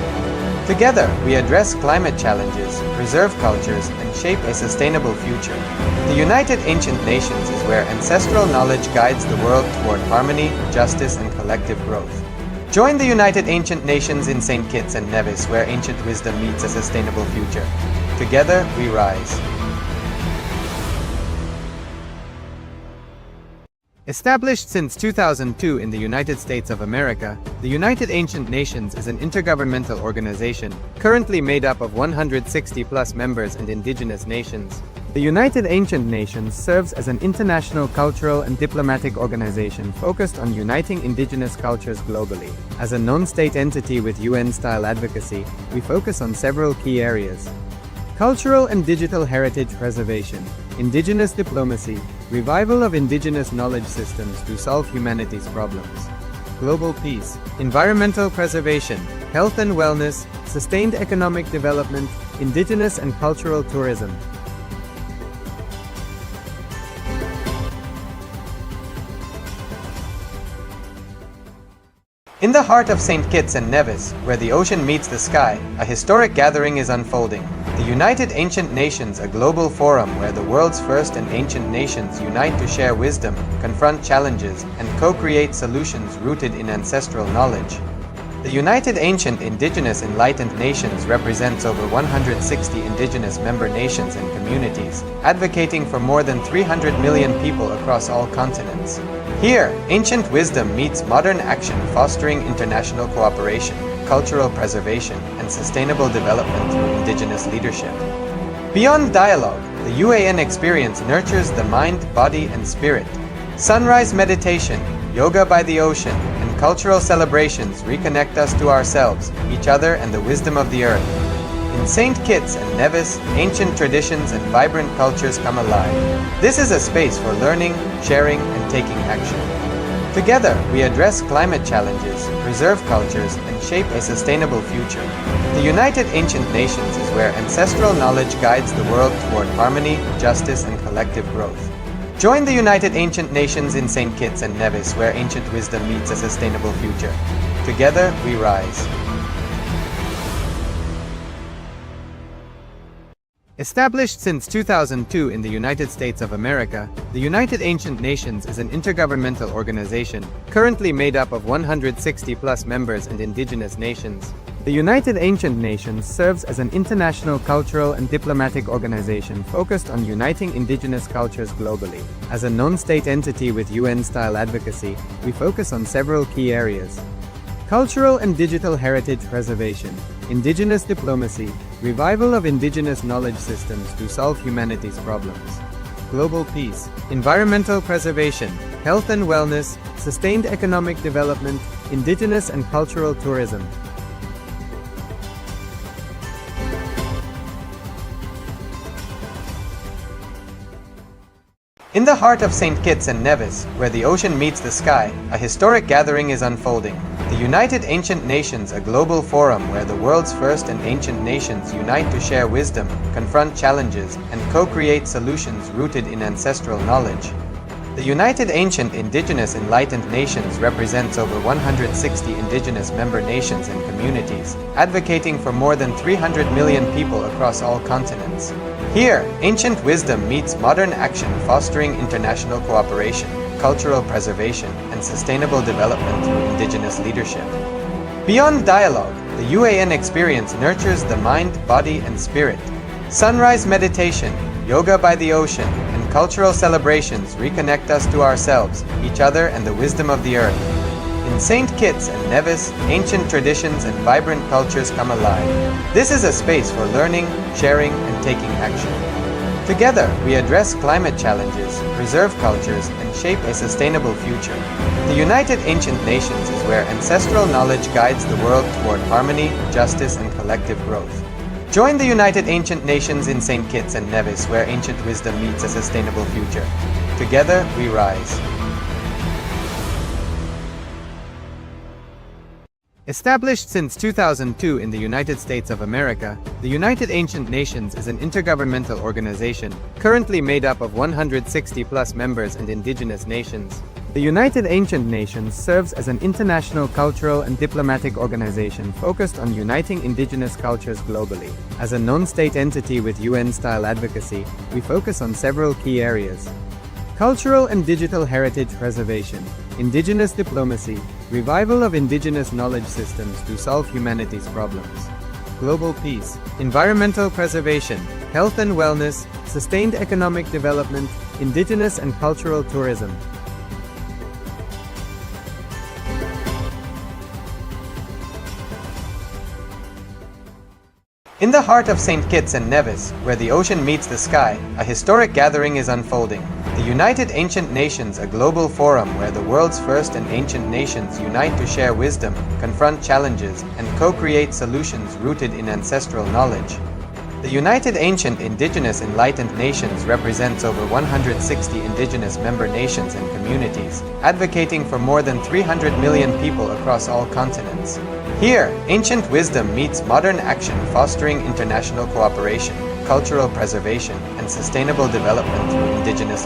Together, we address climate challenges, preserve cultures, and shape a sustainable future. The United Ancient Nations is where ancestral knowledge guides the world toward harmony, justice, and collective growth. Join the United Ancient Nations in St. Kitts and Nevis, where ancient wisdom meets a sustainable future. Together, we rise. Established since 2002 in the United States of America, the United Ancient Nations is an intergovernmental organization, currently made up of 160+ members and indigenous nations. The United Ancient Nations serves as an international cultural and diplomatic organization focused on uniting indigenous cultures globally. As a non-state entity with UN-style advocacy, we focus on several key areas: cultural and digital heritage preservation, indigenous diplomacy, revival of indigenous knowledge systems to solve humanity's problems, global peace, environmental preservation, health and wellness, sustained economic development, indigenous and cultural tourism. In the heart of St. Kitts and Nevis, where the ocean meets the sky, a historic gathering is unfolding. The United Ancient Nations, a global forum where the world's first and ancient nations unite to share wisdom, confront challenges, and co-create solutions rooted in ancestral knowledge. The United Ancient Indigenous Enlightened Nations represents over 160 indigenous member nations and communities, advocating for more than 300 million people across all continents. Here, ancient wisdom meets modern action, fostering international cooperation, cultural preservation, and sustainable development through indigenous leadership. Beyond dialogue, the UAN experience nurtures the mind, body, and spirit. Sunrise meditation, yoga by the ocean, and cultural celebrations reconnect us to ourselves, each other, and the wisdom of the earth. In St. Kitts and Nevis, ancient traditions and vibrant cultures come alive. This is a space for learning, sharing, and taking action. Together, we address climate challenges, preserve cultures, and shape a sustainable future. The United Ancient Nations is where ancestral knowledge guides the world toward harmony, justice, and collective growth. Join the United Ancient Nations in St. Kitts and Nevis, where ancient wisdom meets a sustainable future. Together, we rise. Established since 2002 in the United States of America, the United Ancient Nations is an intergovernmental organization currently made up of 160+ members and indigenous nations. The United Ancient Nations serves as an international cultural and diplomatic organization focused on uniting indigenous cultures globally. As a non-state entity with UN-style advocacy, we focus on several key areas: cultural and digital heritage preservation, indigenous diplomacy, revival of indigenous knowledge systems to solve humanity's problems, global peace, environmental preservation, health and wellness, sustained economic development, indigenous and cultural tourism. In the heart of St. Kitts and Nevis, where the ocean meets the sky, a historic gathering is unfolding. The United Ancient Nations, a global forum where the world's first and ancient nations unite to share wisdom, confront challenges, and co-create solutions rooted in ancestral knowledge. The United Ancient Indigenous Enlightened Nations represents over 160 indigenous member nations and communities, advocating for more than 300 million people across all continents. Here, ancient wisdom meets modern action, fostering international cooperation, cultural preservation, and sustainable development through indigenous leadership. Beyond dialogue, the UAN experience nurtures the mind, body, and spirit. Sunrise meditation, yoga by the ocean, and cultural celebrations reconnect us to ourselves, each other, and the wisdom of the earth. In St. Kitts and Nevis, ancient traditions and vibrant cultures come alive. This is a space for learning, sharing, and taking action. Together, we address climate challenges, preserve cultures, and shape a sustainable future. The United Ancient Nations is where ancestral knowledge guides the world toward harmony, justice, and collective growth. Join the United Ancient Nations in St. Kitts and Nevis, where ancient wisdom meets a sustainable future. Together, we rise. Established since 2002 in the United States of America, the United Ancient Nations is an intergovernmental organization currently made up of 160+ members and indigenous nations. The United Ancient Nations serves as an international cultural and diplomatic organization focused on uniting indigenous cultures globally. As a non-state entity with UN-style advocacy, we focus on several key areas: cultural and digital heritage preservation, indigenous diplomacy, revival of indigenous knowledge systems to solve humanity's problems, global peace, environmental preservation, health and wellness, sustained economic development, indigenous and cultural tourism. In the heart of St. Kitts and Nevis, where the ocean meets the sky, a historic gathering is unfolding. The United Ancient Nations, a global forum where the world's first and ancient nations unite to share wisdom, confront challenges, and co-create solutions rooted in ancestral knowledge. The United Ancient Indigenous Enlightened Nations represents over 160 indigenous member nations and communities, advocating for more than 300 million people across all continents. Here, ancient wisdom meets modern action, fostering international cooperation, cultural preservation, and sustainable development through indigenous leadership.